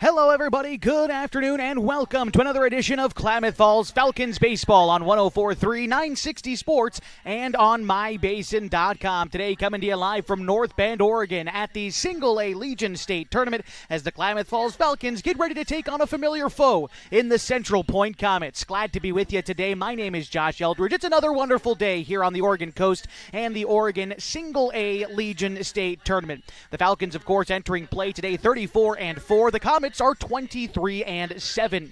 Hello, everybody. Good afternoon, and welcome to another edition of Klamath Falls Falcons baseball on 104.3 960 Sports and on MyBasin.com. Today, coming to you live from North Bend, Oregon, at the Single A Legion State Tournament as the Klamath Falls Falcons get ready to take on a familiar foe in the Central Point Comets. Glad to be with you today. My name is Josh Eldridge. It's another wonderful day here on the Oregon coast and the Oregon Single A Legion State Tournament. The Falcons, of course, entering play today 34-4. The Comets are 23-7.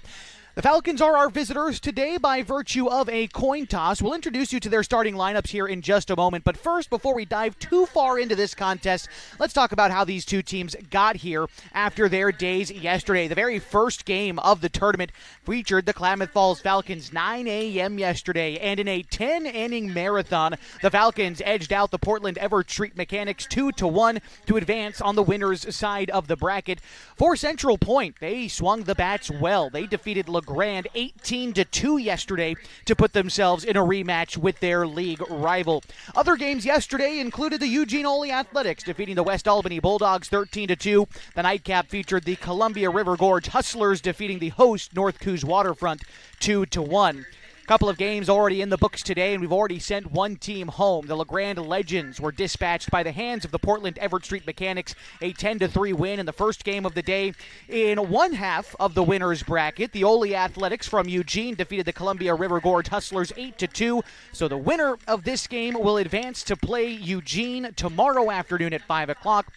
The Falcons are our visitors today by virtue of a coin toss. We'll introduce you to their starting lineups here in just a moment. But first, before we dive too far into this contest, let's talk about how these two teams got here after their days yesterday. The very first game of the tournament featured the Klamath Falls Falcons 9 a.m. yesterday. And in a 10-inning marathon, the Falcons edged out the Portland Everett Mechanics 2-1 to advance on the winner's side of the bracket. For Central Point, they swung the bats well. They defeated Grand 18-2 yesterday to put themselves in a rematch with their league rival. Other games yesterday included the Eugene Ole Athletics defeating the West Albany Bulldogs 13-2. The nightcap featured the Columbia River Gorge Hustlers defeating the host North Coos Waterfront 2-1. Couple of games already in the books today, and we've already sent one team home. The LeGrand Legends were dispatched by the hands of the Portland Everett Mechanics, a 10-3 win in the first game of the day. In one half of the winner's bracket, the Ole Athletics from Eugene defeated the Columbia River Gorge Hustlers 8-2. So the winner of this game will advance to play Eugene tomorrow afternoon at 5 o'clock.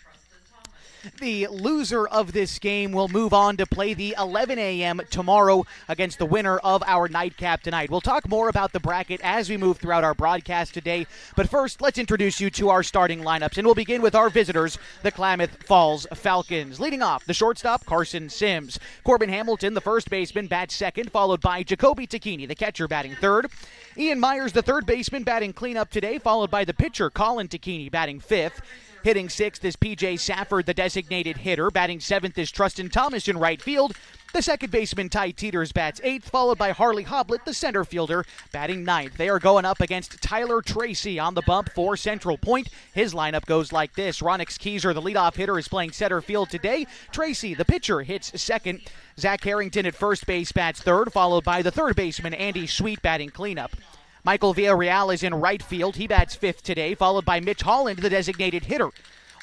The loser of this game will move on to play the 11 a.m. tomorrow against the winner of our nightcap tonight. We'll talk more about the bracket as we move throughout our broadcast today. But first, let's introduce you to our starting lineups. And we'll begin with our visitors, the Klamath Falls Falcons. Leading off, the shortstop, Carson Sims. Corbin Hamilton, the first baseman, bats second, followed by Jacoby Tacchini, the catcher, batting third. Ian Myers, the third baseman, batting cleanup today, followed by the pitcher, Colin Tacchini, batting fifth. Hitting sixth is P.J. Safford, the designated hitter. Batting seventh is Trustin Thomas in right field. The second baseman, Ty Teeters, bats eighth, followed by Harley Hoblett, the center fielder, batting ninth. They are going up against Tyler Tracy on the bump for Central Point. His lineup goes like this. Ronix Keyser, the leadoff hitter, is playing center field today. Tracy, the pitcher, hits second. Zach Harrington at first base bats third, followed by the third baseman, Andy Sweet, batting cleanup. Michael Villarreal is in right field. He bats fifth today, followed by Mitch Holland, the designated hitter.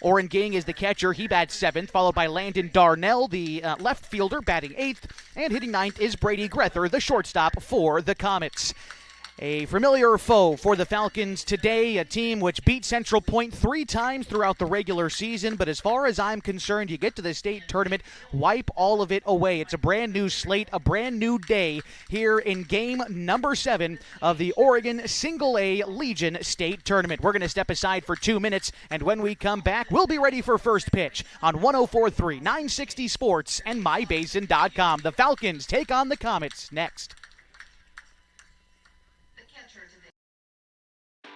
Oren Ging is the catcher. He bats seventh, followed by Landon Darnell, the left fielder, batting eighth. And hitting ninth is Brady Grether, the shortstop for the Comets. A familiar foe for the Falcons today, a team which beat Central Point 3 times throughout the regular season. But as far as I'm concerned, you get to the state tournament, wipe all of it away. It's a brand new slate, a brand new day here in game number 7 of the Oregon Single A Legion State Tournament. We're going to step aside for 2 minutes, and when we come back, we'll be ready for first pitch on 104.3 960 Sports and MyBasin.com. The Falcons take on the Comets next.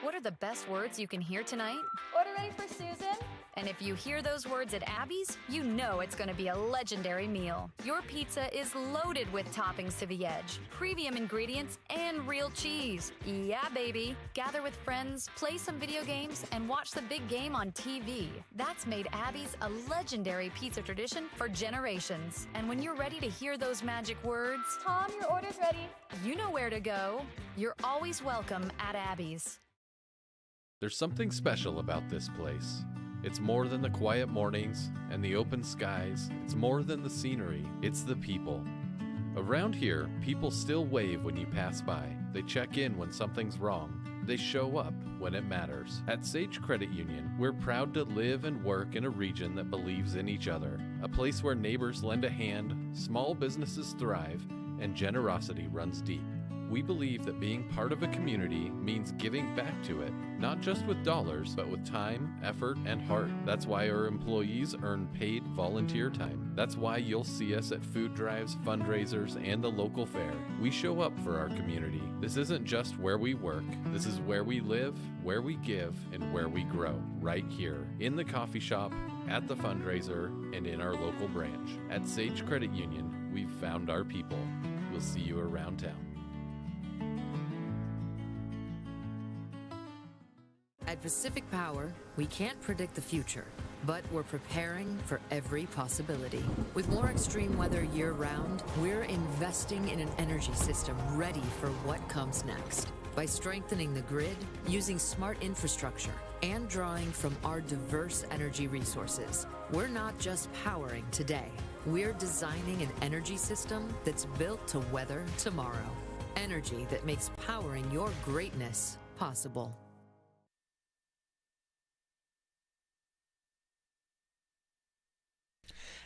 What are the best words you can hear tonight? Order ready for Susan? And if you hear those words at Abby's, you know it's going to be a legendary meal. Your pizza is loaded with toppings to the edge, premium ingredients, and real cheese. Yeah, baby. Gather with friends, play some video games, and watch the big game on TV. That's made Abby's a legendary pizza tradition for generations. And when you're ready to hear those magic words, Tom, your order's ready. you know where to go. You're always welcome at Abby's. There's something special about this place. It's more than the quiet mornings and the open skies. It's more than the scenery. It's the people. Around here, people still wave when you pass by. They check in when something's wrong. They show up when it matters. At Sage Credit Union, we're proud to live and work in a region that believes in each other. A place where neighbors lend a hand, small businesses thrive, and generosity runs deep. We believe that being part of a community means giving back to it, not just with dollars, but with time, effort, and heart. That's why our employees earn paid volunteer time. That's why you'll see us at food drives, fundraisers, and the local fair. We show up for our community. This isn't just where we work. This is where we live, where we give, and where we grow. Right here, in the coffee shop, at the fundraiser, and in our local branch. At Sage Credit Union, we've found our people. We'll see you around town. At Pacific Power, we can't predict the future, but we're preparing for every possibility. With more extreme weather year-round, we're investing in an energy system ready for what comes next. By strengthening the grid, using smart infrastructure, and drawing from our diverse energy resources, we're not just powering today. We're designing an energy system that's built to weather tomorrow. Energy that makes powering your greatness possible.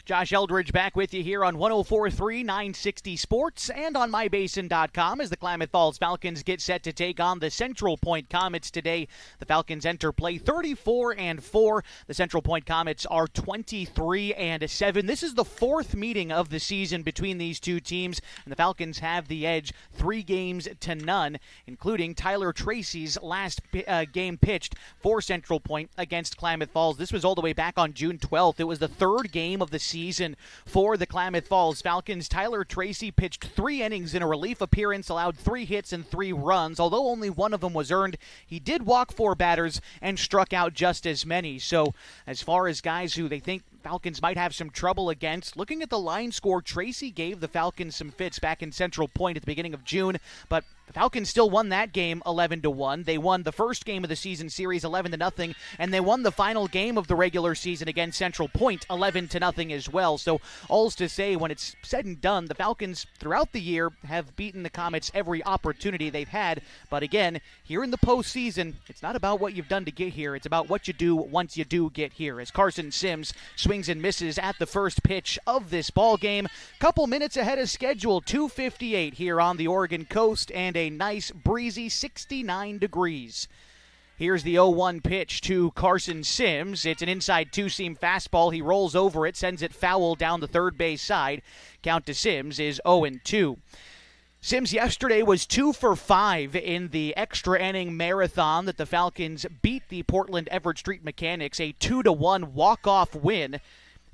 Josh Eldridge back with you here on 104.3 960 Sports and on mybasin.com as the Klamath Falls Falcons get set to take on the Central Point Comets today. The Falcons enter play 34-4. The Central Point Comets are 23-7. This is the fourth meeting of the season between these two teams, and the Falcons have the edge 3-0, including Tyler Tracy's last game pitched for Central Point against Klamath Falls. This was all the way back on June 12th. It was the third game of the season for the Klamath Falls Falcons. Tyler Tracy pitched 3 innings in a relief appearance, allowed 3 hits and 3 runs. Although only one of them was earned, he did walk 4 batters and struck out just as many. So as far as guys who they think Falcons might have some trouble against, looking at the line score, Tracy gave the Falcons some fits back in Central Point at the beginning of June, but the Falcons still won that game 11-1. They won the first game of the season series 11-0, and they won the final game of the regular season against Central Point 11-0 as well. So all's to say, when it's said and done, the Falcons throughout the year have beaten the Comets every opportunity they've had. But again, here in the postseason, it's not about what you've done to get here. It's about what you do once you do get here. As Carson Sims swings and misses at the first pitch of this ball game, couple minutes ahead of schedule, 2:58 here on the Oregon coast, and a nice breezy 69 degrees. Here's the 0-1 pitch to Carson Sims. It's an inside two-seam fastball. He rolls over it, sends it foul down the third base side. Count to Sims is 0-2. Sims yesterday was 2 for 5 in the extra inning marathon that the Falcons beat the Portland Everett Street Mechanics, a 2-1 walk-off win.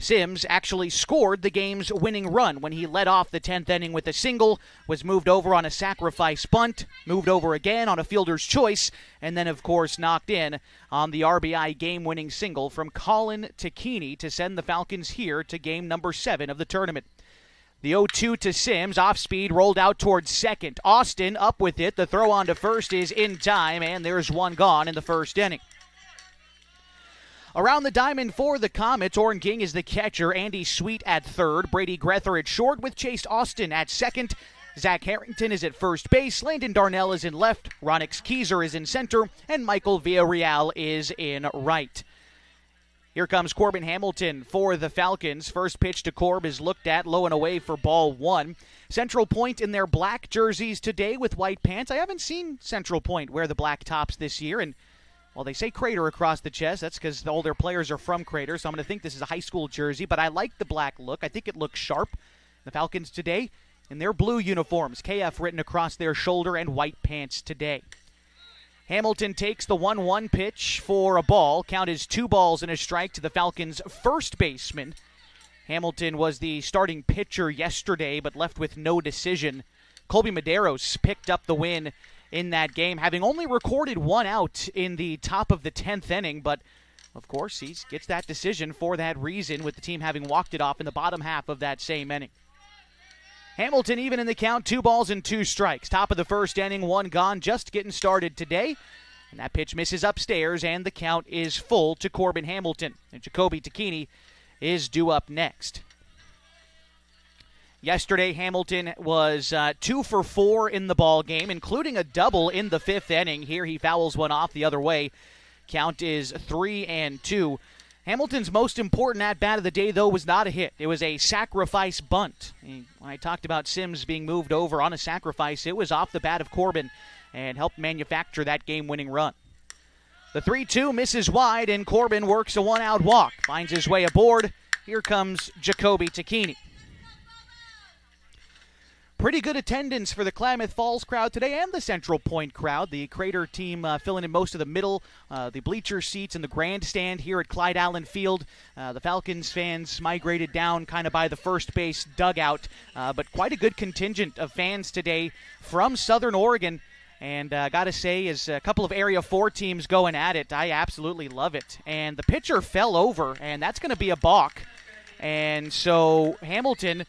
Sims actually scored the game's winning run when he led off the 10th inning with a single, was moved over on a sacrifice bunt, moved over again on a fielder's choice, and then, of course, knocked in on the RBI game-winning single from Colin Takini to send the Falcons here to game number 7 of the tournament. The 0-2 to Sims, off speed, rolled out towards second. Austin up with it. The throw on to first is in time, and there's one gone in the first inning. Around the diamond for the Comets, Orrin King is the catcher, Andy Sweet at third, Brady Grether at short with Chase Austin at second. Zach Harrington is at first base, Landon Darnell is in left, Ronix Keyser is in center, and Michael Villarreal is in right. Here comes Corbin Hamilton for the Falcons. First pitch to Corb is looked at, low and away for ball 1. Central Point in their black jerseys today with white pants. I haven't seen Central Point wear the black tops this year, and well, they say Crater across the chest. That's because all their players are from Crater, so I'm going to think this is a high school jersey, but I like the black look. I think it looks sharp. The Falcons today in their blue uniforms, KF written across their shoulder, and white pants today. Hamilton takes the 1-1 pitch for a ball. Count is 2 balls and a strike to the Falcons' first baseman. Hamilton was the starting pitcher yesterday, but left with no decision. Colby Medeiros picked up the win in that game, having only recorded 1 out in the top of the 10th inning, but of course he gets that decision for that reason, with the team having walked it off in the bottom half of that same inning. Hamilton even in the count, 2 balls and 2 strikes. Top of the first inning, 1 gone, just getting started today. And that pitch misses upstairs, and the count is full to Corbin Hamilton. And Jacoby Takini is due up next. Yesterday, Hamilton was 2 for 4 in the ball game, including a double in the 5th inning. Here he fouls one off the other way. Count is 3-2. Hamilton's most important at-bat of the day, though, was not a hit. It was a sacrifice bunt. When I talked about Sims being moved over on a sacrifice, it was off the bat of Corbin and helped manufacture that game-winning run. The 3-2 misses wide, and Corbin works a 1-out walk. Finds his way aboard. Here comes Jacoby Takini. Pretty good attendance for the Klamath Falls crowd today and the Central Point crowd. The Crater team filling in most of the middle, the bleacher seats and the grandstand here at Clyde Allen Field. The Falcons fans migrated down kind of by the first base dugout, but quite a good contingent of fans today from Southern Oregon. And got to say, as a couple of Area 4 teams going at it, I absolutely love it. And the pitcher fell over, and that's going to be a balk. And so Hamilton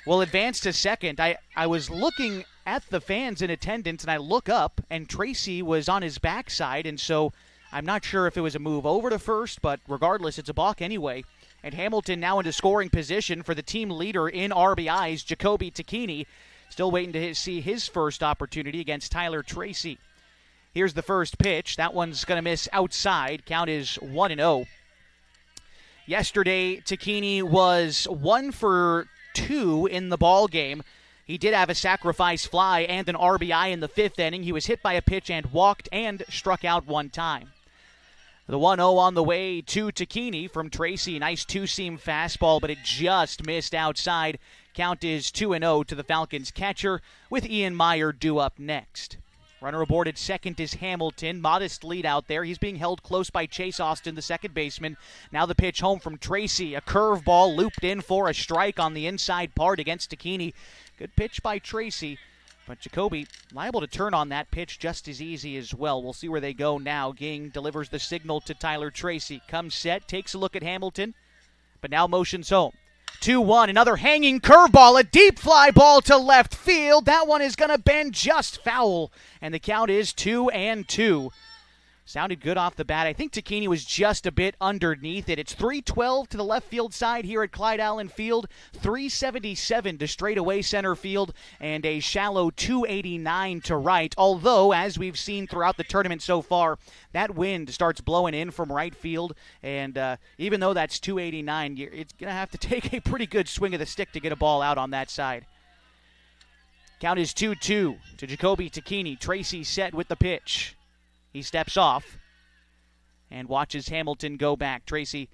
will advance to second. I was looking at the fans in attendance, and I look up, and Tracy was on his backside, and so I'm not sure if it was a move over to first, but regardless, it's a balk anyway. And Hamilton now into scoring position for the team leader in RBIs, Jacoby Tacchini. Still waiting to see his first opportunity against Tyler Tracy. Here's the first pitch. That one's going to miss outside. Count is 1-0. Yesterday, Tacchini was 1 for 2 in the ball game. He did have a sacrifice fly and an RBI in the 5th inning. He was hit by a pitch and walked and struck out one time. The 1-0 on the way to Tacchini from Tracy. Nice two-seam fastball, but it just missed outside. Count is 2-0 to the Falcons catcher, with Ian Meyer due up next. Runner aboard at second is Hamilton. Modest lead out there. He's being held close by Chase Austin, the second baseman. Now the pitch home from Tracy. A curveball looped in for a strike on the inside part against Tacchini. Good pitch by Tracy, but Jacoby liable to turn on that pitch just as easy as well. We'll see where they go now. Ging delivers the signal to Tyler Tracy. Comes set, takes a look at Hamilton, but now motions home. 2-1, another hanging curveball, a deep fly ball to left field. That one is going to bend just foul, and the count is 2-2. Sounded good off the bat. I think Tacchini was just a bit underneath it. It's 312 to the left field side here at Clyde Allen Field, 377 to straightaway center field, and a shallow 289 to right. Although, as we've seen throughout the tournament so far, that wind starts blowing in from right field, and even though that's 289, it's going to have to take a pretty good swing of the stick to get a ball out on that side. Count is 2-2 to Jacoby Tacchini. Tracy set with the pitch. He steps off and watches Hamilton go back. Tracy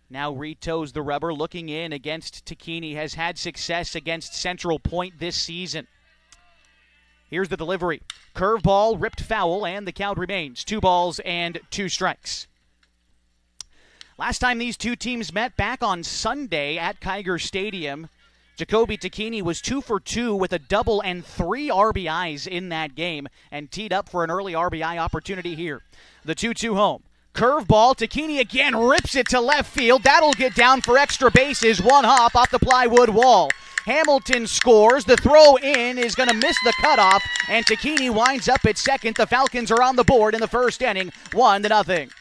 now retoes the rubber, looking in against Tacchini. Has had success against Central Point this season. Here's the delivery. Curveball ripped foul, and the count remains 2-2 strikes. Last time these two teams met back on Sunday at Kiger Stadium, Jacoby Tacchini was 2 for 2 with a double and 3 RBIs in that game, and teed up for an early RBI opportunity here. The 2-2 home. Curveball, Tacchini again rips it to left field. That'll get down for extra bases. One hop off the plywood wall. Hamilton scores. The throw in is going to miss the cutoff, and Tacchini winds up at second. The Falcons are on the board in the first inning, 1-0.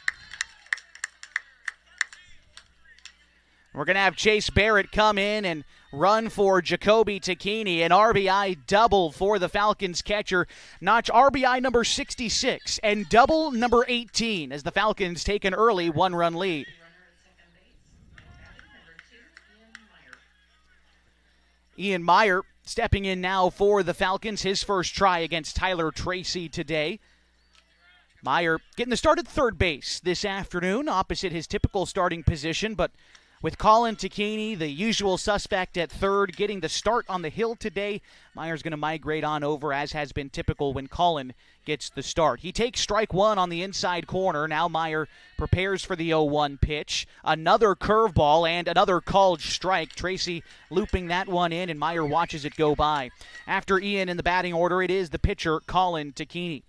We're going to have Chase Barrett come in and run for Jacoby Tacchini. An RBI double for the Falcons catcher. Notch RBI number 66 and double number 18 as the Falcons take an early one-run lead. Ian Meyer stepping in now for the Falcons. His first try against Tyler Tracy today. Meyer getting the start at third base this afternoon, opposite his typical starting position, but with Colin Tacchini, the usual suspect at third, getting the start on the hill today, Meyer's going to migrate on over, as has been typical when Colin gets the start. He takes strike one on the inside corner. Now Meyer prepares for the 0-1 pitch. Another curveball and another called strike. Tracy looping that one in, and Meyer watches it go by. After Ian in the batting order, it is the pitcher, Colin Tacchini.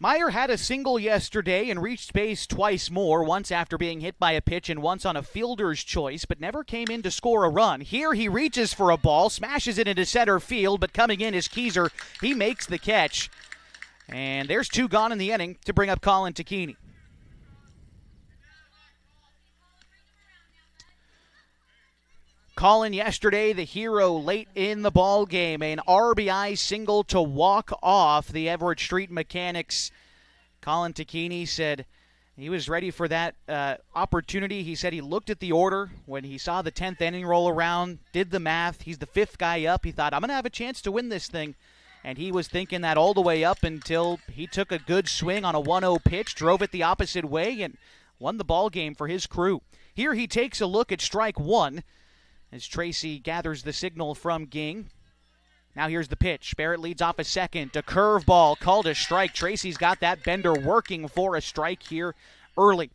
Meyer had a single yesterday and reached base twice more, once after being hit by a pitch and once on a fielder's choice, but never came in to score a run. Here he reaches for a ball, smashes it into center field, but coming in is Keyser. He makes the catch. And there's 2 gone in the inning to bring up Colin Tacchini. Colin yesterday, the hero late in the ball game, an RBI single to walk off the Everett Street Mechanics. Colin Tacchini said he was ready for that opportunity. He said he looked at the order when he saw the 10th inning roll around, did the math. He's the 5th guy up. He thought, I'm going to have a chance to win this thing. And he was thinking that all the way up until he took a good swing on a 1-0 pitch, drove it the opposite way, and won the ball game for his crew. Here he takes a look at strike one, as Tracy gathers the signal from Ging. Now here's the pitch. Barrett leads off a second. A curveball called a strike. Tracy's got that bender working for a strike here early.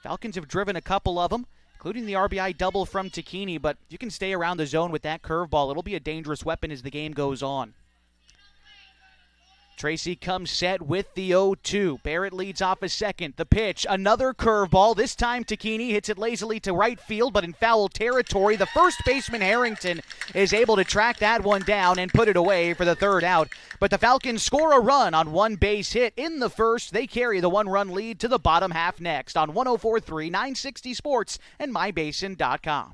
Falcons have driven a couple of them, including the RBI double from Tacchini, but you can stay around the zone with that curveball. It'll be a dangerous weapon as the game goes on. Tracy comes set with the 0-2. Barrett leads off a second. The pitch, another curveball. This time Takini hits it lazily to right field, but in foul territory. The first baseman Harrington is able to track that one down and put it away for the third out. But the Falcons score a run on one base hit in the first. They carry the one-run lead to the bottom half next on 104.3 960 Sports and MyBasin.com.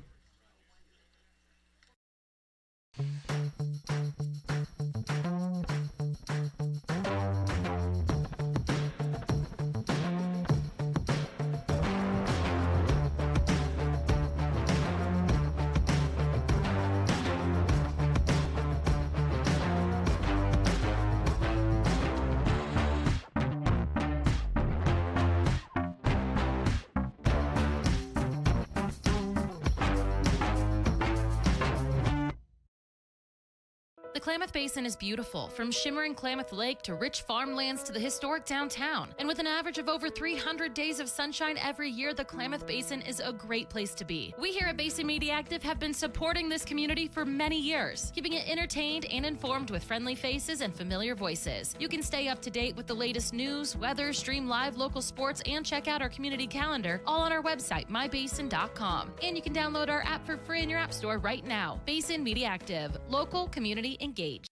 The Klamath Basin is beautiful, from shimmering Klamath Lake to rich farmlands to the historic downtown. And with an average of over 300 days of sunshine every year, the Klamath Basin is a great place to be. We here at Basin Media Active have been supporting this community for many years, keeping it entertained and informed with friendly faces and familiar voices. You can stay up to date with the latest news, weather, stream live local sports, and check out our community calendar, all on our website, mybasin.com. And you can download our app for free in your app store right now. Basin Media Active, local community engaged.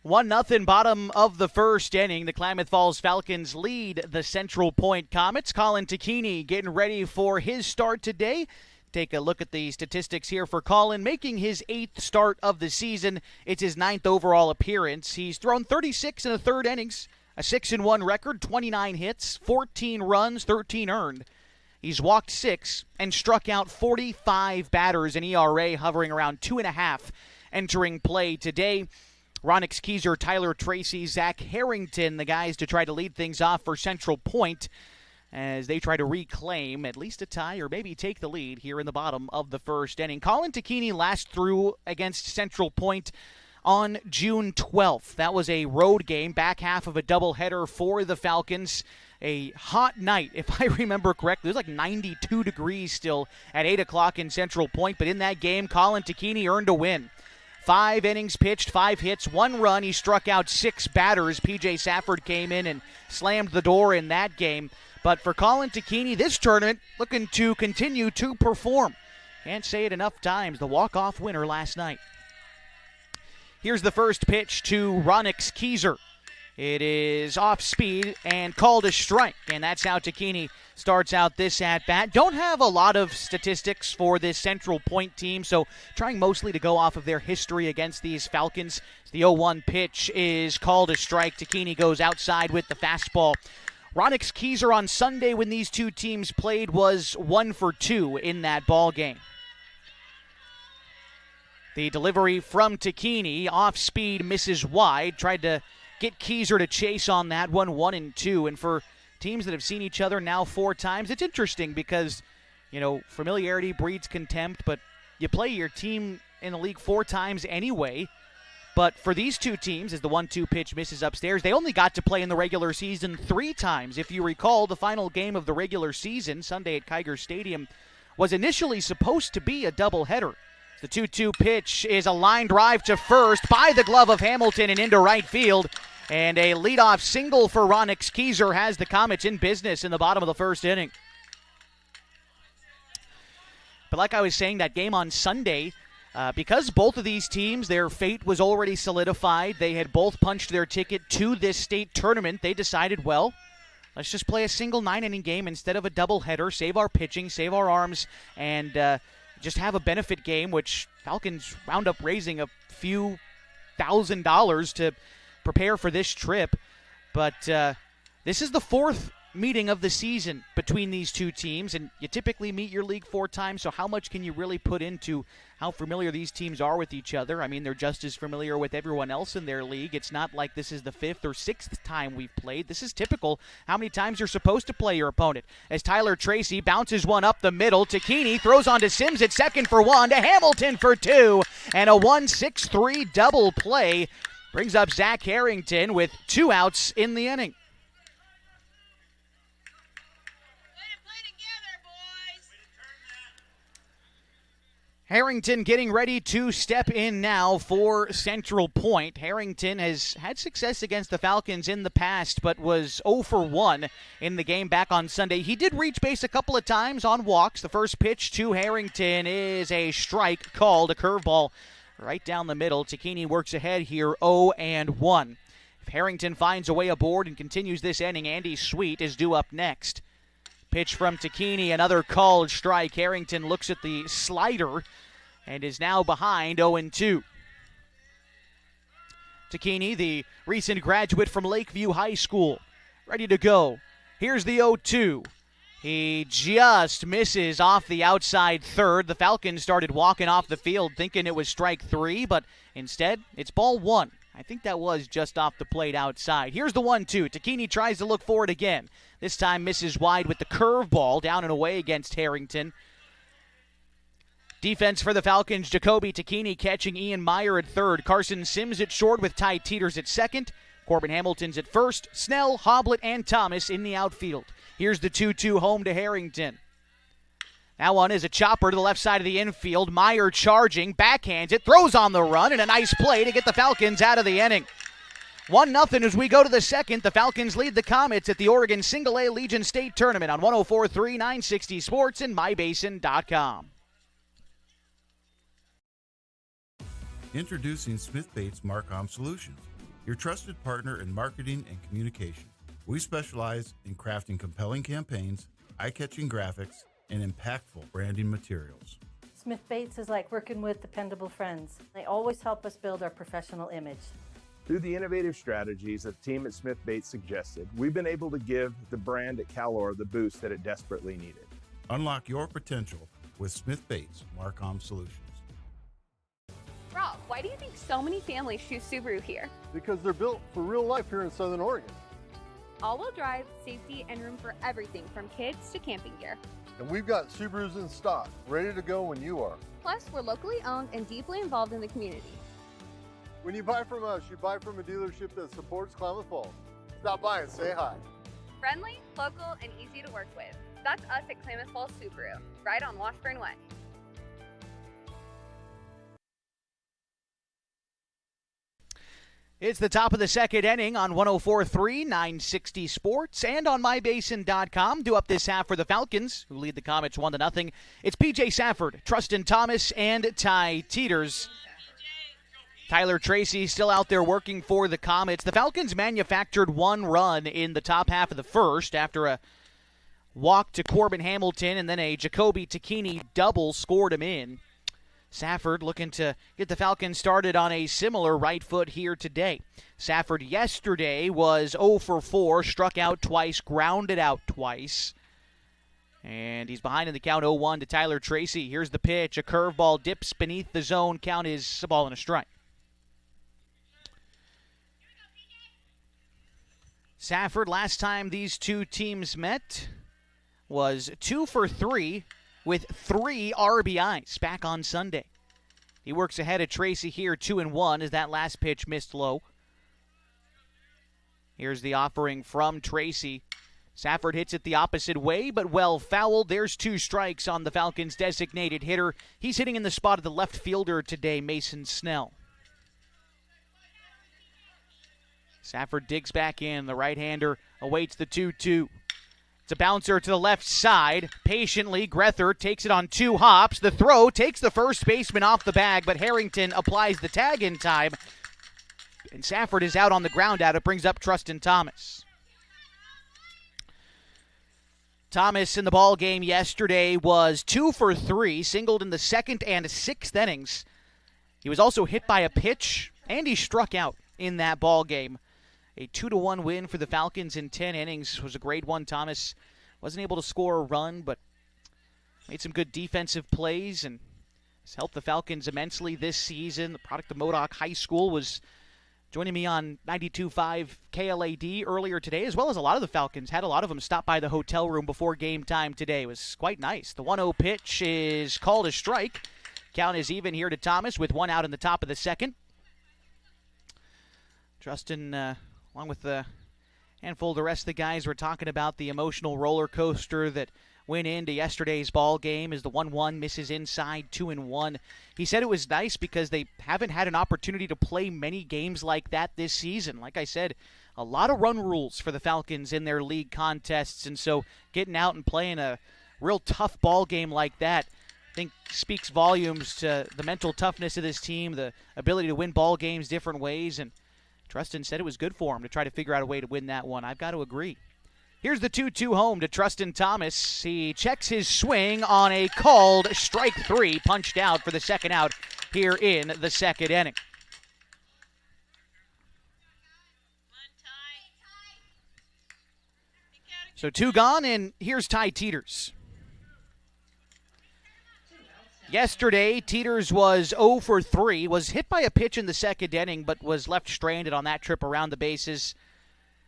One nothing, bottom of the first inning. The Klamath Falls Falcons lead the Central Point Comets. Colin Takini getting ready for his start today. Take a look at the statistics here for Colin, making his 8th start of the season. It's his 9th overall appearance. He's thrown 36 in the third innings, a 6-1 record, 29 hits, 14 runs, 13 earned. He's walked 6 and struck out 45 batters, an ERA hovering around 2.5 entering play today. Ronix Keyser, Tyler Tracy, Zach Harrington, the guys to try to lead things off for Central Point as they try to reclaim at least a tie or maybe take the lead here in the bottom of the first inning. Colin Takini last threw against Central Point on June 12th. That was a road game, back half of a doubleheader for the Falcons. A hot night, if I remember correctly. It was like 92 degrees still at 8 o'clock in Central Point, but in that game, Colin Takini earned a win. 5 innings pitched, 5 hits, 1 run. He struck out 6 batters. P.J. Safford came in and slammed the door in that game. But for Colin Takini, this tournament looking to continue to perform. Can't say it enough times. The walk-off winner last night. Here's the first pitch to Ronix Keyser. It is off speed and called a strike, and that's how Takini starts out this at-bat. Don't have a lot of statistics for this Central Point team, so trying mostly to go off of their history against these Falcons. The 0-1 pitch is called a strike. Takini goes outside with the fastball. Ronix Keyser on Sunday when these two teams played was 1 for 2 in that ball game. The delivery from Takini, off speed, misses wide. Tried to get Keyser to chase on that one, 1-2. And for teams that have seen each other now 4 times, it's interesting because, you know, familiarity breeds contempt, but you play your team in the league 4 times anyway. But for these two teams, as the 1-2 pitch misses upstairs, they only got to play in the regular season 3 times. If you recall, the final game of the regular season, Sunday at Kiger Stadium, was initially supposed to be a doubleheader. The 2-2 pitch is a line drive to first by the glove of Hamilton and into right field. And a leadoff single for Ronix Keyser has the Comets in business in the bottom of the first inning. But like I was saying, that game on Sunday, because both of these teams, their fate was already solidified. They had both punched their ticket to this state tournament. They decided, well, let's just play a single 9-inning game instead of a doubleheader, save our pitching, save our arms, and just have a benefit game, which Falcons wound up raising a few $1,000s to prepare for this trip. But this is the 4th meeting of the season between these two teams, and you typically meet your league 4 times, so how much can you really put into how familiar these teams are with each other? I mean, they're just as familiar with everyone else in their league. It's not like this is the 5th or 6th time we've played. This is typical how many times you're supposed to play your opponent. As Tyler Tracy bounces one up the middle, Takini throws on to Sims at second for 1, to Hamilton for 2, and a 1-6-3 double play brings up Zach Harrington with 2 outs in the inning. Harrington getting ready to step in now for Central Point. Harrington has had success against the Falcons in the past, but was 0 for 1 in the game back on Sunday. He did reach base a couple of times on walks. The first pitch to Harrington is a strike called, a curveball right down the middle. Takini works ahead here, 0-1. If Harrington finds a way aboard and continues this inning, Andy Sweet is due up next. Pitch from Takini, another called strike. Harrington looks at the slider and is now behind 0-2. Takini, the recent graduate from Lakeview High School, ready to go. Here's the 0-2. He just misses off the outside third. The Falcons started walking off the field thinking it was strike 3, but instead it's ball 1. I think that was just off the plate outside. Here's the 1-2. Takini tries to look for it again. This time misses wide with the curveball down and away against Harrington. Defense for the Falcons, Jacoby Takini catching Ian Meyer at third. Carson Sims at short with Ty Teeters at second. Corbin Hamilton's at first. Snell, Hoblet, and Thomas in the outfield. Here's the 2-2 home to Harrington. That one is a chopper to the left side of the infield. Meyer charging, backhands it, throws on the run, and a nice play to get the Falcons out of the inning. 1-0 as we go to the second. The Falcons lead the Comets at the Oregon Single-A Legion State Tournament on 104.3 960 Sports and MyBasin.com. Introducing Smith Bates Marcom Solutions, your trusted partner in marketing and communication. We specialize in crafting compelling campaigns, eye-catching graphics, and impactful branding materials. Smith Bates is like working with dependable friends. They always help us build our professional image. Through the innovative strategies that the team at Smith Bates suggested, we've been able to give the brand at Calor the boost that it desperately needed. Unlock your potential with Smith Bates Marcom Solutions. Rob, why do you think so many families choose Subaru here? Because they're built for real life here in Southern Oregon. All-wheel drive, safety, and room for everything from kids to camping gear. And we've got Subarus in stock, ready to go when you are. Plus, we're locally owned and deeply involved in the community. When you buy from us, you buy from a dealership that supports Klamath Falls. Stop by and say hi. Friendly, local, and easy to work with. That's us at Klamath Falls Subaru, right on Washburn Way. It's the top of the second inning on 104.3 960 Sports and on MyBasin.com. Due up this half for the Falcons, who lead the Comets 1-0. It's P.J. Safford, Trustin Thomas, and Ty Teeters. Tyler Tracy still out there working for the Comets. The Falcons manufactured one run in the top half of the first after a walk to Corbin Hamilton and then a Jacoby Takini double scored him in. Safford looking to get the Falcons started on a similar right foot here today. Safford yesterday was 0 for 4, struck out twice, grounded out twice. And he's behind in the count 0-1 to Tyler Tracy. Here's the pitch. A curveball dips beneath the zone. Count is a ball and a strike. Safford, last time these two teams met, was 2 for 3 with 3 RBIs back on Sunday. He works ahead of Tracy here, 2-1, as that last pitch missed low. Here's the offering from Tracy. Safford hits it the opposite way, but well fouled. There's 2 strikes on the Falcons' designated hitter. He's hitting in the spot of the left fielder today, Mason Snell. Safford digs back in. The right-hander awaits the 2-2. It's a bouncer to the left side. Patiently, Grether takes it on 2 hops. The throw takes the first baseman off the bag, but Harrington applies the tag in time. And Safford is out on the ground out. It brings up Trustin Thomas. Thomas in the ball game yesterday was 2 for 3, singled in the second and 6th innings. He was also hit by a pitch, and he struck out in that ball game. A 2-1 win for the Falcons in 10 innings was a great one. Thomas wasn't able to score a run, but made some good defensive plays and has helped the Falcons immensely this season. The product of Modoc High School was joining me on 92.5 KLAD earlier today, as well as a lot of the Falcons. Had a lot of them stop by the hotel room before game time today. It was quite nice. The 1-0 pitch is called a strike. Count is even here to Thomas with 1 out in the top of the second. Trustin, along with the handful of the rest of the guys, were talking about the emotional roller coaster that went into yesterday's ball game as the 1-1 misses inside 2-1. He said it was nice because they haven't had an opportunity to play many games like that this season. Like I said, a lot of run rules for the Falcons in their league contests, and so getting out and playing a real tough ball game like that, I think speaks volumes to the mental toughness of this team, the ability to win ball games different ways, and Trustin said it was good for him to try to figure out a way to win that one. I've got to agree. Here's the 2-2 home to Trustin Thomas. He checks his swing on a called strike 3, punched out for the second out here in the second inning. So 2 gone, and here's Ty Teeters. Yesterday, Teeters was 0 for 3, was hit by a pitch in the second inning, but was left stranded on that trip around the bases.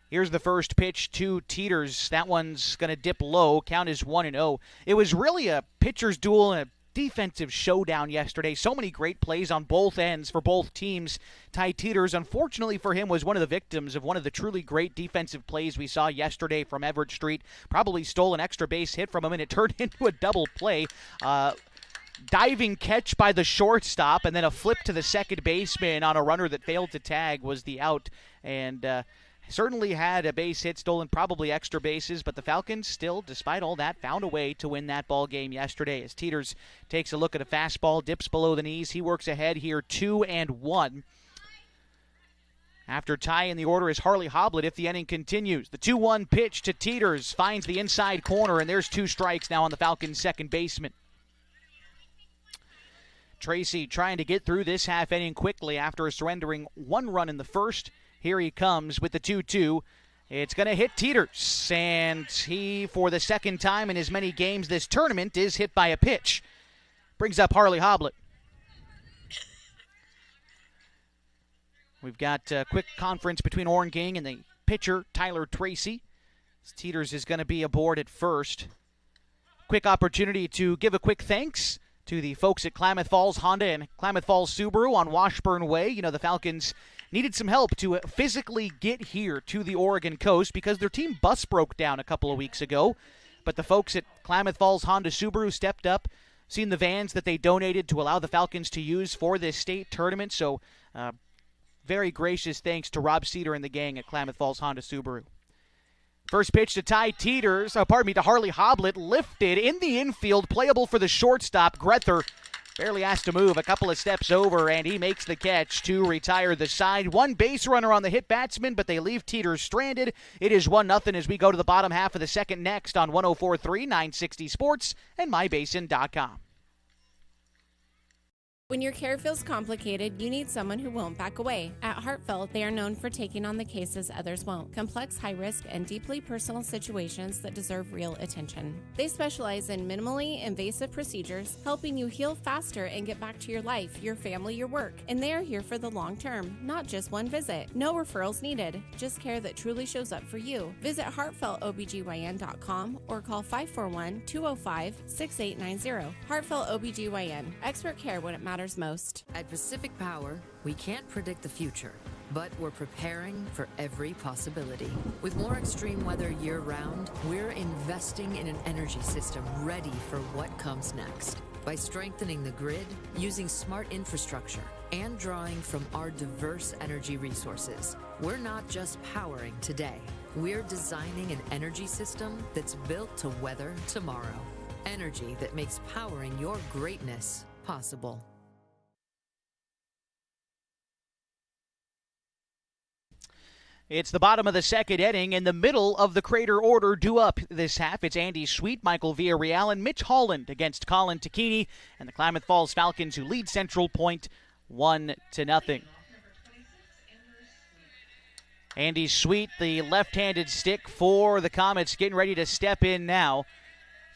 Here's the first pitch to Teeters. That one's going to dip low. Count is 1-0. It was really a pitcher's duel and a defensive showdown yesterday. So many great plays on both ends for both teams. Ty Teeters, unfortunately for him, was one of the victims of one of the truly great defensive plays we saw yesterday from Everett Street. Probably stole an extra base hit from him, and it turned into a double play. Diving catch by the shortstop, and then a flip to the second baseman on a runner that failed to tag was the out. And certainly had a base hit stolen, probably extra bases, but the Falcons still, despite all that, found a way to win that ball game yesterday as Teeters takes a look at a fastball, dips below the knees. He works ahead here 2-1. After Ty in the order is Harley Hoblet if the inning continues. The 2-1 pitch to Teeters finds the inside corner, and there's 2 strikes now on the Falcons' second baseman. Tracy trying to get through this half inning quickly after surrendering 1 run in the first. Here he comes with the 2-2. It's going to hit Teeters, and he, for the second time in as many games this tournament, is hit by a pitch. Brings up Harley Hoblet. We've got a quick conference between Oren King and the pitcher, Tyler Tracy. Teeters is going to be aboard at first. Quick opportunity to give a quick thanks to the folks at Klamath Falls Honda and Klamath Falls Subaru on Washburn Way. You know, the Falcons needed some help to physically get here to the Oregon coast because their team bus broke down a couple of weeks ago. But the folks at Klamath Falls Honda Subaru stepped up, seen the vans that they donated to allow the Falcons to use for this state tournament. So very gracious thanks to Rob Cedar and the gang at Klamath Falls Honda Subaru. First pitch to Ty Teeters, to Harley Hoblet, lifted in the infield, playable for the shortstop. Grether barely has to move a couple of steps over, and he makes the catch to retire the side. 1 base runner on the hit batsman, but they leave Teeters stranded. It is 1-0 as we go to the bottom half of the second next on 104.3, 960 Sports, and MyBasin.com. When your care feels complicated, you need someone who won't back away. At Heartfelt, they are known for taking on the cases others won't. Complex, high-risk, and deeply personal situations that deserve real attention. They specialize in minimally invasive procedures, helping you heal faster and get back to your life, your family, your work. And they are here for the long term, not just one visit. No referrals needed, just care that truly shows up for you. Visit heartfeltobgyn.com or call 541-205-6890. Heartfelt OBGYN. Expert care when it matters most. At Pacific Power, we can't predict the future, but we're preparing for every possibility. With more extreme weather year-round, we're investing in an energy system ready for what comes next. By strengthening the grid, using smart infrastructure, and drawing from our diverse energy resources, we're not just powering today. We're designing an energy system that's built to weather tomorrow. Energy that makes powering your greatness possible. It's the bottom of the second inning. In the middle of the Crater order due up this half, it's Andy Sweet, Michael Villarreal, and Mitch Holland against Colin Takini and the Klamath Falls Falcons, who lead Central Point 1-0. Andy Sweet, the left-handed stick for the Comets, getting ready to step in now.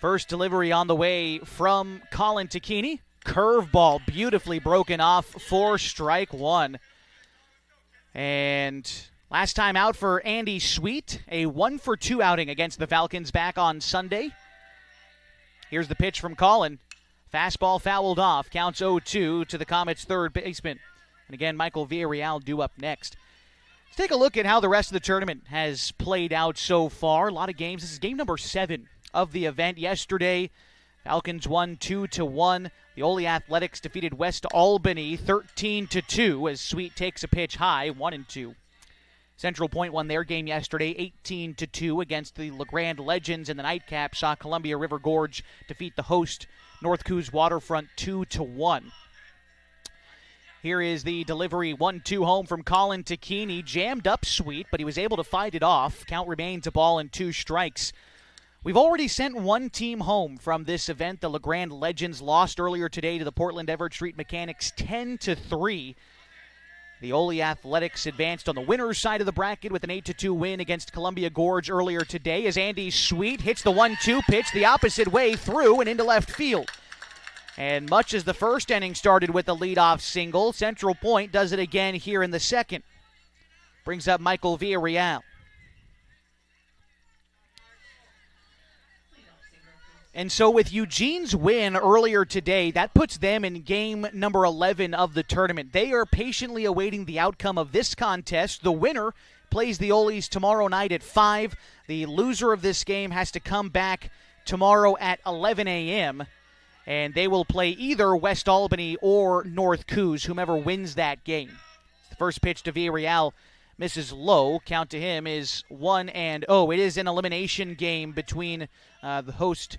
First delivery on the way from Colin Takini. Curveball beautifully broken off for strike 1. And last time out for Andy Sweet, a 1-for-2 outing against the Falcons back on Sunday. Here's the pitch from Colin. Fastball fouled off. Counts 0-2 to the Comets' third baseman. And again, Michael Villarreal due up next. Let's take a look at how the rest of the tournament has played out so far. A lot of games. This is game number 7 of the event yesterday. Falcons won 2-1. The Ole Athletics defeated West Albany 13-2 as Sweet takes a pitch high, 1-2. Central Point won their game yesterday 18-2 against the LeGrand Legends, and the nightcap saw Columbia River Gorge defeat the host North Coos Waterfront 2-1. Here is the delivery, 1-2 home from Colin Tacchini. Jammed up Sweet, but he was able to fight it off. Count remains a ball and 2 strikes. We've already sent one team home from this event. The LeGrand Legends lost earlier today to the Portland Everett Street Mechanics 10-3. The Ole Athletics advanced on the winner's side of the bracket with an 8-2 win against Columbia Gorge earlier today as Andy Sweet hits the 1-2 pitch the opposite way through and into left field. And much as the first inning started with a leadoff single, Central Point does it again here in the second. Brings up Michael Villarreal. And so with Eugene's win earlier today, that puts them in game number 11 of the tournament. They are patiently awaiting the outcome of this contest. The winner plays the Oles tomorrow night at 5. The loser of this game has to come back tomorrow at 11 a.m., and they will play either West Albany or North Coos, whomever wins that game. The first pitch to Villarreal misses low. Count to him is 1-0. It is an elimination game between the host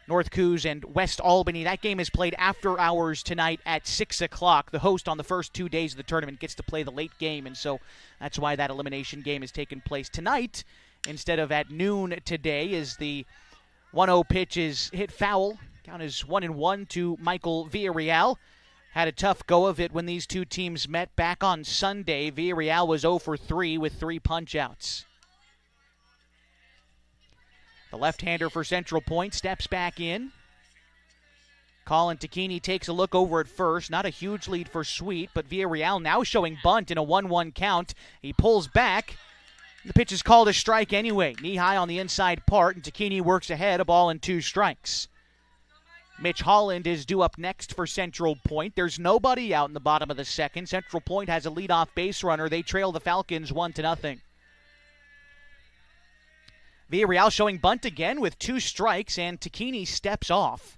North Coos and West Albany. That game is played after hours tonight at 6 o'clock. The host on the first 2 days of the tournament gets to play the late game, and so that's why that elimination game is taking place tonight instead of at noon today, as the 1-0 pitch is hit foul. Count is 1-1 to Michael Villarreal. Had a tough go of it when these two teams met back on Sunday. Villarreal was 0 for 3 with 3 punch-outs. The left-hander for Central Point steps back in. Colin Tacchini takes a look over at first. Not a huge lead for Sweet, but Villarreal now showing bunt in a 1-1 count. He pulls back. The pitch is called a strike anyway. Knee-high on the inside part, and Tacchini works ahead, a ball and 2 strikes. Mitch Holland is due up next for Central Point. There's nobody out in the bottom of the second. Central Point has a leadoff base runner. They trail the Falcons 1-0. Villarreal showing bunt again with 2 strikes, and Tacchini steps off.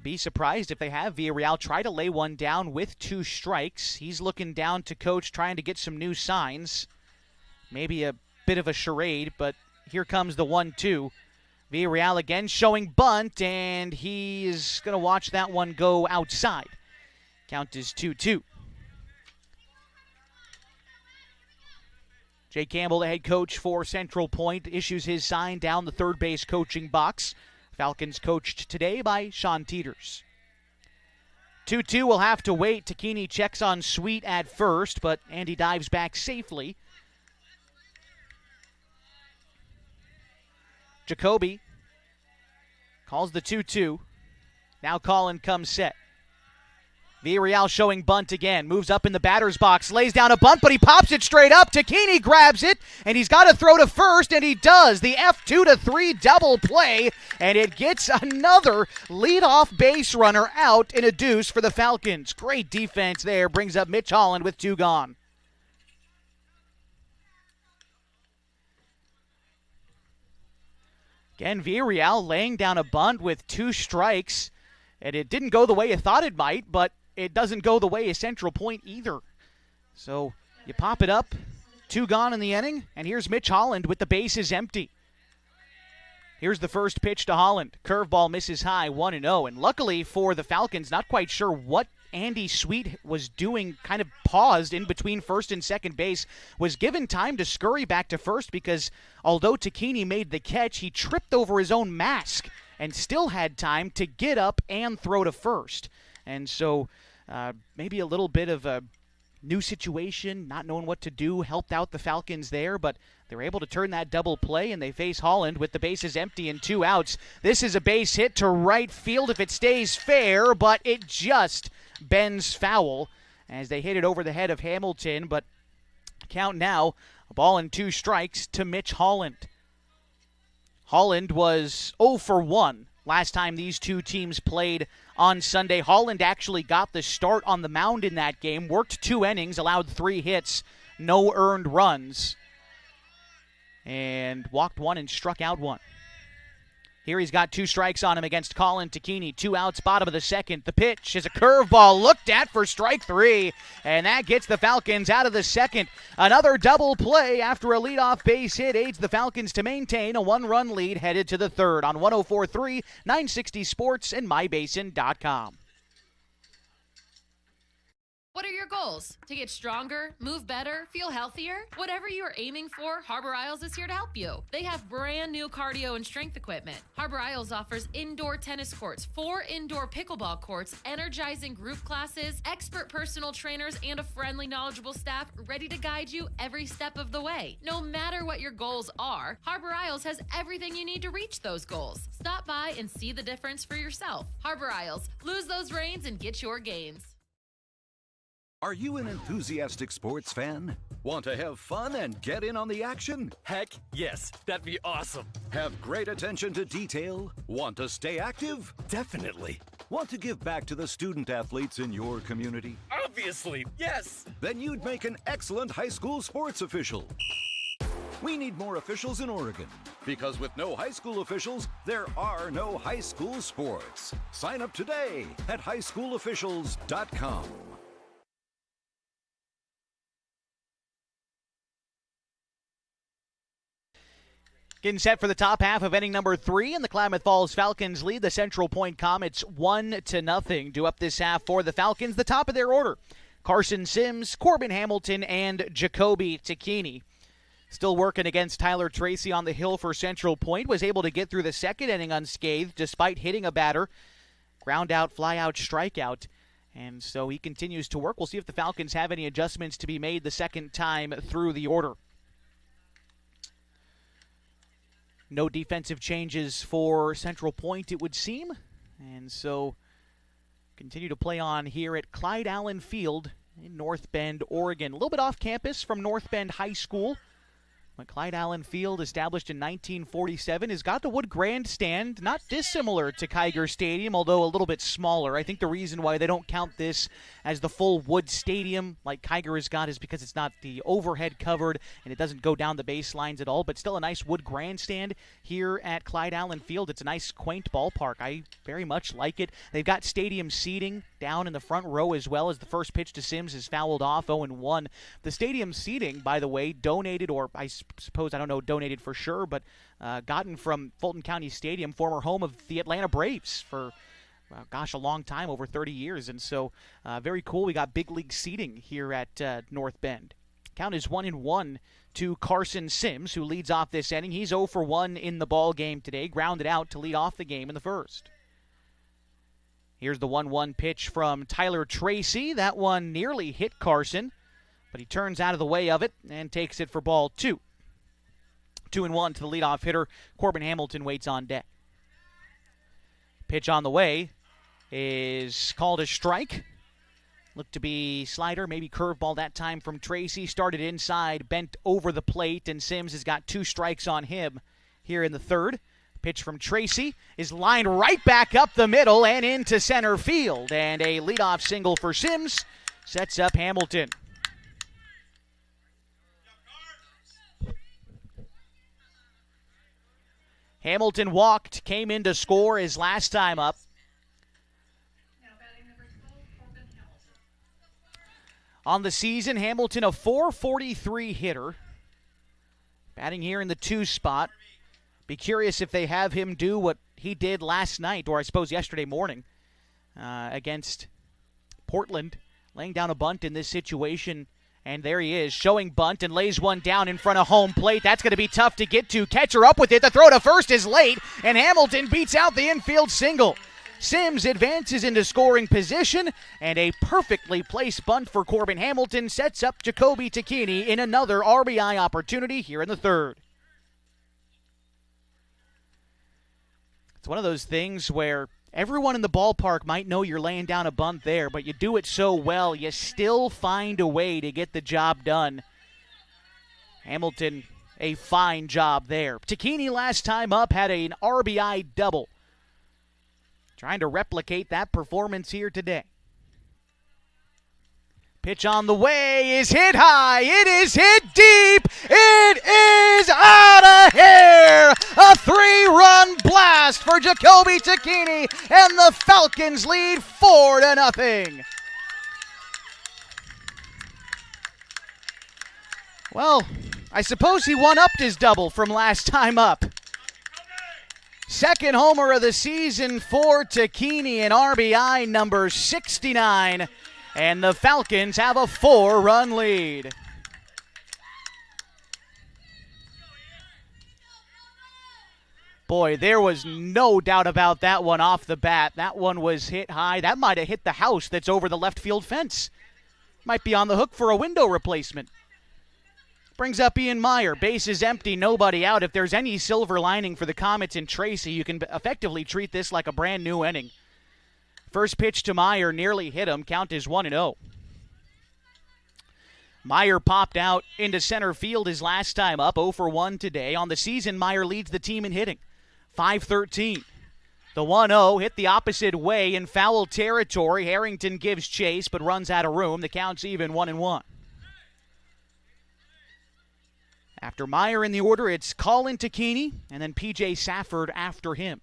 Be surprised if they have Villarreal try to lay one down with 2 strikes. He's looking down to coach, trying to get some new signs. Maybe a bit of a charade, but here comes the 1-2. Villarreal again showing bunt, and he is going to watch that one go outside. Count is 2-2. Jay Campbell, the head coach for Central Point, issues his sign down the third base coaching box. Falcons coached today by Sean Teeters. 2-2 will have to wait. Tacchini checks on Sweet at first, but Andy dives back safely. Jacoby calls the 2-2. Now Colin comes set. Villarreal showing bunt again. Moves up in the batter's box. Lays down a bunt, but he pops it straight up. Tacchini grabs it, and he's got to throw to first, and he does. The F2-3 double play, and it gets another leadoff base runner out in a deuce for the Falcons. Great defense there. Brings up Mitch Holland with 2 gone. Again, Villarreal laying down a bunt with 2 strikes, and it didn't go the way you thought it might, but it doesn't go the way of Central Point either. So you pop it up, 2 gone in the inning, and here's Mitch Holland with the bases empty. Here's the first pitch to Holland. Curveball misses high, 1-0. And luckily for the Falcons, not quite sure what Andy Sweet was doing, kind of paused in between first and second base, was given time to scurry back to first because although Tacchini made the catch, he tripped over his own mask and still had time to get up and throw to first. And so maybe a little bit of a new situation, not knowing what to do, helped out the Falcons there, but they're able to turn that double play, and they face Holland with the bases empty and 2 outs. This is a base hit to right field if it stays fair, but it just bends foul as they hit it over the head of Hamilton, but count now, a ball and 2 strikes to Mitch Holland. Holland was 0 for 1 last time these two teams played on Sunday. Holland actually got the start on the mound in that game, worked 2 innings, allowed 3 hits, no earned runs. and walked one and struck out one. Here he's got 2 strikes on him against Colin Takini. 2 outs, bottom of the second. The pitch is a curveball looked at for strike 3, and that gets the Falcons out of the second. Another double play after a leadoff base hit aids the Falcons to maintain a 1-run lead headed to the third on 104.3, 960 Sports, and MyBasin.com. What are your goals? To get stronger, move better, feel healthier? Whatever you are aiming for, Harbor Isles is here to help you. They have brand new cardio and strength equipment. Harbor Isles offers indoor tennis courts, 4 indoor pickleball courts, energizing group classes, expert personal trainers, and a friendly, knowledgeable staff ready to guide you every step of the way. No matter what your goals are, Harbor Isles has everything you need to reach those goals. Stop by and see the difference for yourself. Harbor Isles, lose those reins and get your gains. Are you an enthusiastic sports fan? Want to have fun and get in on the action? Heck, yes. That'd be awesome. Have great attention to detail? Want to stay active? Definitely. Want to give back to the student athletes in your community? Obviously, yes. Then you'd make an excellent high school sports official. We need more officials in Oregon, because with no high school officials, there are no high school sports. Sign up today at highschoolofficials.com. Getting set for the top half of inning number 3, and the Klamath Falls Falcons lead the Central Point Comets 1-0. Due up this half for the Falcons, the top of their order: Carson Sims, Corbin Hamilton, and Jacoby Takini. Still working against Tyler Tracy on the hill for Central Point. Was able to get through the second inning unscathed despite hitting a batter. Ground out, fly out, strikeout. And so he continues to work. We'll see if the Falcons have any adjustments to be made the second time through the order. No defensive changes for Central Point, it would seem. And so continue to play on here at Clyde Allen Field in North Bend, Oregon. A little bit off campus from North Bend High School. But Clyde Allen Field, established in 1947, has got the wood grandstand, not dissimilar to Kiger Stadium, although a little bit smaller. I think the reason why they don't count this as the full wood stadium like Kiger has got is because it's not the overhead covered and it doesn't go down the baselines at all, but still a nice wood grandstand here at Clyde Allen Field. It's a nice, quaint ballpark. I very much like it. They've got stadium seating down in the front row as well, as the first pitch to Sims is fouled off, 0-1. The stadium seating, by the way, donated, or I suppose, I don't know, donated for sure, but gotten from Fulton County Stadium, former home of the Atlanta Braves for, a long time, over 30 years. And so very cool. We got big league seating here at North Bend. Count is 1-1 to Carson Sims, who leads off this inning. He's 0 for 1 in the ball game today, grounded out to lead off the game in the first. Here's the 1-1 pitch from Tyler Tracy. That one nearly hit Carson, but he turns out of the way of it and takes it for ball 2. 2-1 to the leadoff hitter. Corbin Hamilton waits on deck. Pitch on the way is called a strike. Looked to be slider, maybe curveball that time from Tracy. Started inside, bent over the plate, and Sims has got 2 strikes on him here in the third. Pitch from Tracy is lined right back up the middle and into center field. And a leadoff single for Sims sets up Hamilton. Hamilton walked, came in to score his last time up. On the season, Hamilton a .443 hitter. Batting here in the 2 spot. Be curious if they have him do what he did last night, or I suppose yesterday morning, against Portland, laying down a bunt in this situation. And there he is, showing bunt, and lays one down in front of home plate. That's going to be tough to get to. Catcher up with it. The throw to first is late, and Hamilton beats out the infield single. Sims advances into scoring position, and a perfectly placed bunt for Corbin Hamilton sets up Jacoby Takini in another RBI opportunity here in the third. It's one of those things where everyone in the ballpark might know you're laying down a bunt there, but you do it so well, you still find a way to get the job done. Hamilton, a fine job there. Takini last time up had an RBI double. Trying to replicate that performance here today. Pitch on the way is hit high. It is hit deep. It is out Jacoby Takini, and the Falcons lead 4-0. Well, I suppose he one-upped his double from last time up. Second homer of the season for Takini and RBI number 69, and the Falcons have a 4-run lead. Boy, there was no doubt about that one off the bat. That one was hit high. That might have hit the house that's over the left field fence. Might be on the hook for a window replacement. Brings up Ian Meyer. Base is empty, nobody out. If there's any silver lining for the Comets and Tracy, you can effectively treat this like a brand new inning. First pitch to Meyer nearly hit him. Count is 1-0. Meyer popped out into center field his last time up, 0 for 1 today. On the season, Meyer leads the team in hitting, .513. The 1-0 hit the opposite way in foul territory. Harrington gives chase but runs out of room. The count's even 1-1. After Meyer in the order, it's Colin Takini and then P.J. Safford after him.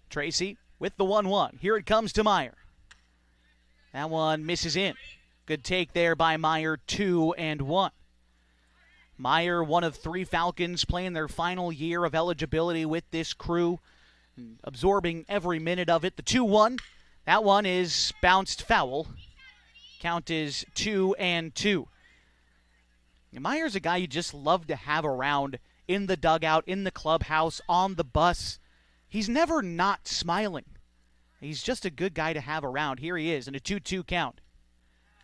Tracy with the 1-1. Here it comes to Meyer. That one misses in. Good take there by Meyer, 2-1. Meyer, one of 3 Falcons playing their final year of eligibility with this crew, absorbing every minute of it. The 2-1, that one is bounced foul. Count is 2-2. Meyer's a guy you just love to have around in the dugout, in the clubhouse, on the bus. He's never not smiling. He's just a good guy to have around. Here he is in a 2-2 count.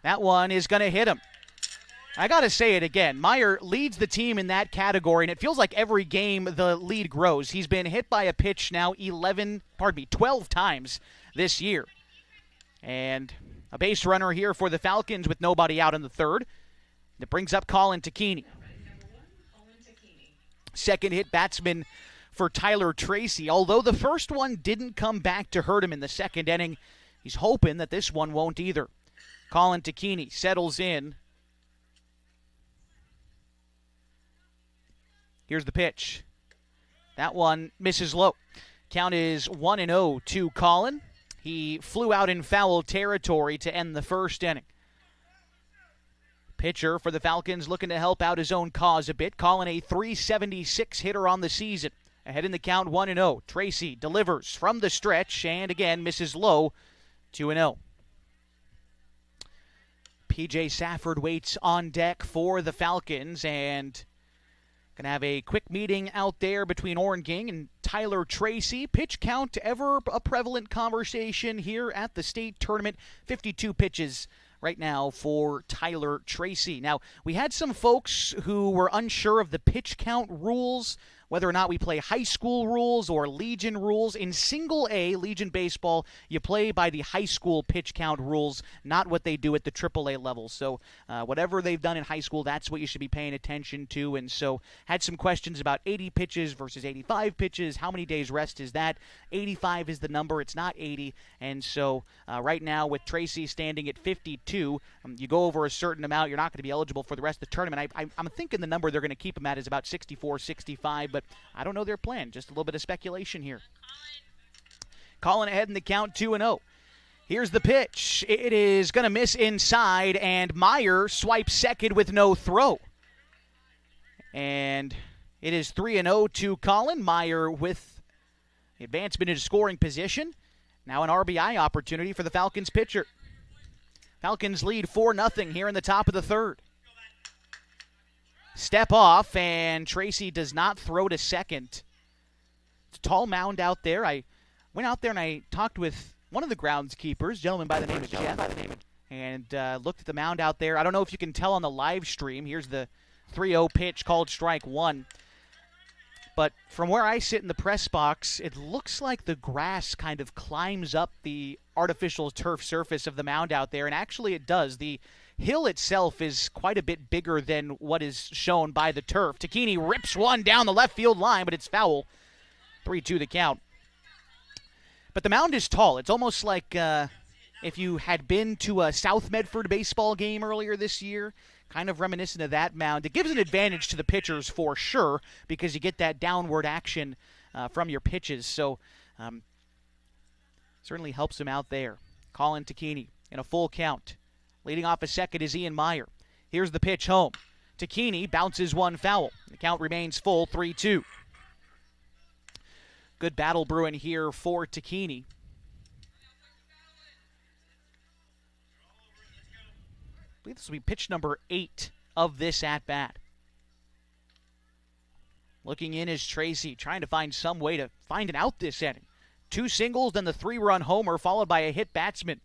That one is going to hit him. I got to say it again. Meyer leads the team in that category, and it feels like every game the lead grows. He's been hit by a pitch now 12 times this year. And a base runner here for the Falcons with nobody out in the third. That brings up Colin Takini. Second hit batsman for Tyler Tracy. Although the first one didn't come back to hurt him in the second inning, he's hoping that this one won't either. Colin Takini settles in. Here's the pitch. That one misses low. Count is 1-0 to Colin. He flew out in foul territory to end the first inning. Pitcher for the Falcons looking to help out his own cause a bit. Colin, a .376 hitter on the season. Ahead in the count, 1-0. Tracy delivers from the stretch and again misses low, 2-0. P.J. Safford waits on deck for the Falcons and going to have a quick meeting out there between Oren Ging and Tyler Tracy. Pitch count, ever a prevalent conversation here at the state tournament. 52 pitches right now for Tyler Tracy. Now, we had some folks who were unsure of the pitch count rules, whether or not we play high school rules or Legion rules. In single A, Legion baseball, you play by the high school pitch count rules, not what they do at the AAA level. So whatever they've done in high school, that's what you should be paying attention to. And so had some questions about 80 pitches versus 85 pitches. How many days rest is that? 85 is the number. It's not 80. And so right now with Tracy standing at 52, you go over a certain amount, you're not going to be eligible for the rest of the tournament. I'm thinking the number they're going to keep him at is about 64, 65, but I don't know their plan. Just a little bit of speculation here. Colin ahead in the count, 2-0. Here's the pitch. It is going to miss inside, and Meyer swipes second with no throw. And it is 3-0 to Colin. Meyer with the advancement into scoring position. Now an RBI opportunity for the Falcons pitcher. Falcons lead 4-0 here in the top of the third. Step off, and Tracy does not throw to second. It's a tall mound out there. I went out there and I talked with one of the groundskeepers, a gentleman by the name of Jeff, and looked at the mound out there. I don't know if you can tell on the live stream. Here's the 3-0 pitch called strike one. But from where I sit in the press box, it looks like the grass kind of climbs up the artificial turf surface of the mound out there, and actually it does. The hill itself is quite a bit bigger than what is shown by the turf. Takini rips one down the left field line, but it's foul. 3-2 the count. But the mound is tall. It's almost like if you had been to a South Medford baseball game earlier this year, kind of reminiscent of that mound. It gives an advantage to the pitchers for sure because you get that downward action from your pitches. So certainly helps him out there. Colin Tacchini in a full count. Leading off a second is Ian Meyer. Here's the pitch home. Tacchini bounces one foul. The count remains full, 3-2. Good battle brewing here for Tacchini. I believe this will be pitch number 8 of this at-bat. Looking in is Tracy, trying to find some way to find an out this inning. 2 singles, then the 3-run homer, followed by a hit batsman.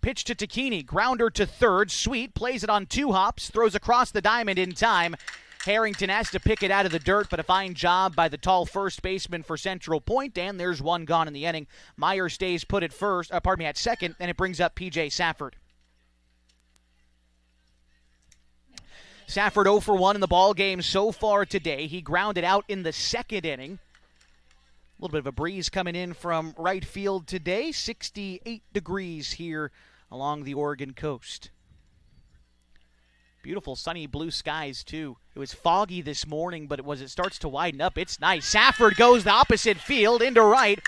Pitch to Tacchini, grounder to third. Sweet plays it on 2 hops, throws across the diamond in time. Harrington has to pick it out of the dirt, but a fine job by the tall first baseman for Central Point, and there's one gone in the inning. Meyer stays put at at second, and it brings up P.J. Safford. Safford 0 for 1 in the ball game so far today. He grounded out in the second inning. A little bit of a breeze coming in from right field today. 68 degrees here along the Oregon coast. Beautiful sunny blue skies, too. It was foggy this morning, but it starts to widen up. It's nice. Safford goes the opposite field into right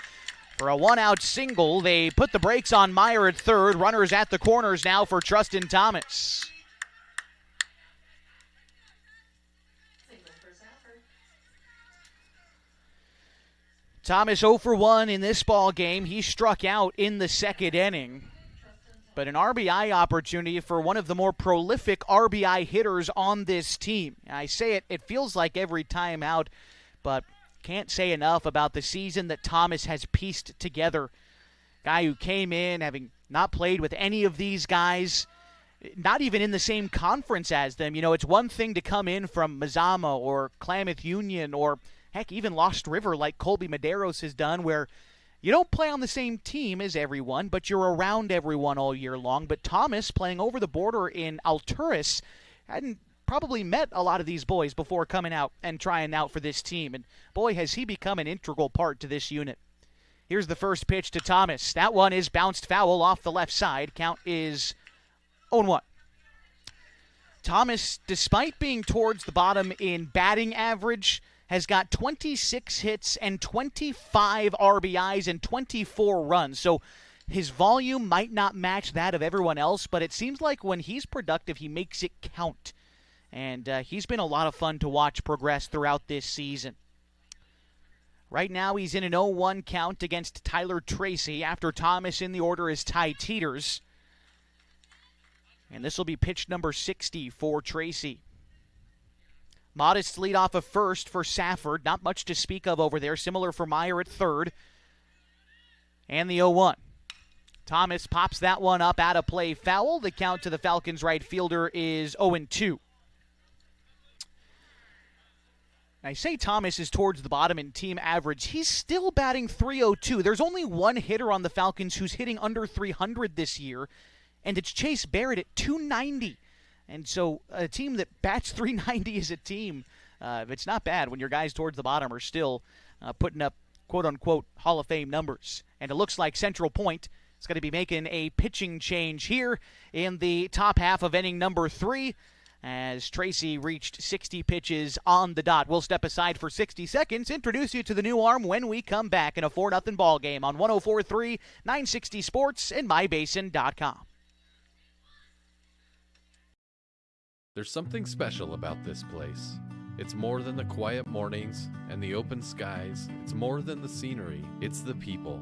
for a 1-out single. They put the brakes on Meyer at third. Runners at the corners now for Trustin Thomas. Thomas 0 for 1 in this ball game. He struck out in the second inning. But an RBI opportunity for one of the more prolific RBI hitters on this team. I say it feels like every time out, but can't say enough about the season that Thomas has pieced together. Guy who came in having not played with any of these guys, not even in the same conference as them. You know, it's one thing to come in from Mazama or Klamath Union or heck, even Lost River like Colby Medeiros has done, where you don't play on the same team as everyone, but you're around everyone all year long. But Thomas, playing over the border in Alturas, hadn't probably met a lot of these boys before coming out and trying out for this team. And boy, has he become an integral part to this unit. Here's the first pitch to Thomas. That one is bounced foul off the left side. Count is 0-1. Thomas, despite being towards the bottom in batting average, has got 26 hits and 25 RBIs and 24 runs. So his volume might not match that of everyone else, but it seems like when he's productive, he makes it count. And he's been a lot of fun to watch progress throughout this season. Right now, he's in an 0-1 count against Tyler Tracy. After Thomas in the order is Ty Teeters. And this will be pitch number 60 for Tracy. Modest lead off of first for Safford. Not much to speak of over there. Similar for Meyer at third. And the 0-1. Thomas pops that one up out of play foul. The count to the Falcons right fielder is 0-2. I say Thomas is towards the bottom in team average. He's still batting .302. There's only one hitter on the Falcons who's hitting under 300 this year, and it's Chase Barrett at .290. And so a team that bats .390 is a team. It's not bad when your guys towards the bottom are still putting up quote-unquote Hall of Fame numbers. And it looks like Central Point is going to be making a pitching change here in the top half of inning number 3 as Tracy reached 60 pitches on the dot. We'll step aside for 60 seconds, introduce you to the new arm when we come back in a 4-0 ball game on 104.3, 960 Sports, and MyBasin.com. There's something special about this place. It's more than the quiet mornings and the open skies. It's more than the scenery. It's the people.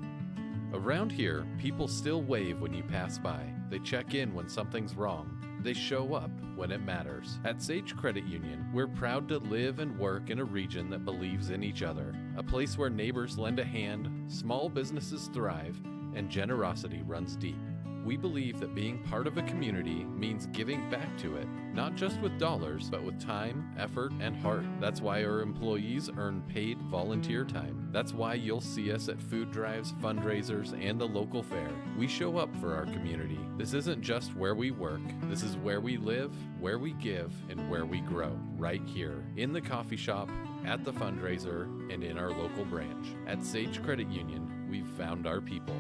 Around here, people still wave when you pass by. They check in when something's wrong. They show up when it matters. At Sage Credit Union, we're proud to live and work in a region that believes in each other. A place where neighbors lend a hand, small businesses thrive, and generosity runs deep. We believe that being part of a community means giving back to it, not just with dollars, but with time, effort, and heart. That's why our employees earn paid volunteer time. That's why you'll see us at food drives, fundraisers, and the local fair. We show up for our community. This isn't just where we work. This is where we live, where we give, and where we grow. Right here, in the coffee shop, at the fundraiser, and in our local branch. At Sage Credit Union, we've found our people.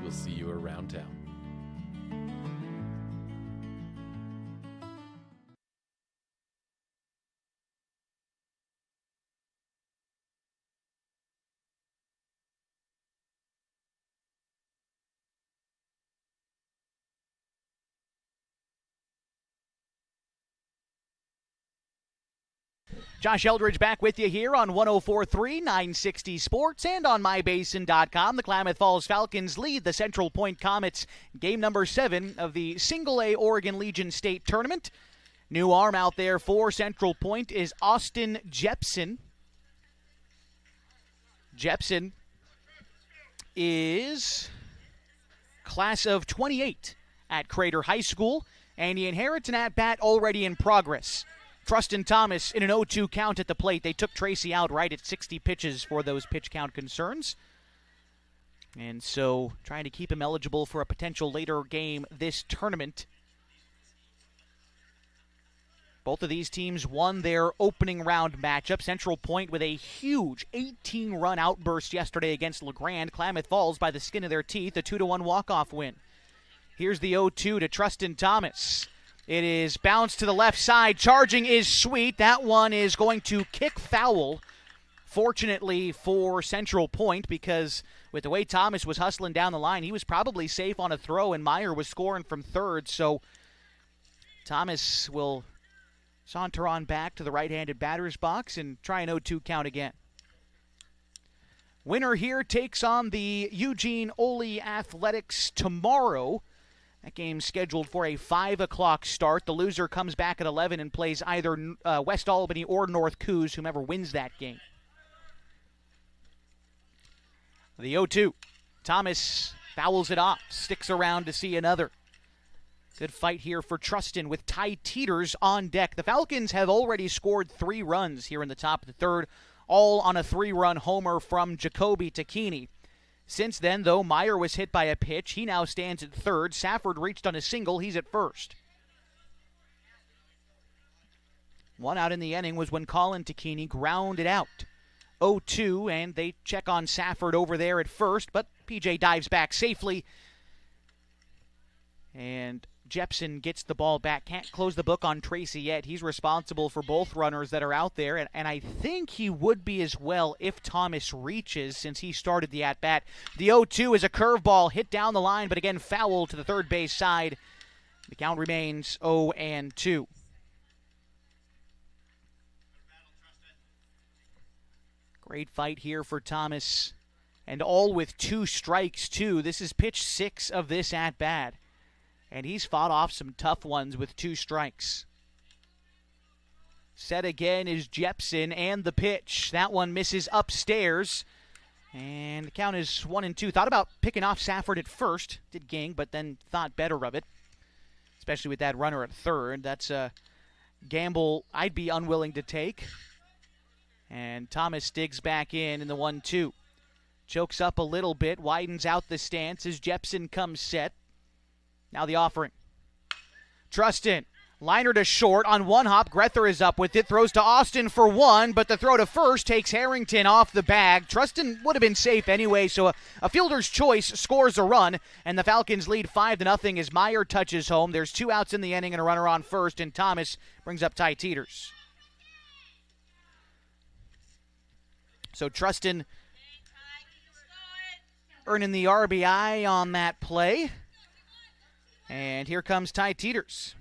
We'll see you around town. Josh Eldridge back with you here on 104.3 960 Sports and on mybasin.com. The Klamath Falls Falcons lead the Central Point Comets game number 7 of the Single-A Oregon Legion State Tournament. New arm out there for Central Point is Austin Jepson. Jepson is class of 28 at Crater High School, and he inherits an at-bat already in progress. Trustin Thomas in an 0-2 count at the plate. They took Tracy out right at 60 pitches for those pitch count concerns. And so trying to keep him eligible for a potential later game this tournament. Both of these teams won their opening round matchup. Central Point with a huge 18-run outburst yesterday against LeGrand. Klamath Falls by the skin of their teeth, a 2-1 walk-off win. Here's the 0-2 to Trustin Thomas. It is bounced to the left side. Charging is Sweet. That one is going to kick foul. Fortunately for Central Point, because with the way Thomas was hustling down the line, he was probably safe on a throw, and Meyer was scoring from third. So Thomas will saunter on back to the right-handed batter's box and try an 0-2 count again. Winner here takes on the Eugene Ole Athletics tomorrow. That game's scheduled for a 5 o'clock start. The loser comes back at 11 and plays either West Albany or North Coos, whomever wins that game. The 0-2. Thomas fouls it off, sticks around to see another. Good fight here for Trustin with Ty Teeters on deck. The Falcons have already scored 3 runs here in the top of the third, all on a 3-run homer from Jacoby Takini. Since then, though, Meyer was hit by a pitch. He now stands at third. Safford reached on a single. He's at first. One out in the inning was when Colin Takini grounded out. 0-2, and they check on Safford over there at first, but PJ dives back safely. And Jepson gets the ball back. Can't close the book on Tracy yet. He's responsible for both runners that are out there, and I think he would be as well if Thomas reaches, since he started the at-bat. The 0-2 is a curveball hit down the line, but again foul to the third base side. The count remains 0-2. Great fight here for Thomas, and all with 2 strikes, too. This is pitch 6 of this at-bat. And he's fought off some tough ones with 2 strikes. Set again is Jepson, and the pitch. That one misses upstairs. And the count is 1-2. Thought about picking off Safford at first. Did Ging, but then thought better of it. Especially with that runner at third. That's a gamble I'd be unwilling to take. And Thomas digs back in the 1-2. Chokes up a little bit, widens out the stance as Jepson comes set. Now the offering. Trustin, liner to short on one hop. Grether is up with it. Throws to Austin for 1, but the throw to first takes Harrington off the bag. Trustin would have been safe anyway, so a fielder's choice scores a run, and the Falcons lead 5-0 as Meyer touches home. There's 2 outs in the inning and a runner on first, and Thomas brings up Ty Teeters. So Trustin earning the RBI on that play. And here comes Ty Teeters.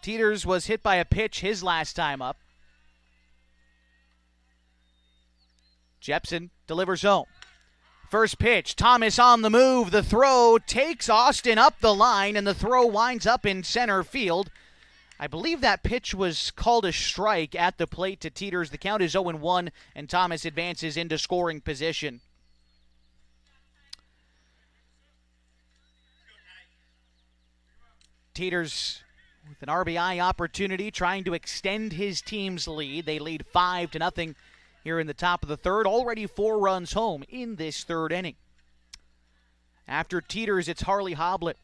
Teeters was hit by a pitch his last time up. Jepson delivers home. First pitch, Thomas on the move. The throw takes Austin up the line, and the throw winds up in center field. I believe that pitch was called a strike at the plate to Teeters. The count is 0-1, and Thomas advances into scoring position. Teeters with an RBI opportunity, trying to extend his team's lead. They lead 5-0 here in the top of the third. Already 4 runs home in this third inning. After Teeters, it's Harley Hoblet.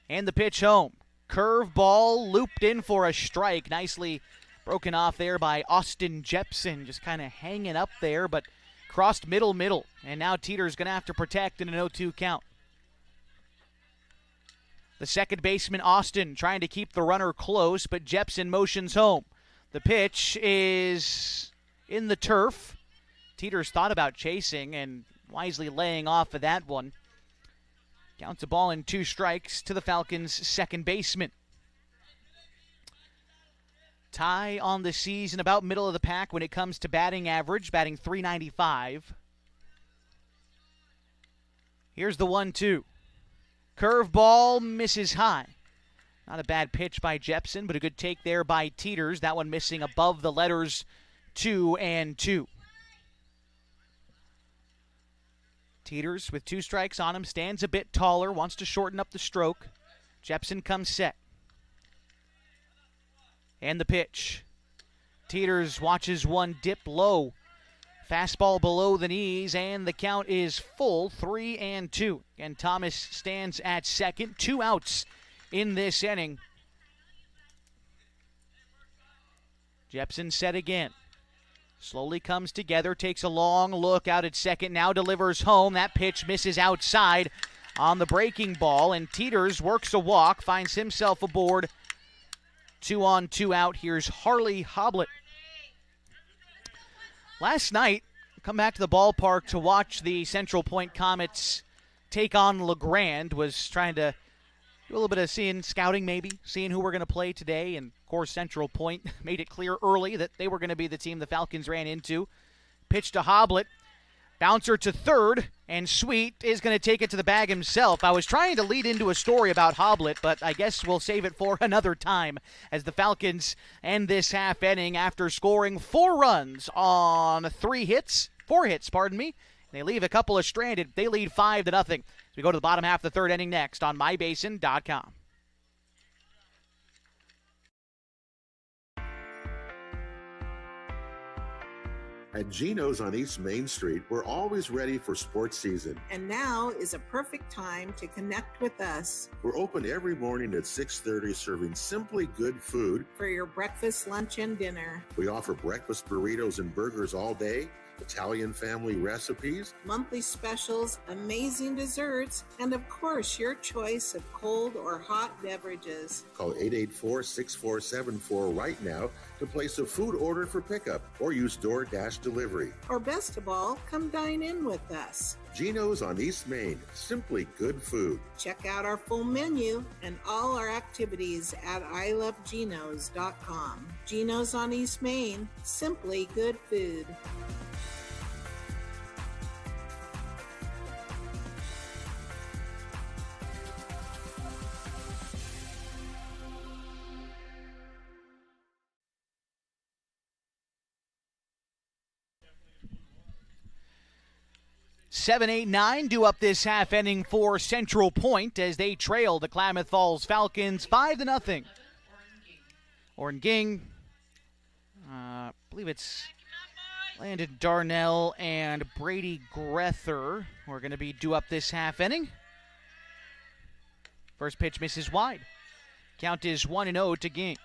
And the pitch home. Curve ball looped in for a strike. Nicely broken off there by Austin Jepson. Just kind of hanging up there, but crossed middle. And now Teeters going to have to protect in an 0-2 count. The second baseman, Austin, trying to keep the runner close, but Jepson motions home. The pitch is in the turf. Teeters thought about chasing, and wisely laying off of that one. Counts a ball and 2 strikes to the Falcons' second baseman. Tie on the season, about middle of the pack when it comes to batting average, batting .395. Here's the 1-2. Curveball misses high. Not a bad pitch by Jepson, but a good take there by Teeters. That one missing above the letters 2-2. Teeters with 2 strikes on him, stands a bit taller, wants to shorten up the stroke. Jepson comes set. And the pitch. Teeters watches one dip low. Fastball below the knees, and the count is full, 3-2. And Thomas stands at second. 2 outs in this inning. Jepson set again. Slowly comes together, takes a long look out at second, now delivers home. That pitch misses outside on the breaking ball, and Teeters works a walk, finds himself aboard. 2-on-2 out. Here's Harley Hoblet. Last night, come back to the ballpark to watch the Central Point Comets take on LeGrand. Was trying to do a little bit of scouting maybe, seeing who we're going to play today. And, of course, Central Point made it clear early that they were going to be the team the Falcons ran into. Pitch to Hoblet. Bouncer to third, and Sweet is going to take it to the bag himself. I was trying to lead into a story about Hoblet, but I guess we'll save it for another time as the Falcons end this half inning after scoring 4 runs on 4 hits, They leave a couple of stranded. They lead 5-0. As we go to the bottom half of the 3rd inning next on mybasin.com. At Geno's on East Main Street, we're always ready for sports season. And now is a perfect time to connect with us. We're open every morning at 6:30, serving simply good food. For your breakfast, lunch, and dinner. We offer breakfast burritos and burgers all day, Italian family recipes, monthly specials, amazing desserts, and of course, your choice of cold or hot beverages. Call 884-6474 right now to place a food order for pickup or use DoorDash delivery. Or best of all, come dine in with us. Geno's on East Main, simply good food. Check out our full menu and all our activities at ilovegenos.com. Geno's on East Main, simply good food. Seven, 8, 9 due up this half inning for Central Point as they trail the Klamath Falls Falcons 5-0. Oren Ging, I believe it's Landon Darnell and Brady Grether who are going to be due up this half inning. First pitch misses wide. Count is 1-0 to Ging.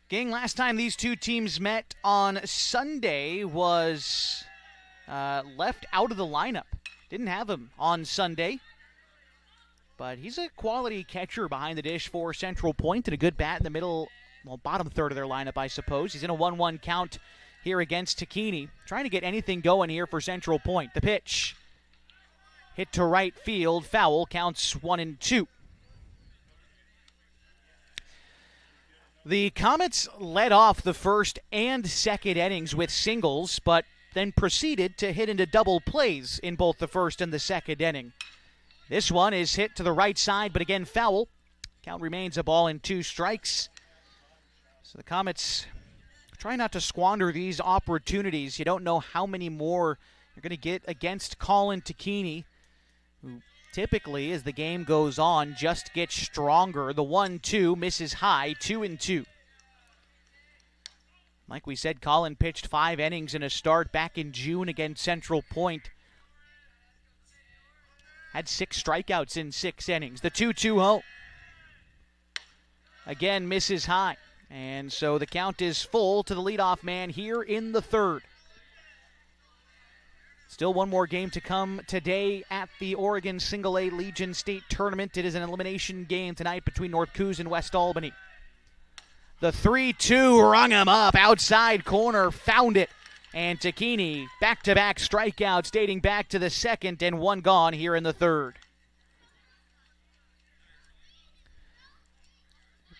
Gang, last time these two teams met on Sunday was left out of the lineup. Didn't have him on Sunday. But he's a quality catcher behind the dish for Central Point and a good bat in the middle, bottom third of their lineup, I suppose. He's in a 1-1 count here against Takini. Trying to get anything going here for Central Point. The pitch. Hit to right field. Foul. Counts 1-2. The Comets led off the first and second innings with singles, but then proceeded to hit into double plays in both the first and the second inning. This one is hit to the right side, but again foul. Count remains a ball and 2 strikes. So the Comets try not to squander these opportunities. You don't know how many more you're going to get against Colin Takini, who typically, as the game goes on, just gets stronger. The 1-2 misses high, 2-2. Like we said, Colin pitched 5 innings in a start back in June against Central Point. Had 6 strikeouts in 6 innings. The 2-2-0. Again, misses high. And so the count is full to the leadoff man here in the 3rd. Still one more game to come today at the Oregon Single-A Legion State Tournament. It is an elimination game tonight between North Coos and West Albany. The 3-2 rung him up. Outside corner, found it. And Takini, back-to-back strikeouts dating back to the second, and one gone here in the third.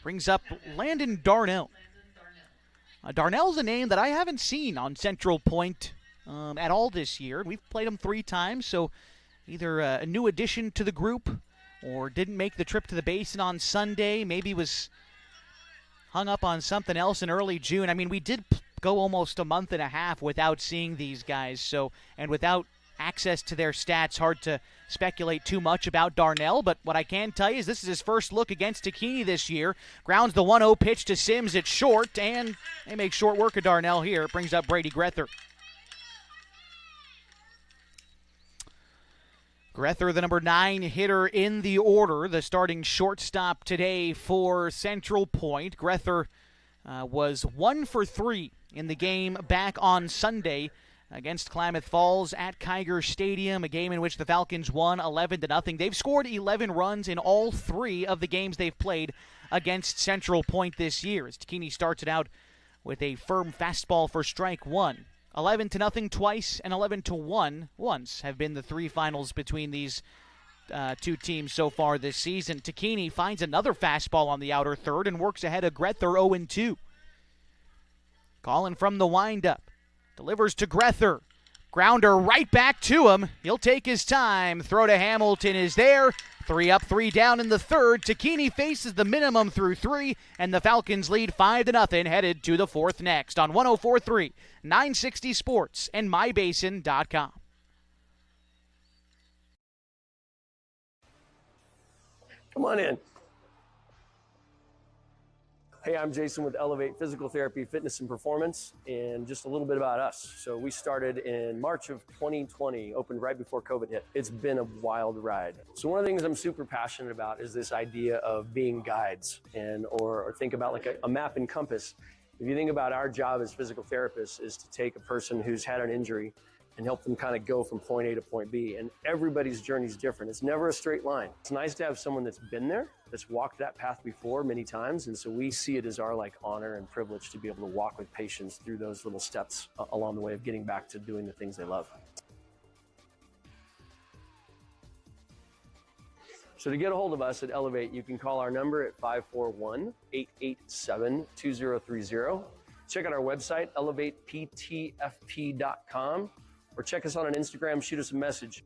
Brings up Landon Darnell. Darnell's a name that I haven't seen on Central Point at all this year. We've played him 3 times, so either a new addition to the group or didn't make the trip to the Basin on Sunday, maybe was hung up on something else in early June. I mean, we did go almost a month and a half without seeing these guys, so, and without access to their stats, hard to speculate too much about Darnell, but what I can tell you is this is his first look against Takini this year. Grounds the 1-0 pitch to Sims at short, and they make short work of Darnell here. It brings up Brady Grether. Grether, the number 9 hitter in the order, the starting shortstop today for Central Point. Grether was 1 for 3 in the game back on Sunday against Klamath Falls at Kiger Stadium, a game in which the Falcons won 11-0. They've scored 11 runs in all 3 of the games they've played against Central Point this year, as Takini starts it out with a firm fastball for strike 1. 11-0 twice and 11-1 once have been the 3 finals between these 2 teams so far this season. Takini finds another fastball on the outer third and works ahead of Grether 0-2. Calling from the windup. Delivers to Grether. Grounder right back to him. He'll take his time. Throw to Hamilton is there. 3 up, 3 down in the third. Takini faces the minimum through 3, and the Falcons lead 5-0, headed to the 4th next on 104.3, 960 Sports, and MyBasin.com. Come on in. Hey, I'm Jason with Elevate Physical Therapy, Fitness, and Performance, and just a little bit about us. So we started in March of 2020, opened right before COVID hit. It's been a wild ride. So one of the things I'm super passionate about is this idea of being guides, and or think about like a map and compass. If you think about our job as physical therapists is to take a person who's had an injury and help them kind of go from point A to point B. And everybody's journey is different. It's never a straight line. It's nice to have someone that's been there, that's walked that path before many times. And so we see it as our honor and privilege to be able to walk with patients through those little steps along the way of getting back to doing the things they love. So to get a hold of us at Elevate, you can call our number at 541-887-2030. Check out our website, elevateptfp.com. Or check us out on Instagram, shoot us a message.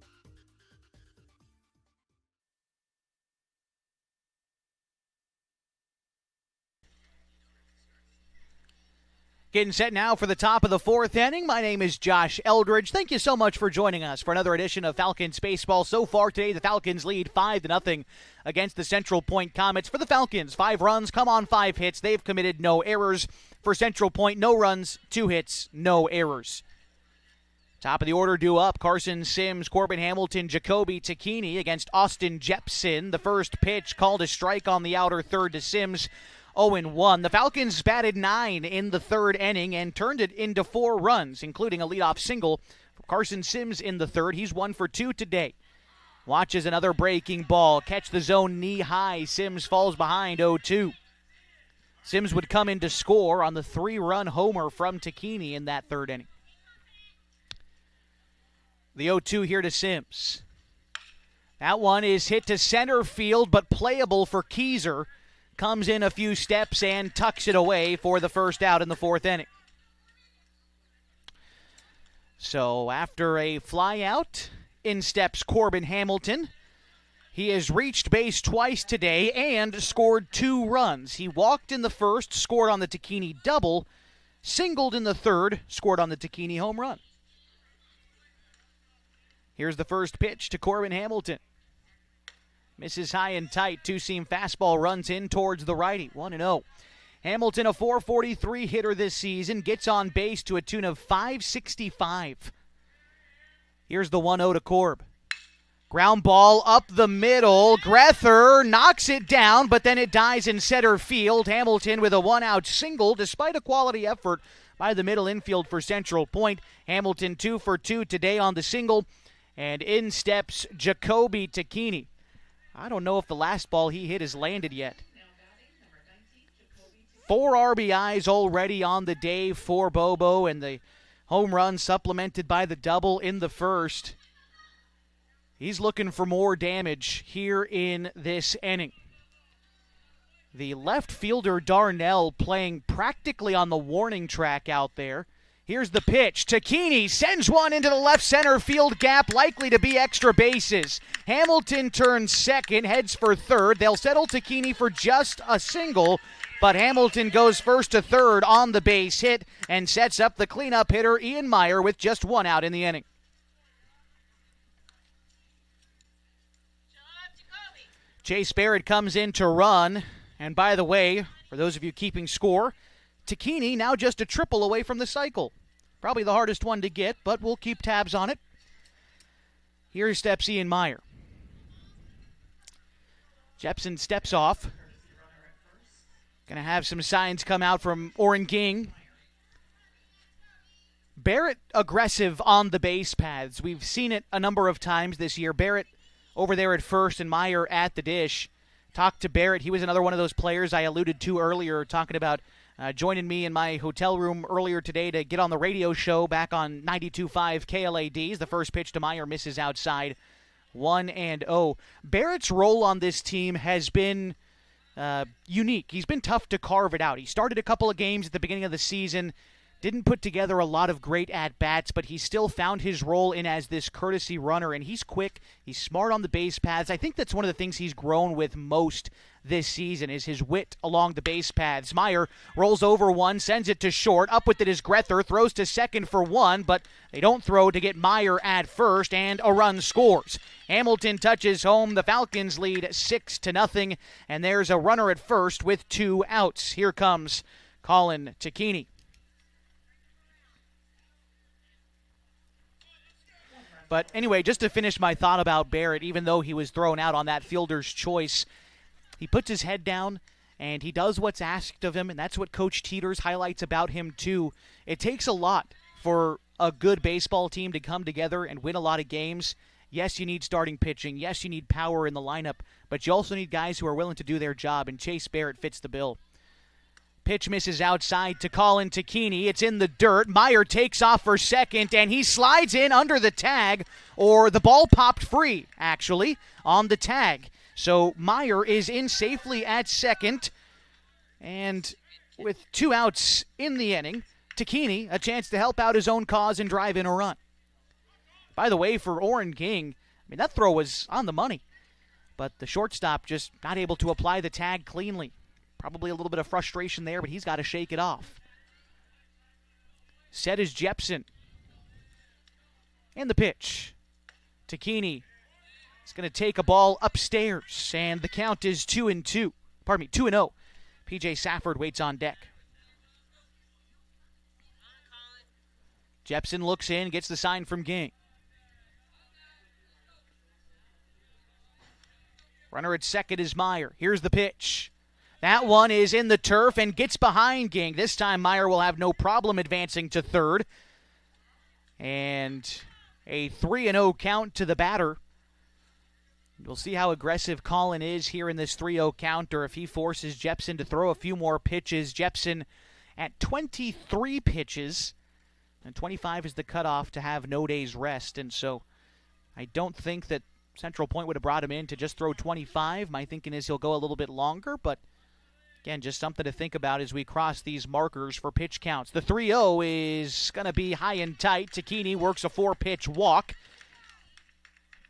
Getting set now for the top of the 4th inning. My name is Josh Eldridge. Thank you so much for joining us for another edition of Falcons Baseball. So far today, the Falcons lead 5-0 against the Central Point Comets. For the Falcons, 5 runs, come on 5 hits. They've committed no errors. For Central Point, no runs, 2 hits, no errors. Top of the order due up, Carson Sims, Corbin Hamilton, Jacoby Takini against Austin Jepson. The first pitch called a strike on the outer third to Sims, 0-1. The Falcons batted 9 in the 3rd inning and turned it into 4 runs, including a leadoff single from Carson Sims in the 3rd. He's 1 for 2 today. Watches another breaking ball, catch the zone knee high. Sims falls behind 0-2. Sims would come in to score on the 3-run homer from Takini in that 3rd inning. The 0-2 here to Sims. That one is hit to center field, but playable for Keyser. Comes in a few steps and tucks it away for the first out in the 4th inning. So after a fly out, in steps Corbin Hamilton. He has reached base twice today and scored 2 runs. He walked in the first, scored on the Takini double, singled in the 3rd, scored on the Takini home run. Here's the first pitch to Corbin Hamilton. Misses high and tight. 2-seam fastball runs in towards the righty. 1-0. Hamilton, a .443 hitter this season, gets on base to a tune of .565. Here's the 1-0 to Corb. Ground ball up the middle. Grether knocks it down, but then it dies in center field. Hamilton with a 1-out single, despite a quality effort by the middle infield for Central Point. Hamilton 2 for 2 today on the single. And in steps Jacoby Takini. I don't know if the last ball he hit has landed yet. 4 RBIs already on the day for Bobo, and the home run supplemented by the double in the first. He's looking for more damage here in this inning. The left fielder Darnell playing practically on the warning track out there. Here's the pitch. Takini sends one into the left center field gap, likely to be extra bases. Hamilton turns second, heads for third. They'll settle Takini for just a single, but Hamilton goes first to third on the base hit and sets up the cleanup hitter Ian Meyer with just one out in the inning. Chase Barrett comes in to run. And by the way, for those of you keeping score, Takini now just a triple away from the cycle. Probably the hardest one to get, but we'll keep tabs on it. Here steps Ian Meyer. Jepson steps off. Going to have some signs come out from Oren Ging. Barrett aggressive on the base paths. We've seen it a number of times this year. Barrett over there at first and Meyer at the dish. Talked to Barrett. He was another one of those players I alluded to earlier, talking about joining me in my hotel room earlier today to get on the radio show back on 92.5 KLADs. The first pitch to Meyer misses outside, 1-0. Barrett's role on this team has been unique. He's been tough to carve it out. He started a couple of games at the beginning of the season, didn't put together a lot of great at-bats, but he still found his role in as this courtesy runner, and he's quick, he's smart on the base paths. I think that's one of the things he's grown with most this season is his wit along the base paths. Meyer rolls over one, sends it to short. Up with it is Grether, throws to second for one, but they don't throw to get Meyer at first, and a run scores. Hamilton touches home. The Falcons lead 6-0, and there's a runner at first with 2 outs. Here comes Colin Takini. But anyway, just to finish my thought about Barrett, even though he was thrown out on that fielder's choice, he puts his head down and he does what's asked of him, and that's what Coach Teeters highlights about him too. It takes a lot for a good baseball team to come together and win a lot of games. Yes, you need starting pitching. Yes, you need power in the lineup, but you also need guys who are willing to do their job, and Chase Barrett fits the bill. Pitch misses outside to Colin Takini. It's in the dirt. Meyer takes off for second, and he slides in under the tag, or the ball popped free, actually, on the tag. So Meyer is in safely at second, and with 2 outs in the inning, Takini a chance to help out his own cause and drive in a run. By the way, for Oren King, that throw was on the money, but the shortstop just not able to apply the tag cleanly. Probably a little bit of frustration there, but he's got to shake it off. Set is Jepson. And the pitch. Takini is going to take a ball upstairs, and the count is 2-2. 2-0. P.J. Safford waits on deck. Jepson looks in, gets the sign from Ging. Runner at second is Meyer. Here's the pitch. That one is in the turf and gets behind Ging. This time Meyer will have no problem advancing to third. And a 3-0 count to the batter. We'll see how aggressive Colin is here in this 3-0 count, or if he forces Jepson to throw a few more pitches. Jepson at 23 pitches, and 25 is the cutoff to have no day's rest. And so I don't think that Central Point would have brought him in to just throw 25. My thinking is he'll go a little bit longer, but again, just something to think about as we cross these markers for pitch counts. The 3-0 is going to be high and tight. Takini works a 4-pitch walk.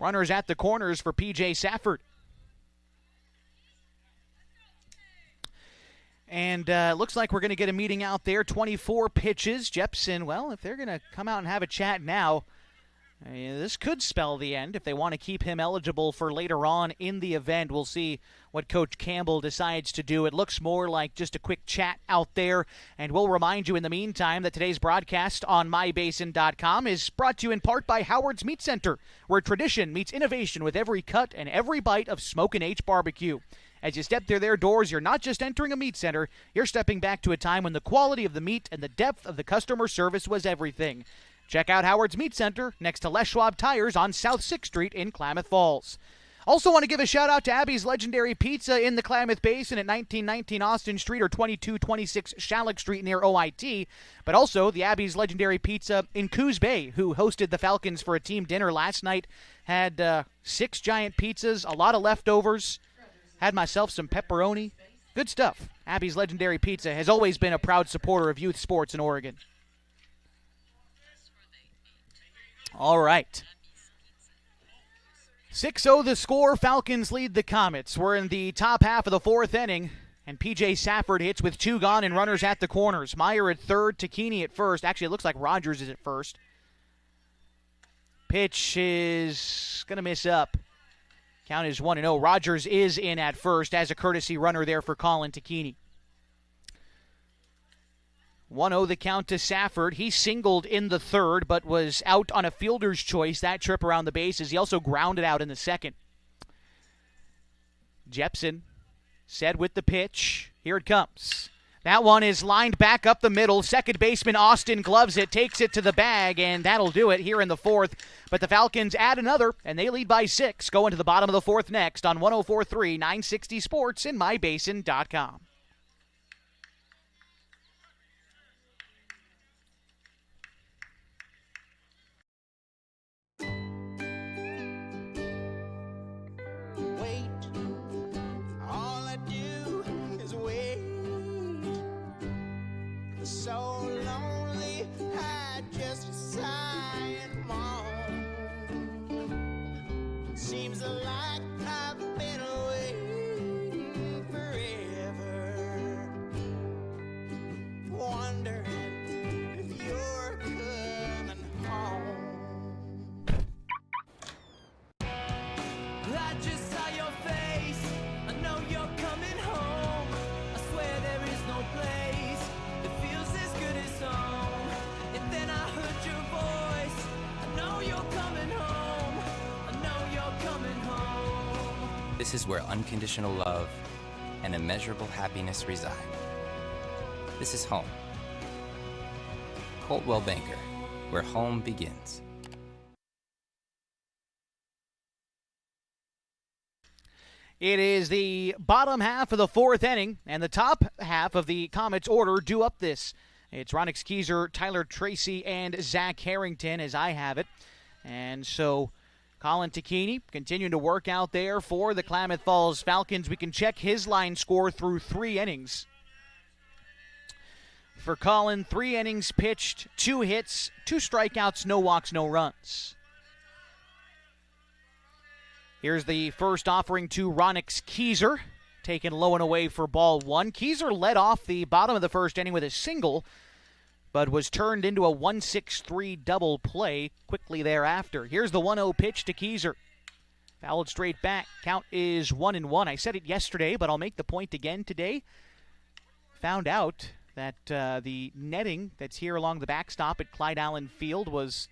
Runners at the corners for P.J. Safford. And looks like we're going to get a meeting out there. 24 pitches. Jepson, well, if they're going to come out and have a chat now, this could spell the end if they want to keep him eligible for later on in the event. We'll see what Coach Campbell decides to do. It looks more like just a quick chat out there. And we'll remind you in the meantime that today's broadcast on mybasin.com is brought to you in part by Howard's Meat Center, where tradition meets innovation with every cut and every bite of Smokin' H barbecue. As you step through their doors, you're not just entering a meat center, you're stepping back to a time when the quality of the meat and the depth of the customer service was everything. Check out Howard's Meat Center next to Les Schwab Tires on South 6th Street in Klamath Falls. Also want to give a shout-out to Abby's Legendary Pizza in the Klamath Basin at 1919 Austin Street or 2226 Shalleck Street near OIT, but also the Abby's Legendary Pizza in Coos Bay, who hosted the Falcons for a team dinner last night. Had 6 giant pizzas, a lot of leftovers, had myself some pepperoni. Good stuff. Abby's Legendary Pizza has always been a proud supporter of youth sports in Oregon. All right. 6-0 the score. Falcons lead the Comets. We're in the top half of the 4th inning, and P.J. Safford hits with 2 gone and runners at the corners. Meyer at third, Takini at first. Actually, it looks like Rogers is at first. Pitch is going to miss up. Count is 1-0. Rogers is in at first as a courtesy runner there for Colin Takini. 1-0 the count to Safford. He singled in the third, but was out on a fielder's choice that trip around the bases. He also grounded out in the second. Jepson set with the pitch. Here it comes. That one is lined back up the middle. Second baseman Austin gloves it, takes it to the bag, and that'll do it here in the 4th. But the Falcons add another, and they lead by 6, going to the bottom of the 4th next on 104.3 960 Sports and MyBasin.com. So lonely, I just sigh and moan. Seems like I've been waiting forever, wondering if you're coming home. I just saw your face, I know you're coming home. I swear there is no place that feels as good as home. And then I heard your voice. I know you're coming home. I know you're coming home. This is where unconditional love and immeasurable happiness reside. This is home. Coldwell Banker, where home begins. It is the bottom half of the 4th inning, and the top half of the Comets order due up this. It's Ronix Keyser, Tyler Tracy, and Zach Harrington, as I have it. And so Colin Takini continuing to work out there for the Klamath Falls Falcons. We can check his line score through 3 innings. For Colin, 3 innings pitched, 2 hits, 2 strikeouts, no walks, no runs. Here's the first offering to Ronix Keyser, taken low and away for ball 1. Keyser led off the bottom of the 1st inning with a single, but was turned into a 1-6-3 double play quickly thereafter. Here's the 1-0 pitch to Keyser. Fouled straight back. Count is 1-1. I said it yesterday, but I'll make the point again today. Found out that the netting that's here along the backstop at Clyde Allen Field was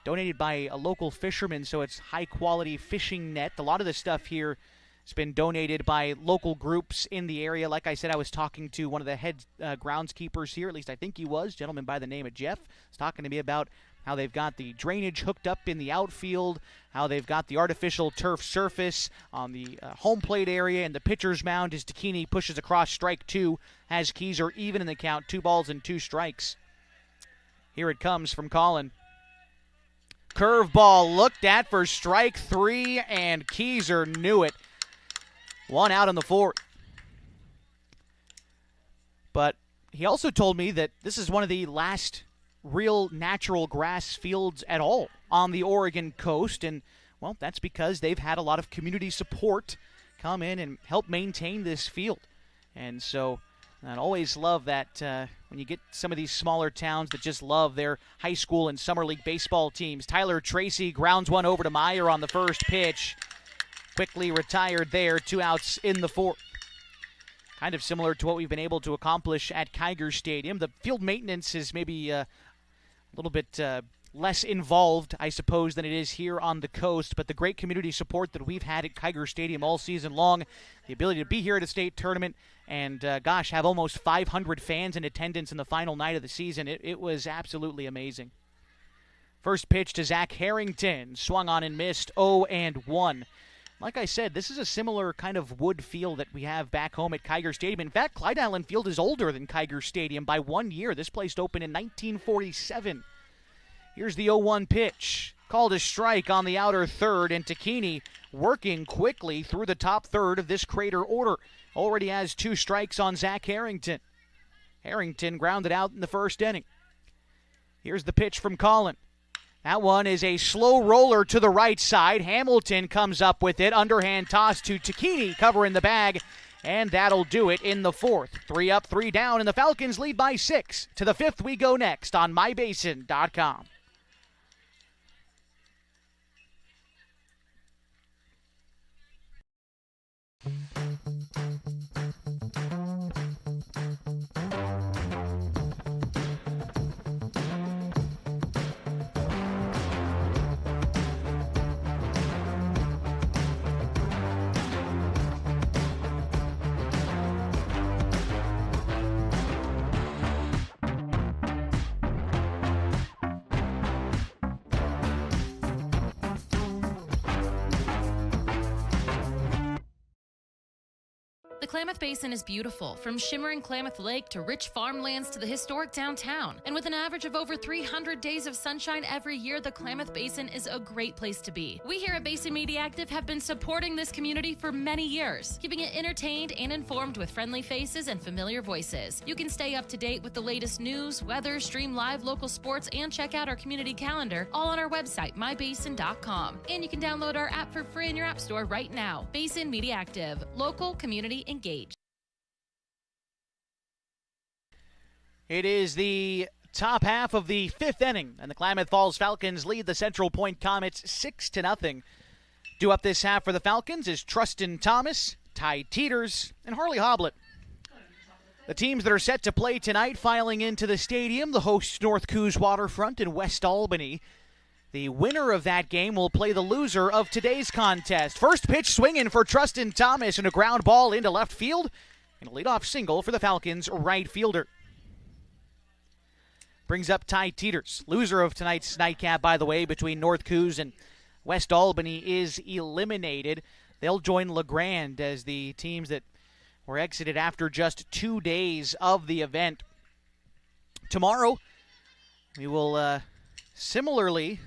donated by a local fisherman, so it's high-quality fishing net. A lot of the stuff here has been donated by local groups in the area. Like I said, I was talking to one of the head groundskeepers here, at least I think he was, a gentleman by the name of Jeff. He's talking to me about how they've got the drainage hooked up in the outfield, how they've got the artificial turf surface on the home plate area, and the pitcher's mound as Takini pushes across strike 2, has Keyser even in the count, 2 balls and 2 strikes. Here it comes from Colin. Curveball looked at for strike 3, and Keyser knew it. 1 out on the 4th. But he also told me that this is one of the last real natural grass fields at all on the Oregon coast, and, well, that's because they've had a lot of community support come in and help maintain this field. And so I always love that when you get some of these smaller towns that just love their high school and summer league baseball teams. Tyler Tracy grounds one over to Meyer on the first pitch. Quickly retired there, 2 outs in the 4th. Kind of similar to what we've been able to accomplish at Kiger Stadium. The field maintenance is maybe a little bit less involved, I suppose, than it is here on the coast, but the great community support that we've had at Kiger Stadium all season long, the ability to be here at a state tournament, and, have almost 500 fans in attendance in the final night of the season. It was absolutely amazing. First pitch to Zach Harrington, swung on and missed, 0-1. Like I said, this is a similar kind of wood field that we have back home at Kiger Stadium. In fact, Clyde Island Field is older than Kiger Stadium by 1 year. This place opened in 1947. Here's the 0-1 pitch. Called a strike on the outer third, and Takini working quickly through the top third of this Crater order. Already has 2 strikes on Zach Harrington. Harrington grounded out in the first inning. Here's the pitch from Colin. That one is a slow roller to the right side. Hamilton comes up with it. Underhand toss to Takini, covering the bag, and that'll do it in the 4th. 3 up, 3 down, and the Falcons lead by 6. To the 5th we go next on mybasin.com. The Klamath Basin is beautiful, from shimmering Klamath Lake to rich farmlands to the historic downtown. And with an average of over 300 days of sunshine every year, the Klamath Basin is a great place to be. We here at Basin Media Active have been supporting this community for many years, keeping it entertained and informed with friendly faces and familiar voices. You can stay up to date with the latest news, weather, stream live local sports, and check out our community calendar, all on our website, mybasin.com. And you can download our app for free in your app store right now. Basin Media Active, local, community, engaged. It is the top half of the 5th inning, and the Klamath Falls Falcons lead the Central Point Comets 6-0. Due up this half for the Falcons is Trustin Thomas, Ty Teeters, and Harley Hoblet. The teams that are set to play tonight filing into the stadium, the hosts North Coos Waterfront in West Albany. The winner of that game will play the loser of today's contest. First pitch swinging for Trustin Thomas, and a ground ball into left field, and a leadoff single for the Falcons' right fielder. Brings up Ty Teeters. Loser of tonight's nightcap, by the way, between North Coos and West Albany is eliminated. They'll join LeGrand as the teams that were exited after just 2 days of the event. Tomorrow, we will similarly,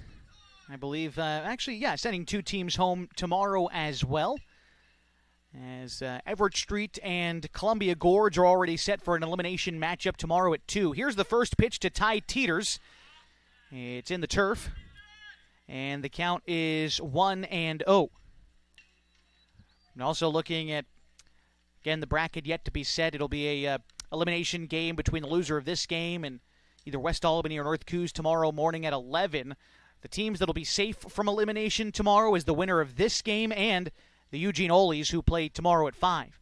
I believe, sending 2 teams home tomorrow as well, as Everett Street and Columbia Gorge are already set for an elimination matchup tomorrow at 2. Here's the first pitch to Ty Teeters. It's in the turf, and the count is 1-0. And also looking at, again, the bracket yet to be set. It'll be a elimination game between the loser of this game and either West Albany or North Coos tomorrow morning at 11. The teams that'll be safe from elimination tomorrow is the winner of this game and the Eugene Olies, who play tomorrow at 5.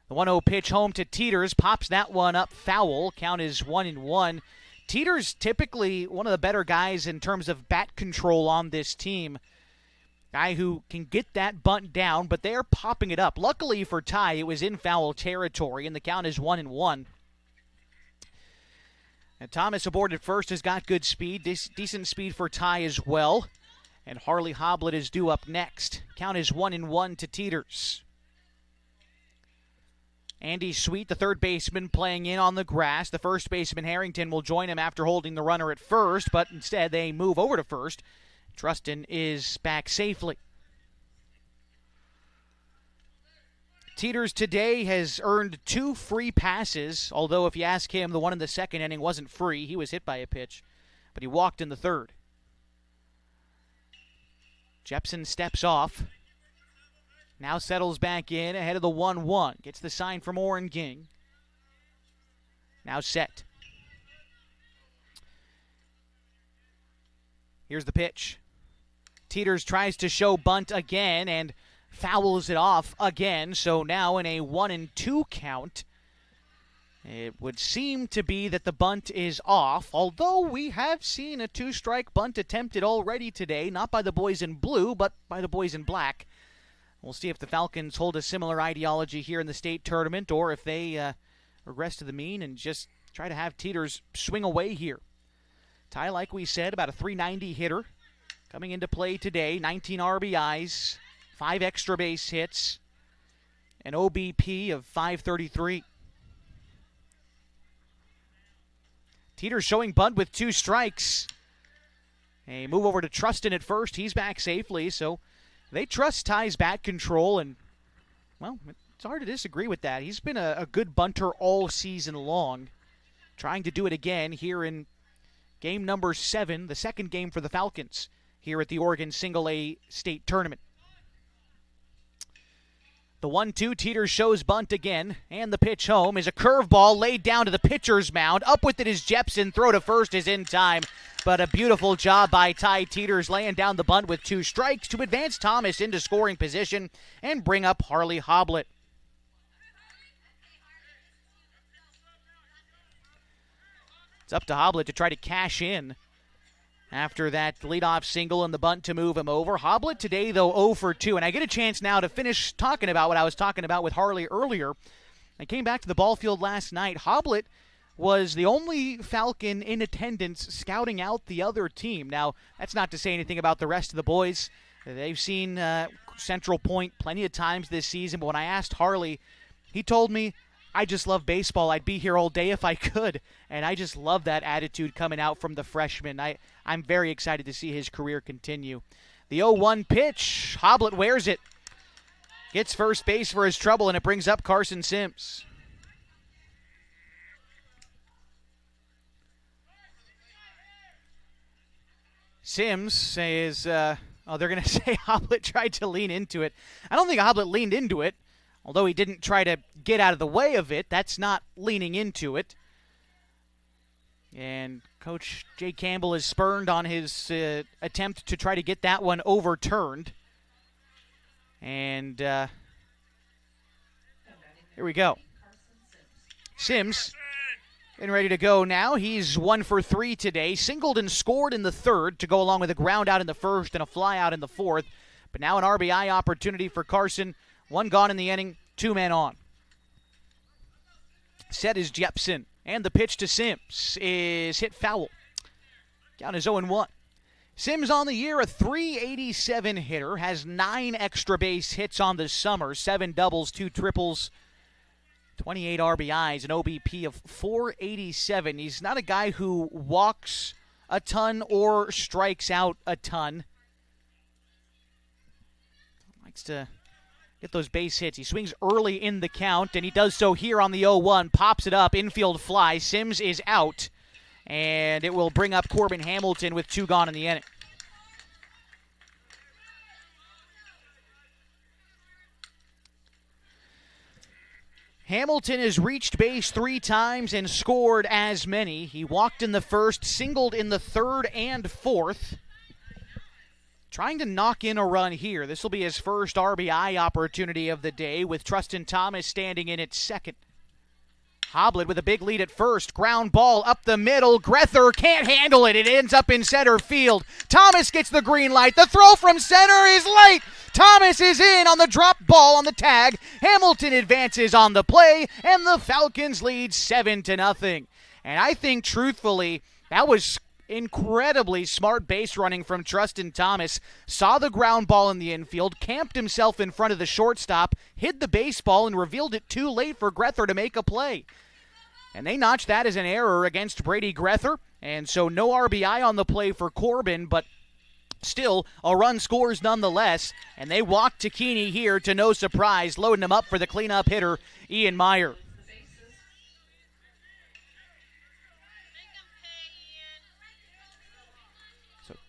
The 1-0 pitch home to Teeters, pops that one up foul. Count is 1-1. Teeters typically one of the better guys in terms of bat control on this team. Guy who can get that bunt down, but they're popping it up. Luckily for Ty, it was in foul territory, and the count is 1-1. And Thomas aboard at first has got good speed, decent speed for Ty as well. And Harley Hoblet is due up next. Count is 1-1 to Teeters. Andy Sweet, the third baseman, playing in on the grass. The first baseman, Harrington, will join him after holding the runner at first, but instead they move over to first. Trustin is back safely. Teeters today has earned 2 free passes, although if you ask him, the one in the second inning wasn't free. He was hit by a pitch, but he walked in the third. Jepson steps off. Now settles back in ahead of the 1-1. Gets the sign from Oren Ging. Now set. Here's the pitch. Teeters tries to show bunt again and fouls it off again. So now in a 1-2 count, it would seem to be that the bunt is off, although we have seen a 2-strike bunt attempted already today, not by the boys in blue, but by the boys in black. We'll see if the Falcons hold a similar ideology here in the state tournament, or if they regress to the mean and just try to have Teeters swing away here. Ty, like we said, about a .390 hitter coming into play today, 19 RBIs, 5 extra base hits, an OBP of 533. Teeter showing bunt with 2 strikes. A move over to Trustin at first. He's back safely, so they trust Ty's bat control, and, well, it's hard to disagree with that. He's been a good bunter all season long, trying to do it again here in game number 7, the second game for the Falcons here at the Oregon Single-A State Tournament. The 1-2, Teeter shows bunt again, and the pitch home is a curveball laid down to the pitcher's mound. Up with it is Jepson. Throw to first is in time, but a beautiful job by Ty Teeters laying down the bunt with 2 strikes to advance Thomas into scoring position and bring up Harley Hoblet. It's up to Hoblet to try to cash in after that leadoff single and the bunt to move him over. Hoblet today, though, 0 for 2. And I get a chance now to finish talking about what I was talking about with Harley earlier. I came back to the ball field last night. Hoblet was the only Falcon in attendance scouting out the other team. Now, that's not to say anything about the rest of the boys. They've seen Central Point plenty of times this season. But when I asked Harley, he told me, I just love baseball. I'd be here all day if I could. And I just love that attitude coming out from the freshman. I'm very excited to see his career continue. The 0-1 pitch. Hoblet wears it. Gets first base for his trouble, and it brings up Carson Sims. Sims says, they're going to say Hoblet tried to lean into it. I don't think Hoblet leaned into it. Although he didn't try to get out of the way of it, that's not leaning into it. And Coach Jay Campbell is spurned on his attempt to try to get that one overturned. And here we go. Sims getting ready to go now. He's 1 for 3 today. Singled and scored in the 3rd to go along with a ground out in the 1st and a fly out in the 4th. But now an RBI opportunity for Carson. 1 gone in the inning, 2 men on. Set is Jepson, and the pitch to Sims is hit foul. Count is 0-1. Sims on the year, a .387 hitter, has 9 extra base hits on the summer, 7 doubles, 2 triples, 28 RBIs, an OBP of .487. He's not a guy who walks a ton or strikes out a ton. Likes to get those base hits. He swings early in the count, and he does so here on the 0-1. Pops it up, infield fly. Sims is out, and it will bring up Corbin Hamilton with 2 gone in the inning. Hamilton has reached base 3 times and scored as many. He walked in the 1st, singled in the 3rd and 4th. Trying to knock in a run here. This will be his first RBI opportunity of the day, with Trustin Thomas standing in at 2nd. Hoblet with a big lead at 1st. Ground ball up the middle. Grether can't handle it. It ends up in center field. Thomas gets the green light. The throw from center is late. Thomas is in on the drop ball on the tag. Hamilton advances on the play, and the Falcons lead 7-0. And I think, truthfully, that was incredibly smart base running from Trustin Thomas. Saw the ground ball in the infield, camped himself in front of the shortstop, hid the baseball, and revealed it too late for Grether to make a play. And they notched that as an error against Brady Grether, and so no RBI on the play for Corbin, but still, a run scores nonetheless, and they walk Takini here to no surprise, loading him up for the cleanup hitter, Ian Meyer.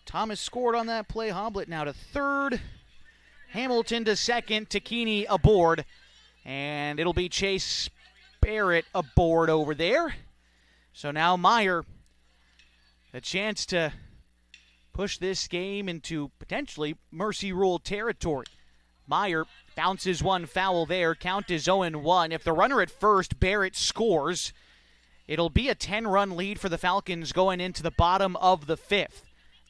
Thomas scored on that play. Hoblet now to 3rd. Hamilton to 2nd. Takini aboard. And it'll be Chase Barrett aboard over there. So now Meyer, a chance to push this game into potentially mercy rule territory. Meyer bounces one foul there. Count is 0-1. If the runner at first, Barrett, scores, it'll be a 10-run lead for the Falcons going into the bottom of the 5th.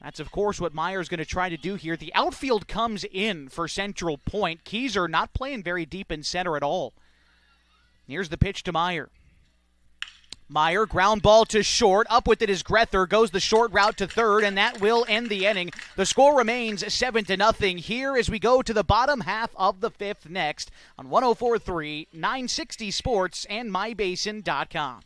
That's, of course, what Meyer's going to try to do here. The outfield comes in for Central Point. Keyser not playing very deep in center at all. Here's the pitch to Meyer. Meyer, ground ball to short. Up with it is Grether. Goes the short route to third, and that will end the inning. The score remains 7-0 here as we go to the bottom half of the fifth next on 104.3, 960 Sports, and MyBasin.com.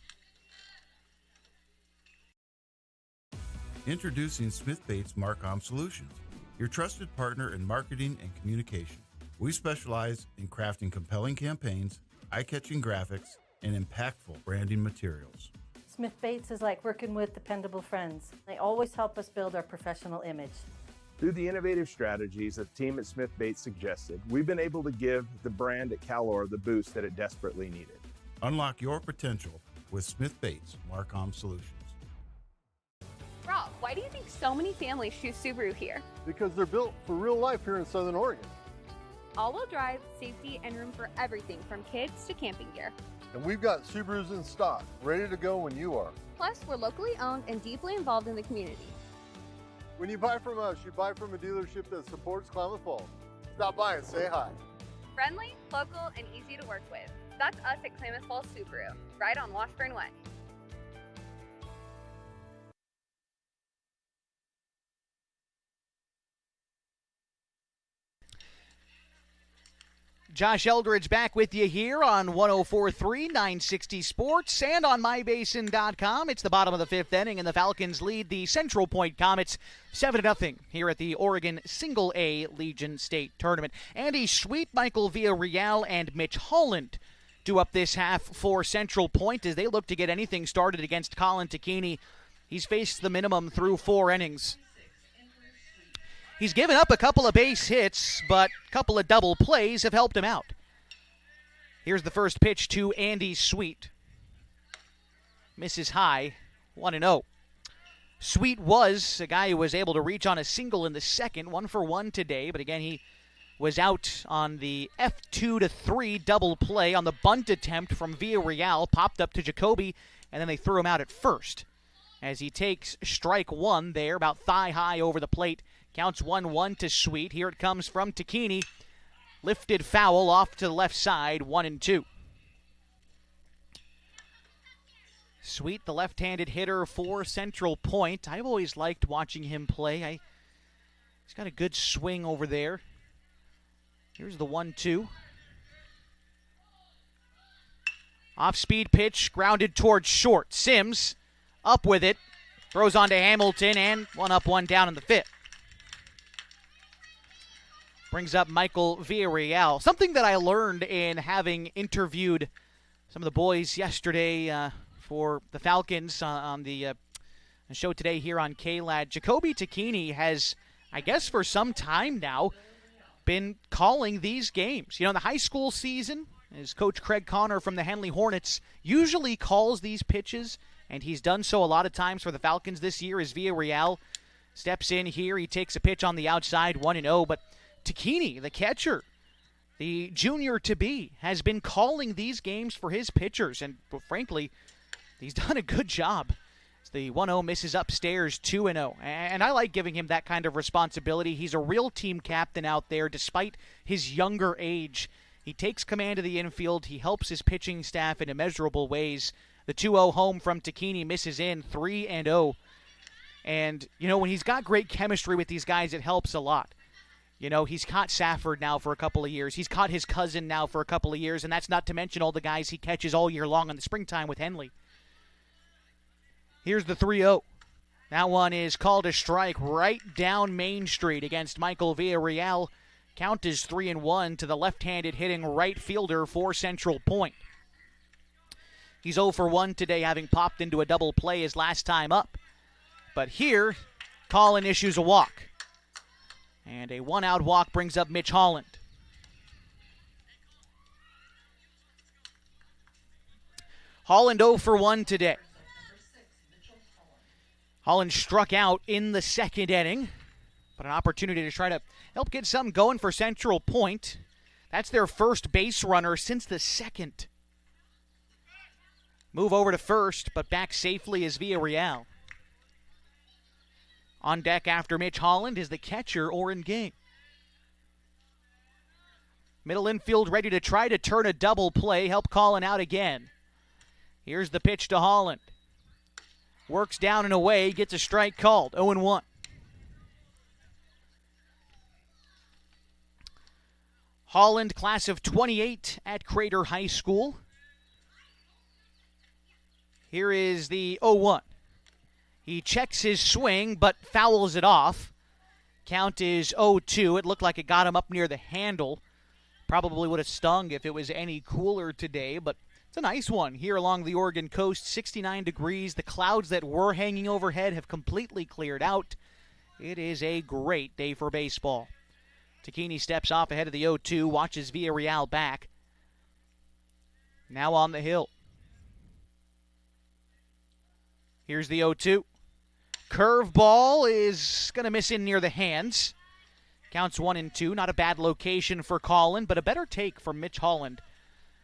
Introducing Smith Bates Marcom Solutions, your trusted partner in marketing and communication. We specialize in crafting compelling campaigns, eye-catching graphics, and impactful branding materials. Smith Bates is like working with dependable friends. They always help us build our professional image. Through the innovative strategies that the team at Smith Bates suggested, we've been able to give the brand at Calor the boost that it desperately needed. Unlock your potential with Smith Bates Marcom Solutions. Rob, why do you think so many families choose Subaru here? Because they're built for real life here in Southern Oregon. All-wheel drive, safety, and room for everything from kids to camping gear. And we've got Subarus in stock, ready to go when you are. Plus, we're locally owned and deeply involved in the community. When you buy from us, you buy from a dealership that supports Klamath Falls. Stop by and say hi. Friendly, local, and easy to work with. That's us at Klamath Falls Subaru, right on Washburn Way. Josh Eldridge back with you here on 104.3, 960 Sports, and on MyBasin.com. It's the bottom of the fifth inning, and the Falcons lead the Central Point Comets 7-0 here at the Oregon Single-A Legion State Tournament. Andy Sweet, Michael Villarreal, and Mitch Holland do up this half for Central Point as they look to get anything started against Colin Takini. He's faced the minimum through 4 innings. He's given up a couple of base hits, but a couple of double plays have helped him out. Here's the first pitch to Andy Sweet. Misses high, 1-0. Sweet was a guy who was able to reach on a single in the second, 1 for 1 today, but again, he was out on the F2-3 double play on the bunt attempt from Villarreal, popped up to Jacoby, and then they threw him out at first. As he takes strike 1 there, about thigh high over the plate. Counts 1-1 to Sweet. Here it comes from Takini. Lifted foul off to the left side, 1-2. Sweet, the left-handed hitter for Central Point. I've always liked watching him play. He's got a good swing over there. Here's the 1-2. Off-speed pitch, grounded towards short. Sims up with it. Throws on to Hamilton, and 1 up, 1 down in the fifth. Brings up Michael Villarreal. Something that I learned in having interviewed some of the boys yesterday for the Falcons on the show today here on KLAD. Jacoby Takini has, I guess for some time now, been calling these games. You know, in the high school season, as Coach Craig Connor from the Henley Hornets usually calls these pitches, and he's done so a lot of times for the Falcons this year as Villarreal steps in here. He takes a pitch on the outside, 1-0, but Takini, the catcher, the junior-to-be, has been calling these games for his pitchers, and frankly, he's done a good job. The 1-0 misses upstairs, 2-0, and I like giving him that kind of responsibility. He's a real team captain out there, despite his younger age. He takes command of the infield. He helps his pitching staff in immeasurable ways. The 2-0 home from Takini misses in, 3-0. And, you know, when he's got great chemistry with these guys, it helps a lot. You know, he's caught Safford now for a couple of years. He's caught his cousin now for a couple of years, and that's not to mention all the guys he catches all year long in the springtime with Henley. Here's the 3-0. That one is called a strike right down Main Street against Michael Villarreal. Count is 3-1 to the left-handed hitting right fielder for Central Point. He's 0 for 1 today, having popped into a double play his last time up. But here, Colin issues a walk. And a 1-out walk brings up Mitch Holland. Holland 0 for 1 today. Holland struck out in the second inning, but an opportunity to try to help get something going for Central Point. That's their first base runner since the second. Move over to first, but back safely is Villarreal. On deck after Mitch Holland is the catcher, Oren Ging. Middle infield ready to try to turn a double play, help Colin out again. Here's the pitch to Holland. Works down and away, gets a strike called. 0-1. Holland, class of 28 at Crater High School. Here is the 0-1. He checks his swing, but fouls it off. Count is 0-2. It looked like it got him up near the handle. Probably would have stung if it was any cooler today, but it's a nice one here along the Oregon coast. 69 degrees. The clouds that were hanging overhead have completely cleared out. It is a great day for baseball. Takini steps off ahead of the 0-2, watches Villarreal back. Now on the hill. Here's the 0-2. Curveball is going to miss in near the hands. Counts 1-2. Not a bad location for Colin, but a better take from Mitch Holland.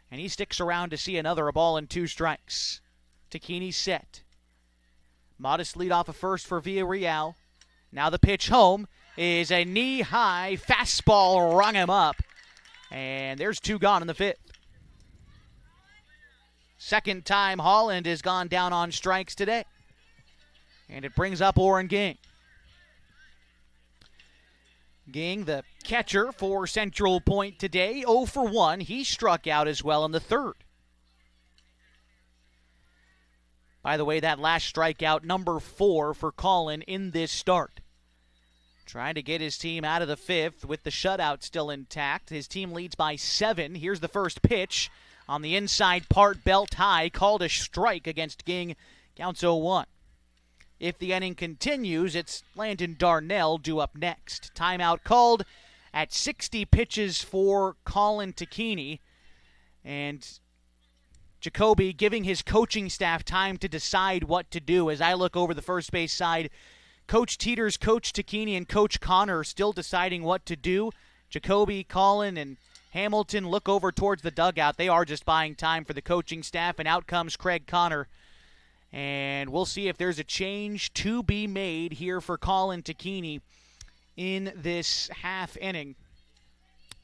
And he sticks around to see another, a ball and 2 strikes. Takini set. Modest lead off of first for Villarreal. Now the pitch home is a knee-high fastball, rung him up. And there's 2 gone in the 5th. Second time Holland has gone down on strikes today. And it brings up Oren Ging. Ging, the catcher for Central Point today, 0 for 1. He struck out as well in the 3rd. By the way, that last strikeout, number 4 for Colin in this start. Trying to get his team out of the 5th with the shutout still intact. His team leads by 7. Here's the first pitch on the inside part, belt high, called a strike against Ging. Counts 0-1. If the inning continues, it's Landon Darnell due up next. Timeout called at 60 pitches for Colin Takini. And Jacoby giving his coaching staff time to decide what to do. As I look over the first base side, Coach Teeters, Coach Takini, and Coach Connor still deciding what to do. Jacoby, Colin, and Hamilton look over towards the dugout. They are just buying time for the coaching staff, and out comes Craig Connor. And we'll see if there's a change to be made here for Colin Takini in this half inning.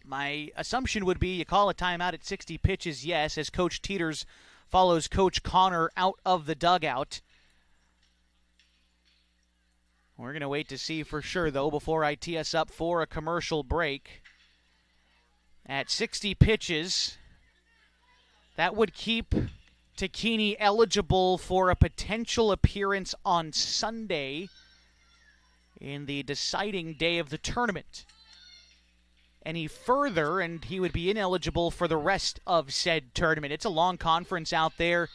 My assumption would be you call a timeout at 60 pitches, yes, as Coach Teeters follows Coach Connor out of the dugout. We're going to wait to see for sure, though, before I tee us up for a commercial break. At 60 pitches, that would keep Takini eligible for a potential appearance on Sunday in the deciding day of the tournament. Any further, and he would be ineligible for the rest of said tournament. It's a long conference out there.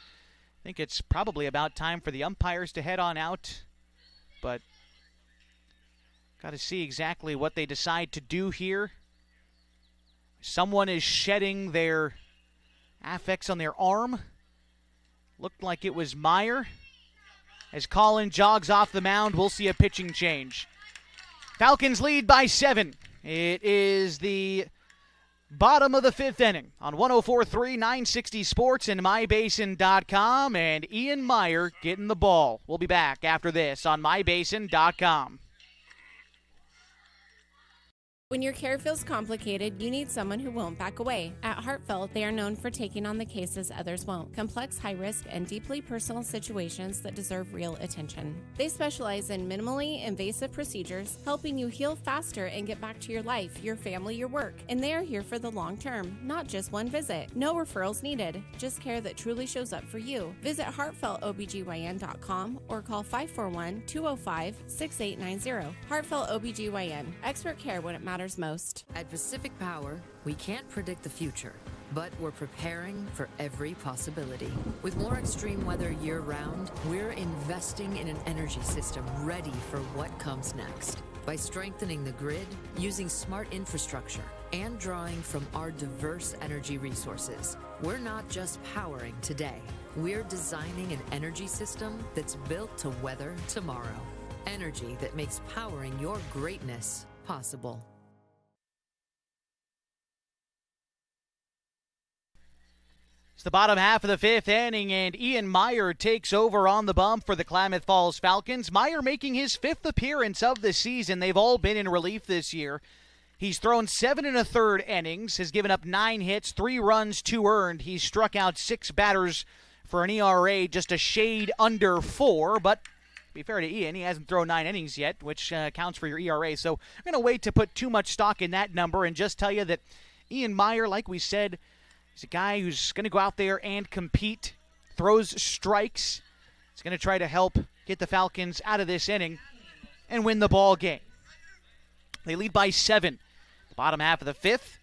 I think it's probably about time for the umpires to head on out, but got to see exactly what they decide to do here. Someone is shedding their affix on their arm. Looked like it was Meyer. As Colin jogs off the mound, we'll see a pitching change. Falcons lead by 7. It is the bottom of the 5th inning on 104.3 960 Sports and MyBasin.com. And Ian Meyer getting the ball. We'll be back after this on MyBasin.com. When your care feels complicated, you need someone who won't back away. At Heartfelt, they are known for taking on the cases others won't. Complex, high-risk, and deeply personal situations that deserve real attention. They specialize in minimally invasive procedures, helping you heal faster and get back to your life, your family, your work. And they are here for the long term, not just one visit. No referrals needed, just care that truly shows up for you. Visit heartfeltobgyn.com or call 541-205-6890. Heartfelt OBGYN. Expert care when it matters most. At Pacific Power, we can't predict the future, but we're preparing for every possibility. With more extreme weather year-round, we're investing in an energy system ready for what comes next. By strengthening the grid, using smart infrastructure, and drawing from our diverse energy resources, we're not just powering today. We're designing an energy system that's built to weather tomorrow. Energy that makes powering your greatness possible. It's the bottom half of the 5th inning, and Ian Meyer takes over on the bump for the Klamath Falls Falcons. Meyer making his 5th appearance of the season. They've all been in relief this year. He's thrown 7 1/3 innings, has given up 9 hits, 3 runs, 2 earned. He's struck out 6 batters for an ERA just a shade under 4, but to be fair to Ian, he hasn't thrown 9 innings yet, which counts for your ERA. So I'm going to wait to put too much stock in that number and just tell you that Ian Meyer, like we said, he's a guy who's going to go out there and compete, throws strikes. He's going to try to help get the Falcons out of this inning and win the ball game. They lead by 7. The bottom half of the 5th.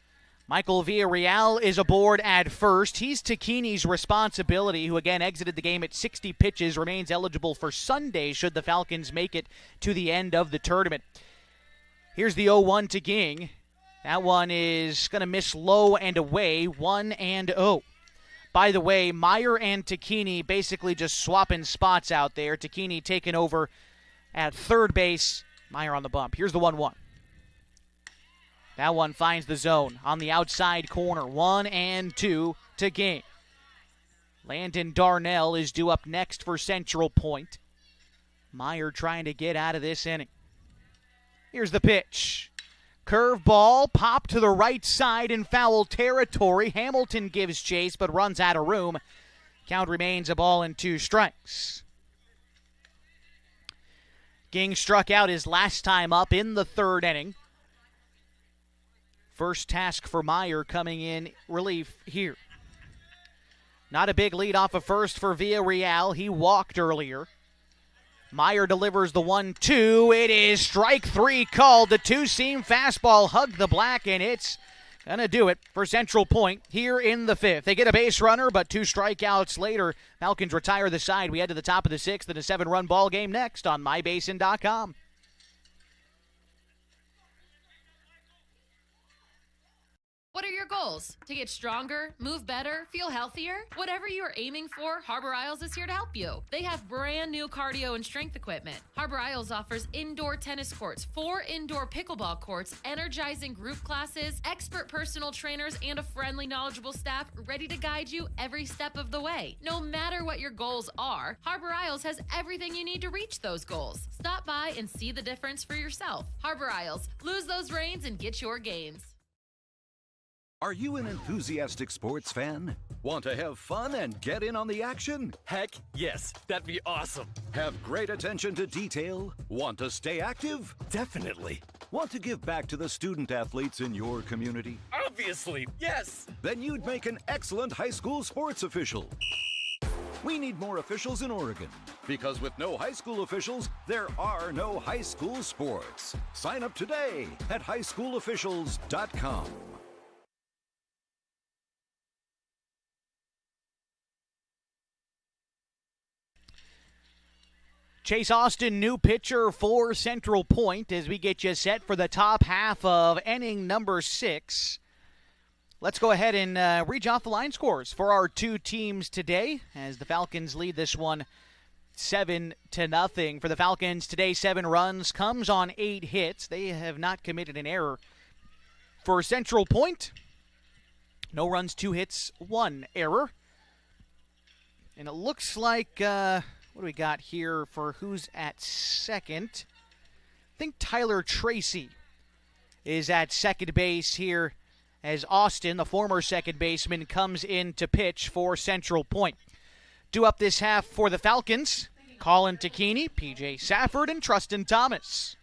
Michael Villarreal is aboard at first. He's Takini's responsibility, who again exited the game at 60 pitches, remains eligible for Sunday should the Falcons make it to the end of the tournament. Here's the 0-1 to Ging. That one is going to miss low and away, 1-0. By the way, Meyer and Takini basically just swapping spots out there. Takini taking over at third base, Meyer on the bump. Here's the 1-1. That one finds the zone on the outside corner. 1-2 to Ging. Landon Darnell is due up next for Central Point. Meyer trying to get out of this inning. Here's the pitch. Curveball popped to the right side in foul territory. Hamilton gives chase but runs out of room. Count remains a ball and 2 strikes. Ging struck out his last time up in the 3rd inning. First task for Meyer coming in relief here. Not a big lead off of first for Villarreal. He walked earlier. Meyer delivers the 1-2. It is strike 3 called. The 2-seam fastball hugged the black, and it's going to do it for Central Point here in the 5th. They get a base runner, but 2 strikeouts later, Falcons retire the side. We head to the top of the 6th and a 7-run ball game next on MyBasin.com. What are your goals? To get stronger, move better, feel healthier? Whatever you are aiming for, Harbor Isles is here to help you. They have brand new cardio and strength equipment. Harbor Isles offers indoor tennis courts, 4 indoor pickleball courts, energizing group classes, expert personal trainers, and a friendly, knowledgeable staff ready to guide you every step of the way. No matter what your goals are, Harbor Isles has everything you need to reach those goals. Stop by and see the difference for yourself. Harbor Isles, lose those reins and get your gains. Are you an enthusiastic sports fan? Want to have fun and get in on the action? Heck yes, that'd be awesome. Have great attention to detail? Want to stay active? Definitely. Want to give back to the student athletes in your community? Obviously, yes. Then you'd make an excellent high school sports official. We need more officials in Oregon, because with no high school officials, there are no high school sports. Sign up today at highschoolofficials.com. Chase Austin, new pitcher for Central Point as we get you set for the top half of inning number 6. Let's go ahead and read off the line scores for our 2 teams today as the Falcons lead this one 7-0. For the Falcons today, 7 runs, comes on 8 hits. They have not committed an error. For Central Point, no runs, 2 hits, 1 error. And it looks like... what do we got here for who's at second? I think Tyler Tracy is at second base here as Austin, the former second baseman, comes in to pitch for Central Point. Due up this half for the Falcons, Colin Takini, P.J. Safford, and Trustin Thomas.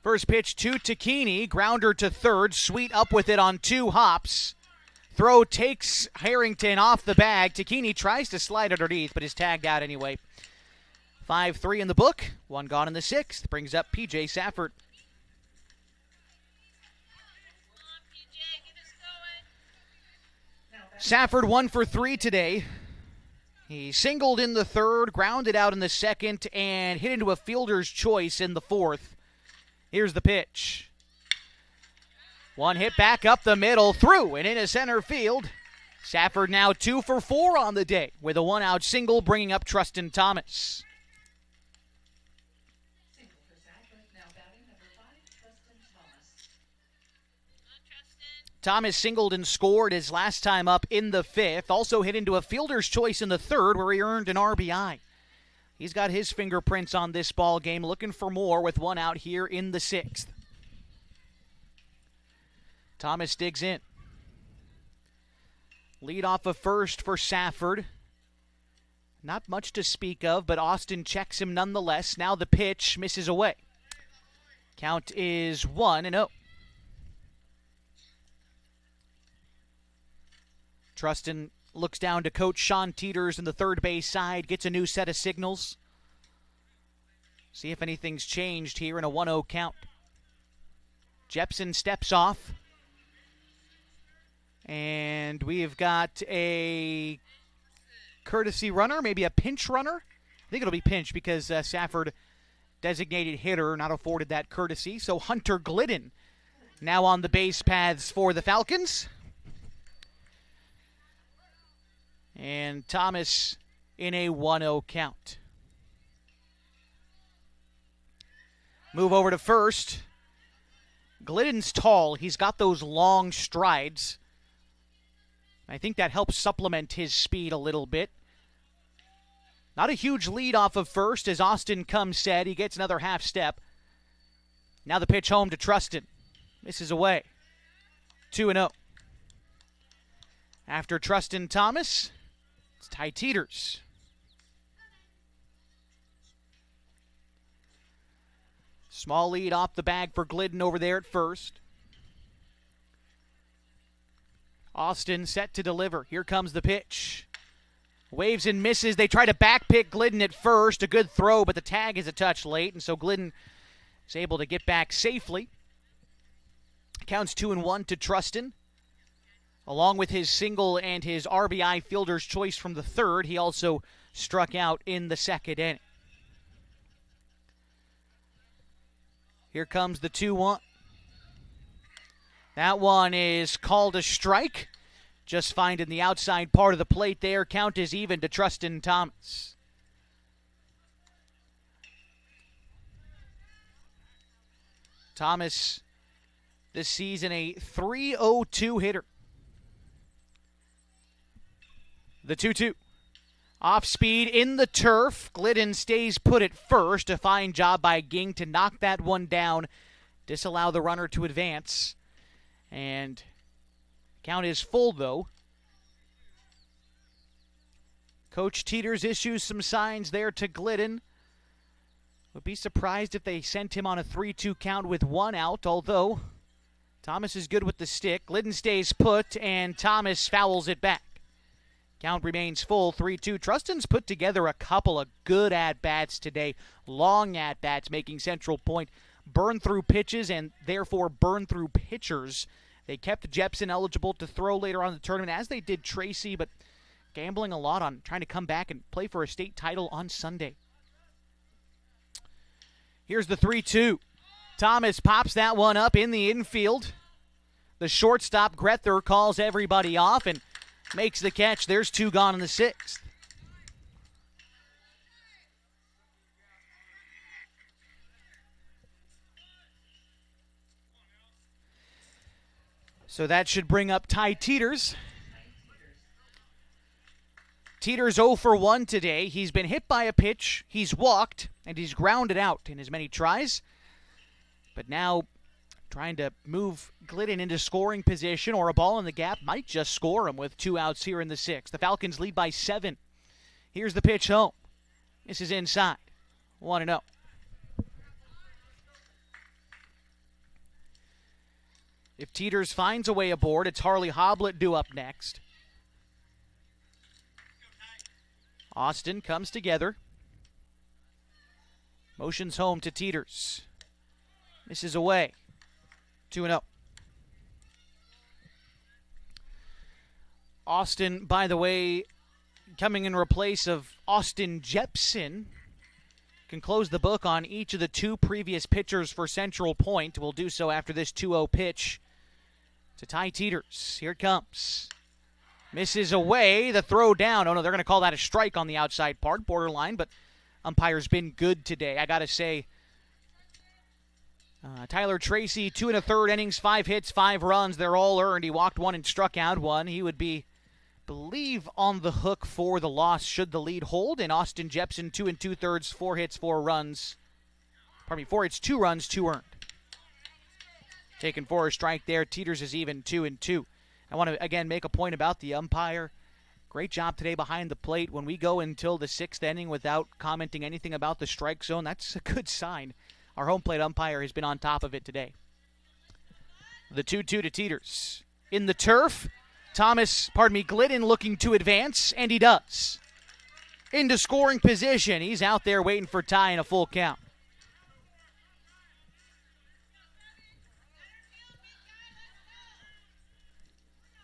First pitch to Takini, grounder to third, Sweet up with it on 2 hops. Throw takes Harrington off the bag. Takini tries to slide underneath, but is tagged out anyway. 5-3 in the book. 1 gone in the 6th. Brings up P.J. Safford. Safford 1 for 3 today. He singled in the 3rd, grounded out in the 2nd, and hit into a fielder's choice in the 4th. Here's the pitch. One hit back up the middle, through and into center field. Safford now 2 for 4 on the day with a 1-out single, bringing up Trustin Thomas. Thomas singled and scored his last time up in the 5th. Also hit into a fielder's choice in the 3rd where he earned an RBI. He's got his fingerprints on this ball game, looking for more with 1 out here in the 6th. Thomas digs in. Lead off of first for Safford. Not much to speak of, but Austin checks him nonetheless. Now the pitch misses away. Count is 1-0. Trustin looks down to coach Sean Teeters in the third base side, gets a new set of signals. See if anything's changed here in a 1-0 count. Jepson steps off. And we've got a courtesy runner, maybe a pinch runner. I think it'll be pinch because Safford, designated hitter, not afforded that courtesy. So Hunter Glidden now on the base paths for the Falcons. And Thomas in a 1-0 count. Move over to first. Glidden's tall. He's got those long strides. I think that helps supplement his speed a little bit. Not a huge lead off of first as Austin comes set. He gets another half step. Now the pitch home to Trustin. Misses away. 2-0. After Trustin Thomas, it's Ty Teeters. Small lead off the bag for Glidden over there at first. Austin set to deliver. Here comes the pitch. Waves and misses. They try to backpick Glidden at first. A good throw, but the tag is a touch late, and so Glidden is able to get back safely. Counts 2-1 to Trustin. Along with his single and his RBI fielder's choice from the third, he also struck out in the second inning. Here comes the 2-1. That one is called a strike. Just finding the outside part of the plate there. Count is even to Trustin Thomas. Thomas this season a .302 hitter. The 2-2. Off speed in the turf. Glidden stays put at first. A fine job by Ging to knock that one down. Disallow the runner to advance. And count is full, though. Coach Teeters issues some signs there to Glidden. Would be surprised if they sent him on a 3-2 count with one out, although Thomas is good with the stick. Glidden stays put, and Thomas fouls it back. Count remains full, 3-2. Trustin's put together a couple of good at-bats today. Long at-bats, making Central Point burn through pitches and therefore burn through pitchers. They kept Jepson eligible to throw later on in the tournament, as they did Tracy, but gambling a lot on trying to come back and play for a state title on Sunday. Here's the 3-2. Thomas pops that one up in the infield. The shortstop, Grether, calls everybody off and makes the catch. There's two gone in the sixth. So that should bring up Ty Teeters. Teeters 0 for 1 today. He's been hit by a pitch, he's walked, and he's grounded out in as many tries. But now trying to move Glidden into scoring position, or a ball in the gap might just score him with 2 outs here in the sixth. The Falcons lead by 7. Here's the pitch home. This is inside. 1-0. If Teeters finds a way aboard, it's Harley Hoblet due up next. Austin comes together. Motions home to Teeters. Misses away. 2-0. Austin, by the way, coming in replace of Austin Jepson, can close the book on each of the 2 previous pitchers for Central Point. We'll do so after this 2-0 pitch to Ty Teeters. Here it comes. Misses away. The throw down. Oh, no, they're going to call that a strike on the outside part. Borderline, but umpire's been good today. I got to say, Tyler Tracy, 2 1/3 innings, 5 hits, 5 runs. They're all earned. He walked 1 and struck out 1. He would be, believe, on the hook for the loss should the lead hold. And Austin Jepson, 2 2/3, 4 hits, 4 runs. 4 hits, 2 runs, 2 earned. Taken for a strike there. Teeters is even 2-2. I want to, again, make a point about the umpire. Great job today behind the plate. When we go until the 6th inning without commenting anything about the strike zone, that's a good sign. Our home plate umpire has been on top of it today. The 2-2 to Teeters. In the turf, Glidden looking to advance, and he does. Into scoring position. He's out there waiting for Ty in a full count.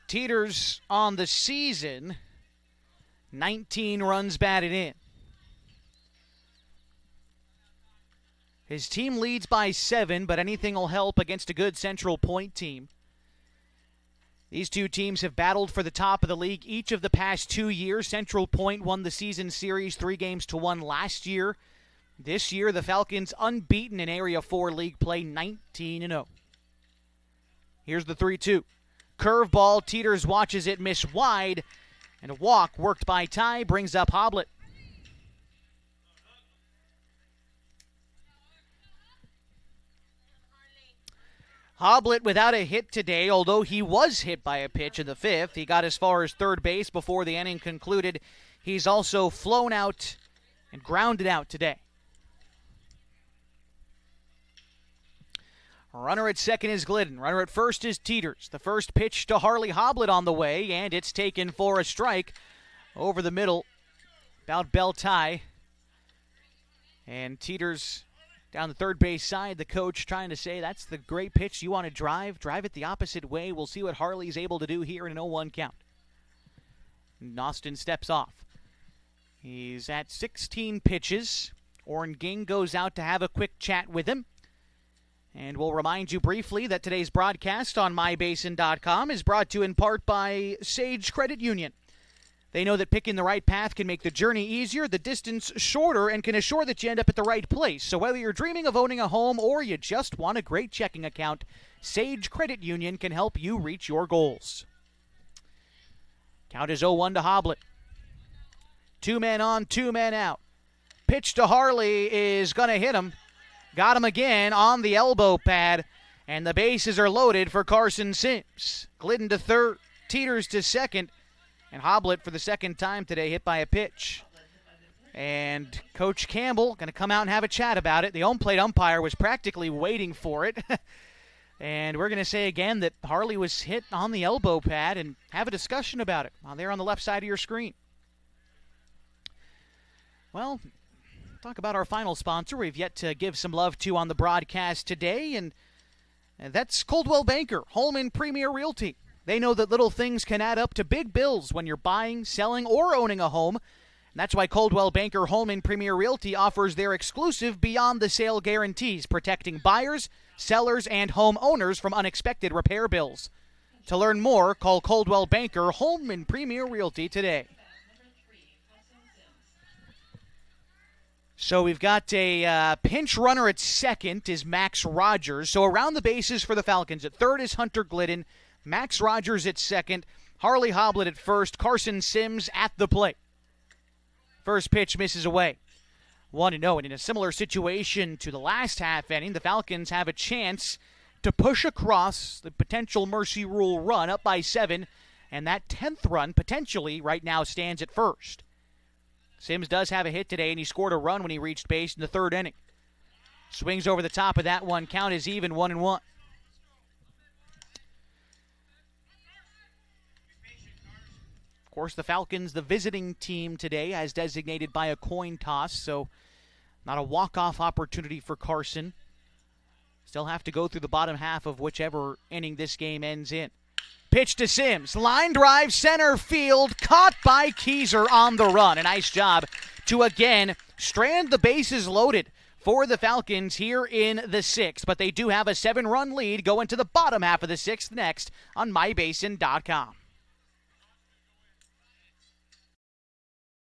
Teeters on the season, 19 runs batted in. His team leads by 7, but anything will help against a good Central Point team. These two teams have battled for the top of the league each of the past 2 years. Central Point won the season series 3-1 last year. This year, the Falcons unbeaten in Area 4 league play, 19-0. Here's the 3-2. Curveball, Teeters watches it miss wide, and a walk worked by Ty brings up Hoblet. Hoblet without a hit today, although he was hit by a pitch in the 5th. He got as far as third base before the inning concluded. He's also flown out and grounded out today. Runner at second is Glidden. Runner at first is Teeters. The first pitch to Harley Hoblet on the way, and it's taken for a strike over the middle, about bell tie. And Teeters down the third base side, the coach trying to say, that's the great pitch you want to drive. Drive it the opposite way. We'll see what Harley's able to do here in an 0-1 count. And Austin steps off. He's at 16 pitches. Orrin Ging goes out to have a quick chat with him. And we'll remind you briefly that today's broadcast on mybasin.com is brought to you in part by Sage Credit Union. They know that picking the right path can make the journey easier, the distance shorter, and can assure that you end up at the right place. So whether you're dreaming of owning a home or you just want a great checking account, Sage Credit Union can help you reach your goals. Count is 0-1 to Hoblet. 2 men on, 2 men out. Pitch to Harley is going to hit him. Got him again on the elbow pad, and the bases are loaded for Carson Sims. Glidden to third, Teeters to second, and Hoblet for the second time today hit by a pitch. And Coach Campbell going to come out and have a chat about it. The home plate umpire was practically waiting for it. And we're going to say again that Harley was hit on the elbow pad and have a discussion about it there on the left side of your screen. Well, talk about our final sponsor we've yet to give some love to on the broadcast today, and that's Coldwell Banker, Holman Premier Realty. They know that little things can add up to big bills when you're buying, selling, or owning a home. And that's why Coldwell Banker Holman Premier Realty offers their exclusive Beyond the Sale guarantees, protecting buyers, sellers, and homeowners from unexpected repair bills. To learn more, call Coldwell Banker Holman Premier Realty today. So we've got a pinch runner at second is Max Rogers. So around the bases for the Falcons. At third is Hunter Glidden. Max Rogers at second. Harley Hoblet at first. Carson Sims at the plate. First pitch misses away. 1-0. And in a similar situation to the last half inning, the Falcons have a chance to push across the potential Mercy Rule run up by 7. And that 10th run potentially right now stands at first. Sims does have a hit today, and he scored a run when he reached base in the third inning. Swings over the top of that one. Count is even, 1-1. Of course, the Falcons, the visiting team today, as designated by a coin toss, so not a walk-off opportunity for Carson. Still have to go through the bottom half of whichever inning this game ends in. Pitch to Sims. Line drive, center field. Caught by Keyser on the run. A nice job to again strand the bases loaded for the Falcons here in the 6th. But they do have a 7-run lead going to the bottom half of the 6th next on mybasin.com.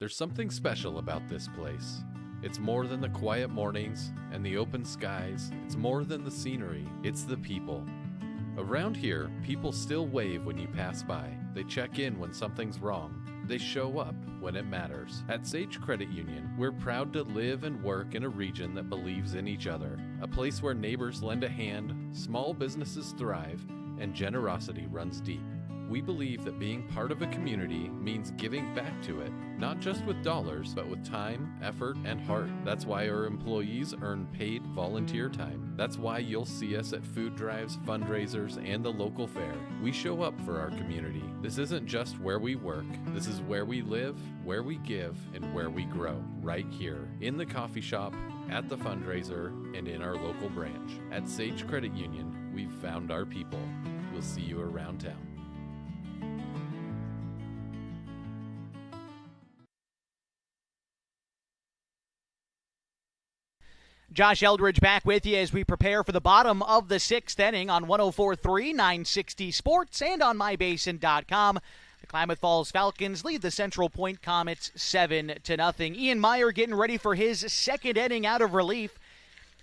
There's something special about this place. It's more than the quiet mornings and the open skies. It's more than the scenery. It's the people. Around here, people still wave when you pass by. They check in when something's wrong. They show up when it matters. At Sage Credit Union, we're proud to live and work in a region that believes in each other. A place where neighbors lend a hand, small businesses thrive, and generosity runs deep. We believe that being part of a community means giving back to it, not just with dollars, but with time, effort, and heart. That's why our employees earn paid volunteer time. That's why you'll see us at food drives, fundraisers, and the local fair. We show up for our community. This isn't just where we work. This is where we live, where we give, and where we grow. Right here, in the coffee shop, at the fundraiser, and in our local branch. At Sage Credit Union, we've found our people. We'll see you around town. Josh Eldridge back with you as we prepare for the bottom of the sixth inning on 104.3 960 Sports and on mybasin.com. The Klamath Falls Falcons lead the Central Point Comets 7-0. Ian Meyer getting ready for his second inning out of relief.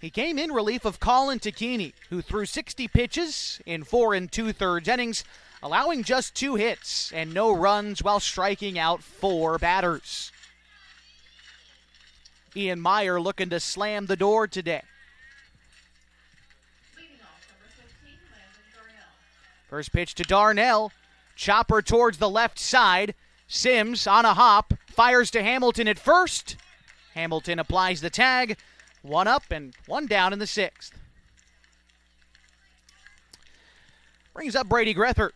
He came in relief of Colin Takini, who threw 60 pitches in 4 2/3 innings, allowing just 2 hits and no runs while striking out 4 batters. Ian Meyer looking to slam the door today. First pitch to Darnell. Chopper towards the left side. Sims on a hop. Fires to Hamilton at first. Hamilton applies the tag. 1 up and 1 down in the 6th. Brings up Brady Grether.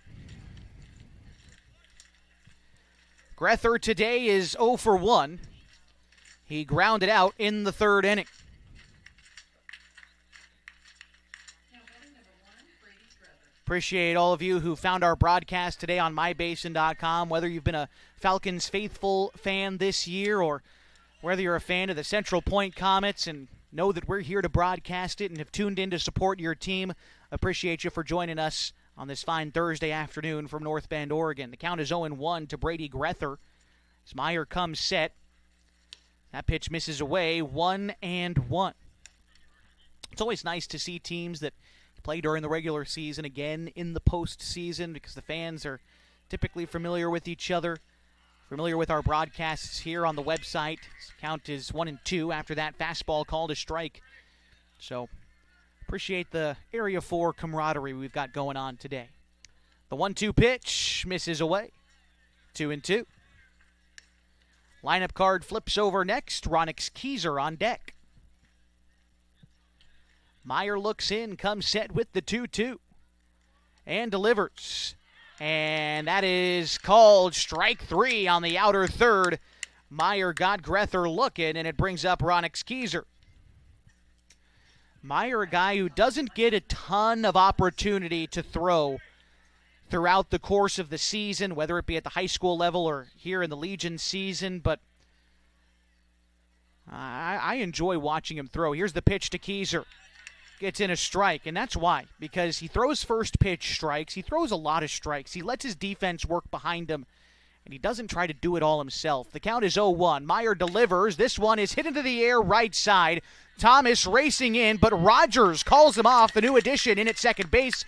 Grether today is 0 for 1. He grounded out in the 3rd inning. Appreciate all of you who found our broadcast today on mybasin.com, whether you've been a Falcons faithful fan this year or whether you're a fan of the Central Point Comets and know that we're here to broadcast it and have tuned in to support your team. Appreciate you for joining us on this fine Thursday afternoon from North Bend, Oregon. The count is 0-1 to Brady Grether as Meyer comes set. That pitch misses away, 1-1. It's always nice to see teams that play during the regular season again in the postseason because the fans are typically familiar with each other, familiar with our broadcasts here on the website. Count is 1-2 after that fastball called a strike. So appreciate the Area 4 camaraderie we've got going on today. The 1-2 pitch misses away, 2-2. Lineup card flips over next. Ronix Keyser on deck. Meyer looks in, comes set with the 2-2, and delivers. And that is called strike 3 on the outer third. Meyer got Grether looking, and it brings up Ronix Keyser. Meyer, a guy who doesn't get a ton of opportunity to throw throughout the course of the season, whether it be at the high school level or here in the Legion season, but I enjoy watching him throw. Here's the pitch to Keyser. Gets in a strike, and that's why, because he throws first pitch strikes. He throws a lot of strikes. He lets his defense work behind him, and he doesn't try to do it all himself. The count is 0-1. Meyer delivers. This one is hit into the air right side. Thomas racing in, but Rogers calls him off. The new addition in at second base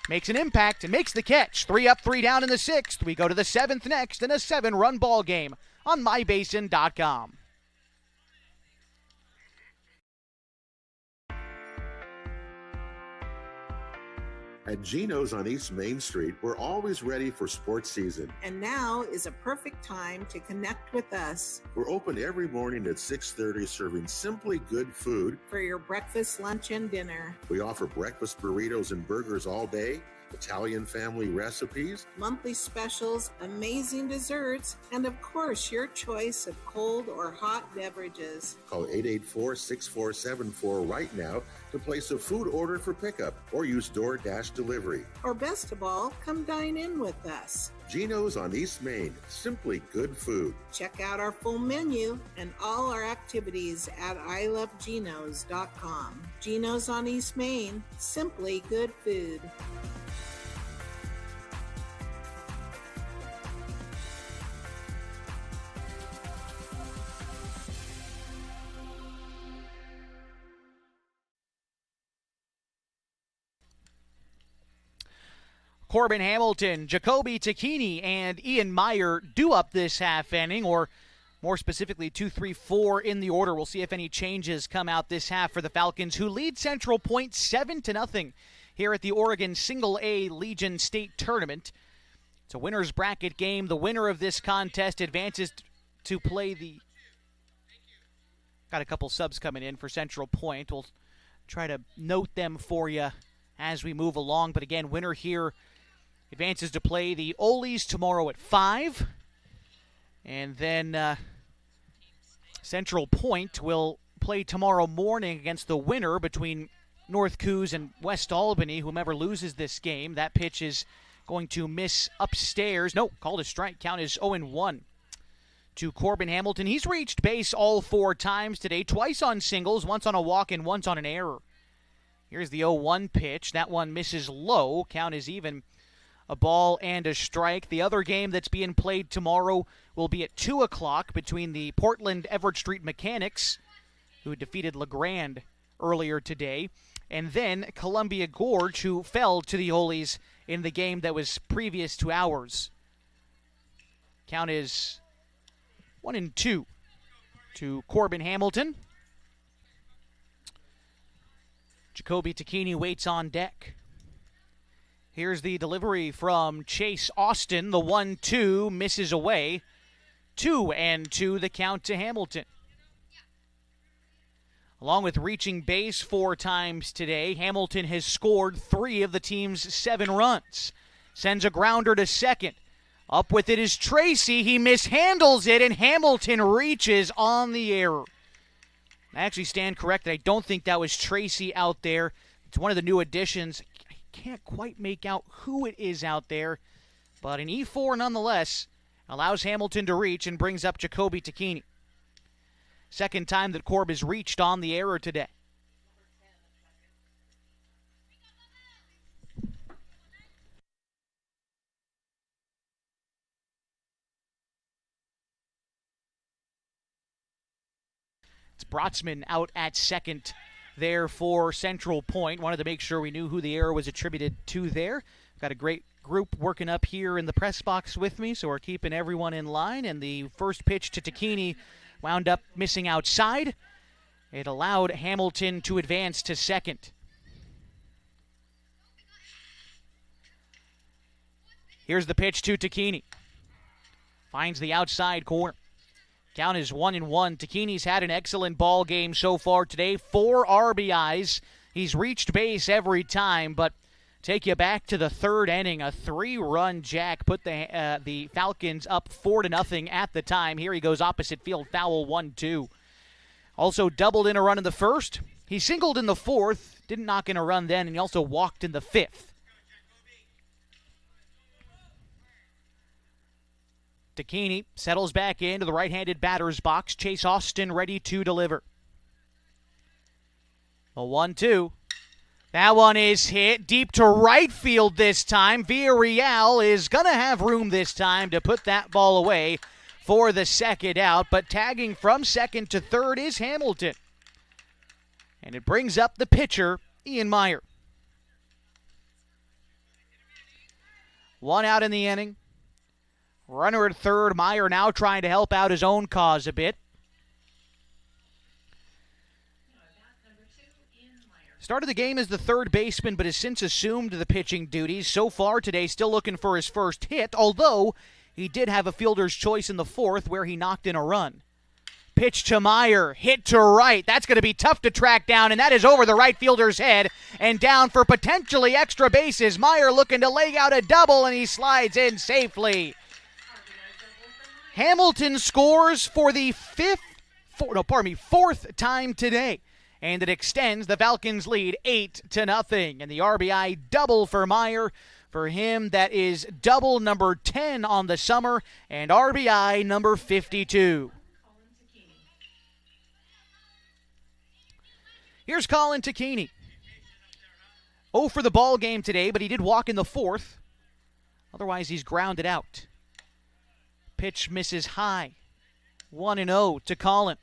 makes an impact and makes the catch. 3 up, 3 down in the 6th. We go to the 7th next in a 7-run ball game on mybasin.com. At Geno's on East Main Street, we're always ready for sports season. And now is a perfect time to connect with us. We're open every morning at 6:30, serving simply good food for your breakfast, lunch, and dinner. We offer breakfast burritos and burgers all day, Italian family recipes, monthly specials, amazing desserts, and of course, your choice of cold or hot beverages. Call 884-6474 right now to place a food order for pickup or use DoorDash delivery. Or best of all, come dine in with us. Geno's on East Main, simply good food. Check out our full menu and all our activities at ilovegenos.com. Geno's on East Main, simply good food. Corbin Hamilton, Jacoby Takini, and Ian Meyer do up this half inning, or more specifically 2, 3, 4 in the order. We'll see if any changes come out this half for the Falcons, who lead Central Point 7-0 here at the Oregon Single A Legion State Tournament. It's a winner's bracket game. The winner of this contest advances to play the... Got a couple subs coming in for Central Point. We'll try to note them for you as we move along. But again, winner here advances to play the Olies tomorrow at 5. And then Central Point will play tomorrow morning against the winner between North Coos and West Albany. Whomever loses this game, that pitch is going to miss upstairs. No, called a strike. Count is 0-1 to Corbin Hamilton. He's reached base all 4 times today, twice on singles, once on a walk and once on an error. Here's the 0-1 pitch. That one misses low. Count is even, a ball and a strike. The other game that's being played tomorrow will be at 2 o'clock between the Portland Everett Street Mechanics, who defeated LeGrand earlier today, and then Columbia Gorge, who fell to the Olies in the game that was previous to ours. Count is 1-2 to Corbin Hamilton. Jacoby Tacchini waits on deck. Here's the delivery from Chase Austin. The 1-2 misses away. 2-2 the count to Hamilton. Along with reaching base 4 times today, Hamilton has scored 3 of the team's 7 runs. Sends a grounder to second. Up with it is Tracy. He mishandles it, and Hamilton reaches on the error. I actually stand corrected. I don't think that was Tracy out there. It's one of the new additions. I can't quite make out who it is out there, but an E4 nonetheless allows Hamilton to reach and brings up Jacoby Tacchini. Second time that Corb has reached on the error today. It's Brotzman out at second there for Central Point. Wanted to make sure we knew who the error was attributed to there. Got a great group working up here in the press box with me, so we're keeping everyone in line. And the first pitch to Tacchini wound up missing outside. It allowed Hamilton to advance to second. Here's the pitch to Tacchini. Finds the outside corner. Count is 1-1. Tacchini's had an excellent ball game so far today. 4 RBIs. He's reached base every time, but take you back to the 3rd inning. A 3-run jack put the Falcons up 4-0 at the time. Here he goes opposite field, foul 1-2. Also doubled in a run in the 1st. He singled in the 4th, didn't knock in a run then, and he also walked in the 5th. Tacchini settles back into the right-handed batter's box. Chase Austin ready to deliver. A 1-2. That one is hit deep to right field this time. Villarreal is going to have room this time to put that ball away for the second out. But tagging from second to third is Hamilton. And it brings up the pitcher, Ian Meyer. 1 out in the inning. Runner at third. Meyer now trying to help out his own cause a bit. Started the game as the third baseman, but has since assumed the pitching duties. So far today, still looking for his first hit, although he did have a fielder's choice in the 4th where he knocked in a run. Pitch to Meyer, hit to right. That's going to be tough to track down, and that is over the right fielder's head and down for potentially extra bases. Meyer looking to lay out a double, and he slides in safely. Hamilton scores for the 4th time today, and it extends the Falcons' lead 8-0. And the RBI double for Meyer. For him, that is double number 10 on the summer and RBI number 52. Here's Colin Tacchini. 0 for the ball game today, but he did walk in the 4th. Otherwise, he's grounded out. Pitch misses high. 1-0 to Colin.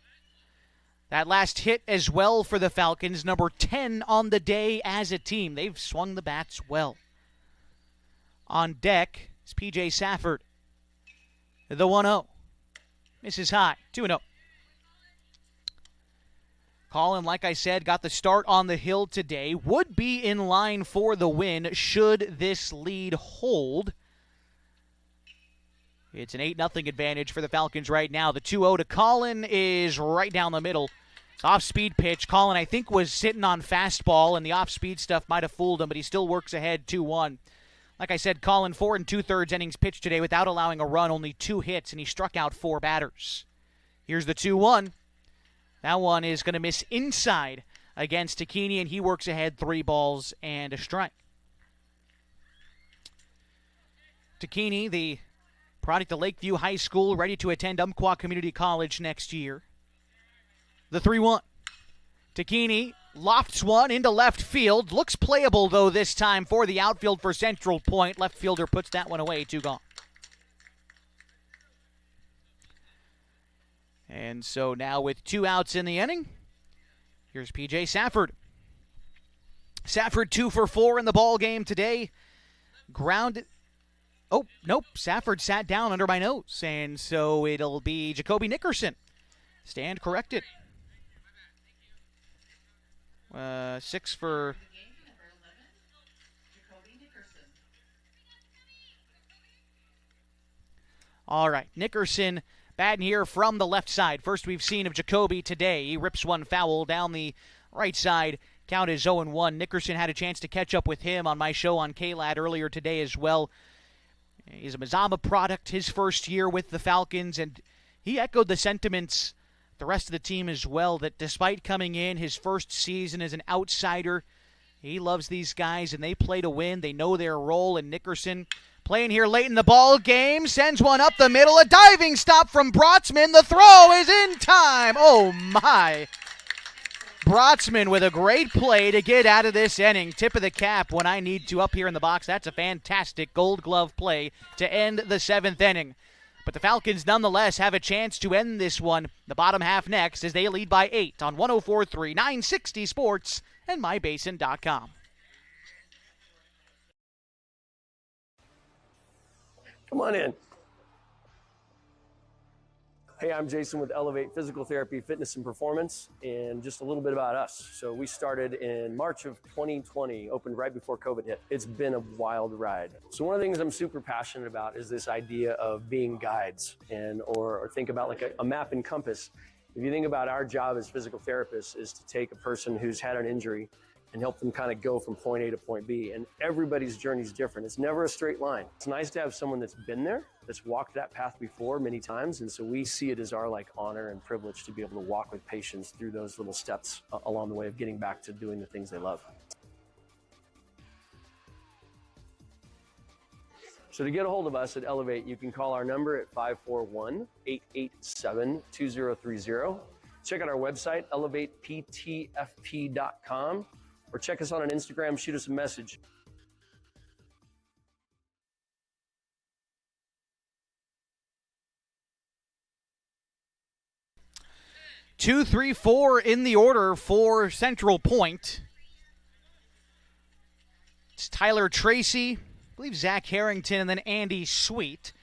That last hit as well for the Falcons, number 10 on the day as a team. They've swung the bats well. On deck is P.J. Safford. The 1-0. Misses high. 2-0. Colin, like I said, got the start on the hill today. Would be in line for the win should this lead hold. It's an 8-0 advantage for the Falcons right now. The 2-0 to Colin is right down the middle. Off-speed pitch. Colin, I think, was sitting on fastball, and the off-speed stuff might have fooled him, but he still works ahead 2-1. Like I said, Colin, 4 2/3 innings pitched today without allowing a run, only 2 hits, and he struck out 4 batters. Here's the 2-1. That one is going to miss inside against Takini, and he works ahead 3 balls and a strike. Takini, the product of Lakeview High School, ready to attend Umpqua Community College next year. The 3-1. Takini lofts one into left field. Looks playable, though, this time for the outfield for Central Point. Left fielder puts that one away. 2 gone. And so now with 2 outs in the inning, here's P.J. Safford. Safford 2 for 4 in the ball game today. Grounded. Oh, nope. Safford sat down under my nose. And so it'll be Jacoby Nickerson. Stand corrected. 6 for... All right, Nickerson batting here from the left side. First we've seen of Jacoby today. He rips one foul down the right side. Count is 0-1. Nickerson had a chance to catch up with him on my show on KLAD earlier today as well. He's a Mazama product, his first year with the Falcons, and he echoed the sentiments the rest of the team as well, that despite coming in his first season as an outsider, he loves these guys, and they play to win. They know their role, and Nickerson playing here late in the ball game, sends one up the middle, a diving stop from Brotzman. The throw is in time. Oh, my. Brotzman with a great play to get out of this inning. Tip of the cap when I need to up here in the box. That's a fantastic Gold Glove play to end the 7th inning. But the Falcons nonetheless have a chance to end this one, the bottom half next, as they lead by 8 on 104.3 960 Sports and MyBasin.com. Come on in. Hey, I'm Jason with Elevate Physical Therapy, Fitness and Performance, and just a little bit about us. So we started in March of 2020, opened right before COVID hit. It's been a wild ride. So one of the things I'm super passionate about is this idea of being guides, and or think about like a map and compass. If you think about our job as physical therapists is to take a person who's had an injury and help them kind of go from point A to point B. And everybody's journey is different. It's never a straight line. It's nice to have someone that's been there, that's walked that path before many times. And so we see it as our honor and privilege to be able to walk with patients through those little steps along the way of getting back to doing the things they love. So to get a hold of us at Elevate, you can call our number at 541-887-2030. Check out our website, elevateptfp.com. Or check us out on Instagram, shoot us a message. Two, 3, 4 in the order for Central Point. It's Tyler Tracy, I believe Zach Harrington, and then Andy Sweet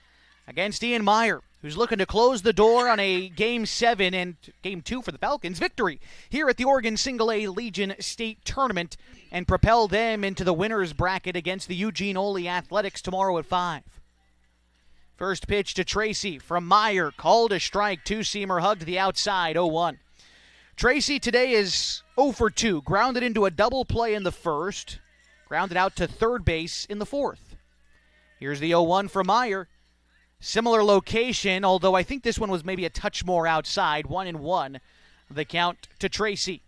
against Ian Meyer, who's looking to close the door on a Game 7 and Game 2 for the Falcons victory here at the Oregon Single-A Legion State Tournament and propel them into the winner's bracket against the Eugene Ole Athletics tomorrow at 5. First pitch to Tracy from Meyer, called a strike, two-seamer hugged to the outside, 0-1. Tracy today is 0 for 2, grounded into a double play in the first, grounded out to third base in the fourth. Here's the 0-1 from Meyer. Similar location, although I think this one was maybe a touch more outside. 1-1, the count to Tracy.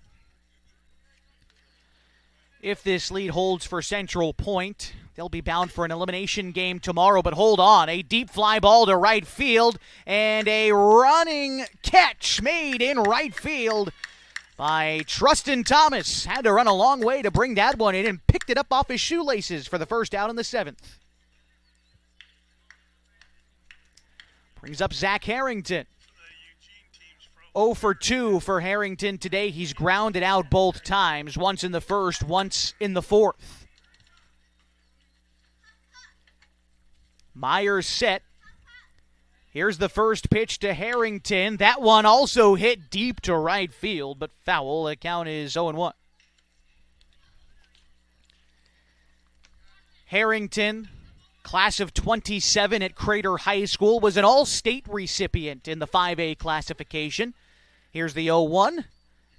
If this lead holds for Central Point, they'll be bound for an elimination game tomorrow. But hold on, a deep fly ball to right field and a running catch made in right field by Trustin Thomas. Had to run a long way to bring that one in and picked it up off his shoelaces for the first out in the 7th. Brings up Zach Harrington. 0 for 2 for Harrington today. He's grounded out both times, once in the first, once in the fourth. Myers set. Here's the first pitch to Harrington. That one also hit deep to right field, but foul. The count is 0-1. Harrington Class of 27 at Crater High School, was an all-state recipient in the 5A classification. Here's the 0-1,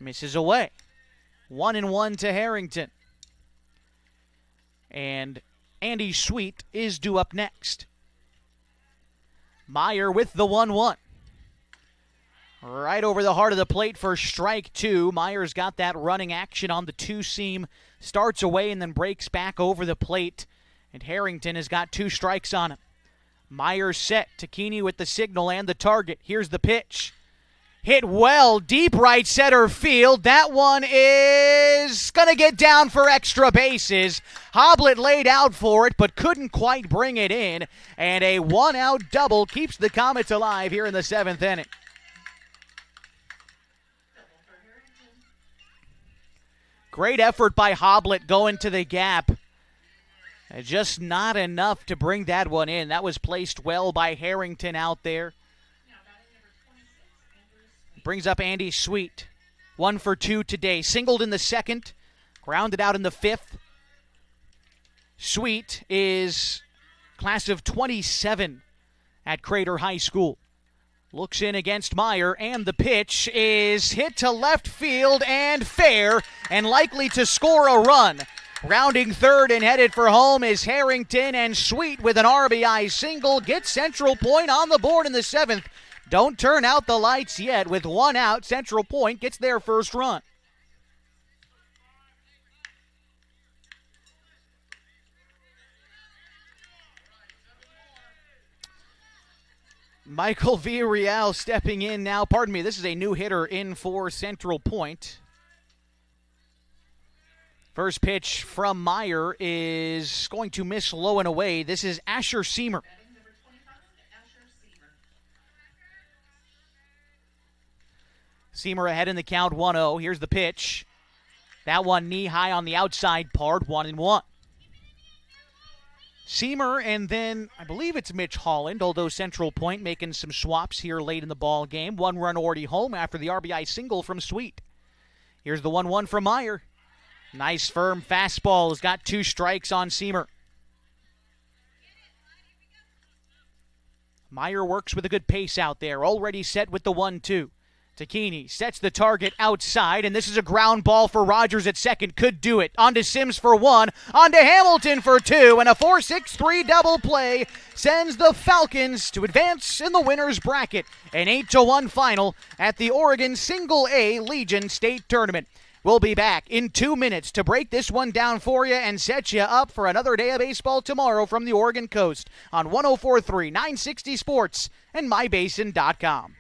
misses away. 1-1 to Harrington. And Andy Sweet is due up next. Meyer with the 1-1. Right over the heart of the plate for strike two. Meyer's got that running action on the two-seam. Starts away and then breaks back over the plate. And Harrington has got 2 strikes on him. Meyer set. Takini with the signal and the target. Here's the pitch. Hit well, deep right center field. That one is going to get down for extra bases. Hoblet laid out for it, but couldn't quite bring it in. And a 1-out double keeps the Comets alive here in the 7th inning. Great effort by Hoblet going to the gap. Just not enough to bring that one in. That was placed well by Harrington out there. Brings up Andy Sweet. 1 for 2 today. Singled in the 2nd. Grounded out in the 5th. Sweet is class of 27 at Crater High School. Looks in against Meyer, and the pitch is hit to left field and fair, and likely to score a run. Rounding third and headed for home is Harrington, and Sweet with an RBI single gets Central Point on the board in the 7th. Don't turn out the lights yet. With 1 out, Central Point gets their first run. Michael Villarreal stepping in now. Pardon me, this is a new hitter in for Central Point. First pitch from Meyer is going to miss low and away. This is Asher Seamer. Seamer ahead in the count, 1-0. Here's the pitch. That one knee high on the outside part, 1-1. Seamer, and then I believe it's Mitch Holland, although Central Point making some swaps here late in the ball game. 1 run already home after the RBI single from Sweet. Here's the 1-1 from Meyer. Nice firm fastball. Has got 2 strikes on Seamer. Meyer works with a good pace out there. Already set with the 1-2. Takini sets the target outside, and this is a ground ball for Rogers at second. Could do it. On to Sims for 1. On to Hamilton for 2. And a 4-6-3 double play sends the Falcons to advance in the winner's bracket. An 8-1 final at the Oregon Single A Legion State Tournament. We'll be back in 2 minutes to break this one down for you and set you up for another day of baseball tomorrow from the Oregon coast on 104.3 960 Sports and MyBasin.com.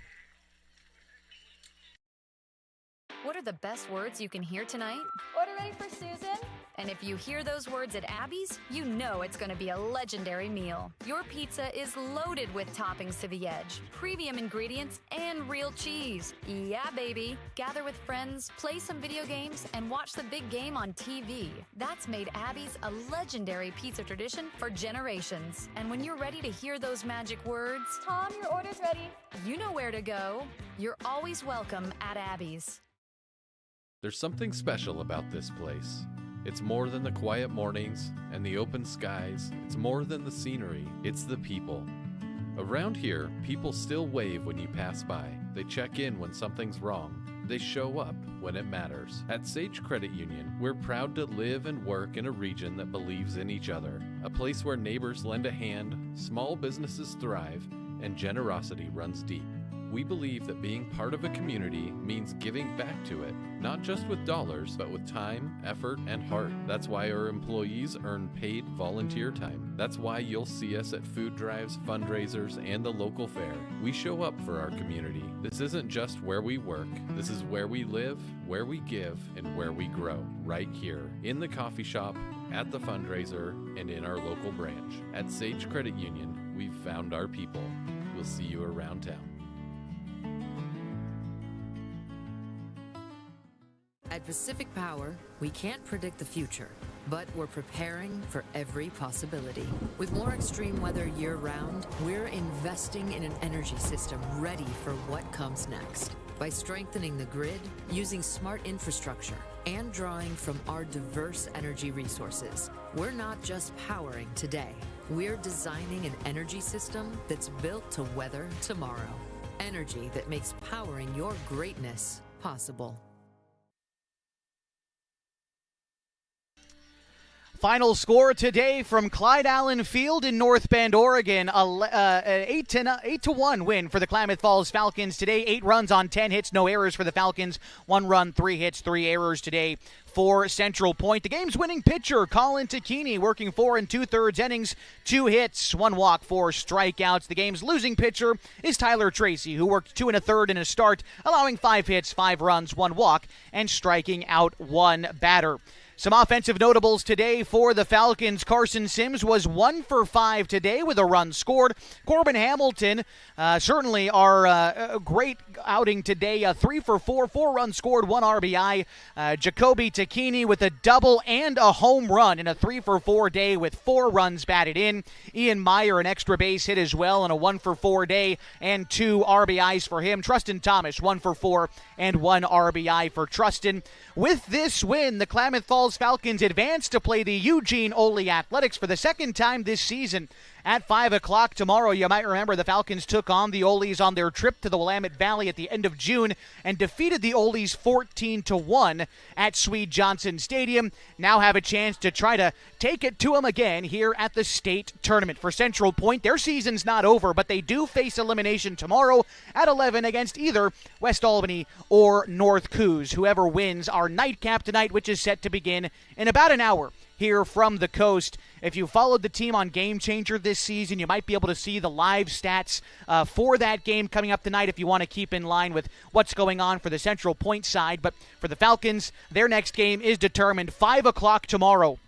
What are the best words you can hear tonight? Order ready for Susan? And if you hear those words at Abby's, you know it's going to be a legendary meal. Your pizza is loaded with toppings to the edge, premium ingredients, and real cheese. Yeah, baby. Gather with friends, play some video games, and watch the big game on TV. That's made Abby's a legendary pizza tradition for generations. And when you're ready to hear those magic words, Tom, your order's ready. you know where to go. You're always welcome at Abby's. There's something special about this place. It's more than the quiet mornings and the open skies. It's more than the scenery. It's the people. Around here, people still wave when you pass by. They check in when something's wrong. They show up when it matters. At Sage Credit Union, we're proud to live and work in a region that believes in each other. A place where neighbors lend a hand, small businesses thrive, and generosity runs deep. We believe that being part of a community means giving back to it, not just with dollars, but with time, effort, and heart. That's why our employees earn paid volunteer time. That's why you'll see us at food drives, fundraisers, and the local fair. We show up for our community. This isn't just where we work. This is where we live, where we give, and where we grow. Right here, in the coffee shop, at the fundraiser, and in our local branch. At Sage Credit Union, we've found our people. We'll see you around town. At Pacific Power, we can't predict the future, but we're preparing for every possibility. With more extreme weather year-round, we're investing in an energy system ready for what comes next. By strengthening the grid, using smart infrastructure, and drawing from our diverse energy resources, we're not just powering today, We're designing an energy system that's built to weather tomorrow. Energy that makes powering your greatness possible. Final score today from Clyde Allen Field in North Bend, Oregon. 8-1 win for the Klamath Falls Falcons today. 8 runs on 10 hits, no errors for the Falcons. 1 run, 3 hits, 3 errors today for Central Point. The game's winning pitcher, Colin Tacchini, working 4 2/3 innings, 2 hits, 1 walk, 4 strikeouts. The game's losing pitcher is Tyler Tracy, who worked 2 1/3 in a start, allowing 5 hits, 5 runs, 1 walk, and striking out 1 batter. Some offensive notables today for the Falcons. Carson Sims was 1 for 5 today with a run scored. Corbin Hamilton, certainly our great outing today. 3 for 4, 4 runs scored, 1 RBI. Jacoby Tacchini with a double and a home run in a 3 for 4 day with 4 runs batted in. Ian Meyer, an extra base hit as well in a 1 for 4 day and 2 RBIs for him. Trustin Thomas, 1 for 4 and 1 RBI for Trustin. With this win, the Klamath Falls Falcons advance to play the Eugene Ole Athletics for the second time this season. At 5 o'clock tomorrow, you might remember the Falcons took on the Oles on their trip to the Willamette Valley at the end of June and defeated the Oles 14-1 at Swede Johnson Stadium. Now have a chance to try to take it to them again here at the state tournament. For Central Point, their season's not over, but they do face elimination tomorrow at 11 against either West Albany or North Coos. Whoever wins our nightcap tonight, which is set to begin in about an hour here from the coast. If you followed the team on Game Changer this season, you might be able to see the live stats for that game coming up tonight if you want to keep in line with what's going on for the Central Point side. But for the Falcons, their next game is determined 5 o'clock tomorrow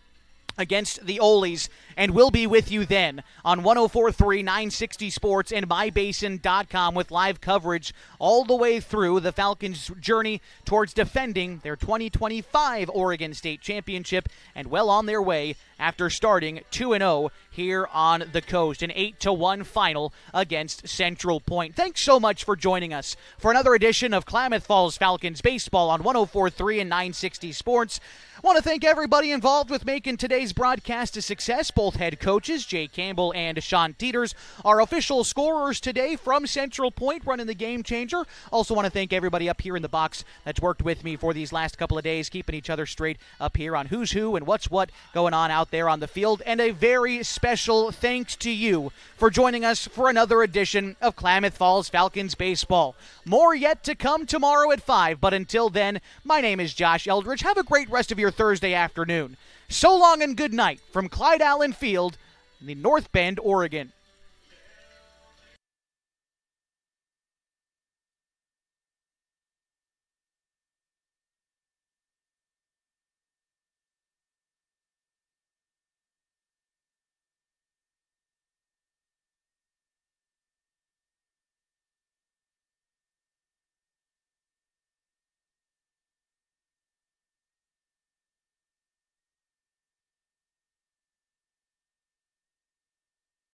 against the Oles, and we'll be with you then on 104.3 960 Sports and MyBasin.com with live coverage all the way through the Falcons' journey towards defending their 2025 Oregon State Championship, and well on their way after starting 2-0 here on the coast. An 8-1 final against Central Point. Thanks so much for joining us for another edition of Klamath Falls Falcons baseball on 104.3 and 960 Sports. I want to thank everybody involved with making today's broadcast a success. Both head coaches, Jay Campbell and Sean Teeters, our official scorers today from Central Point running the Game Changer. Also want to thank everybody up here in the box that's worked with me for these last couple of days, keeping each other straight up here on who's who and what's what going on out there on the field. And a very special thanks to you for joining us for another edition of Klamath Falls Falcons baseball. More yet to come tomorrow at 5, but until then, my name is Josh Eldridge. Have a great rest of your Thursday afternoon. So long and good night from Clyde Allen Field in the North Bend, Oregon.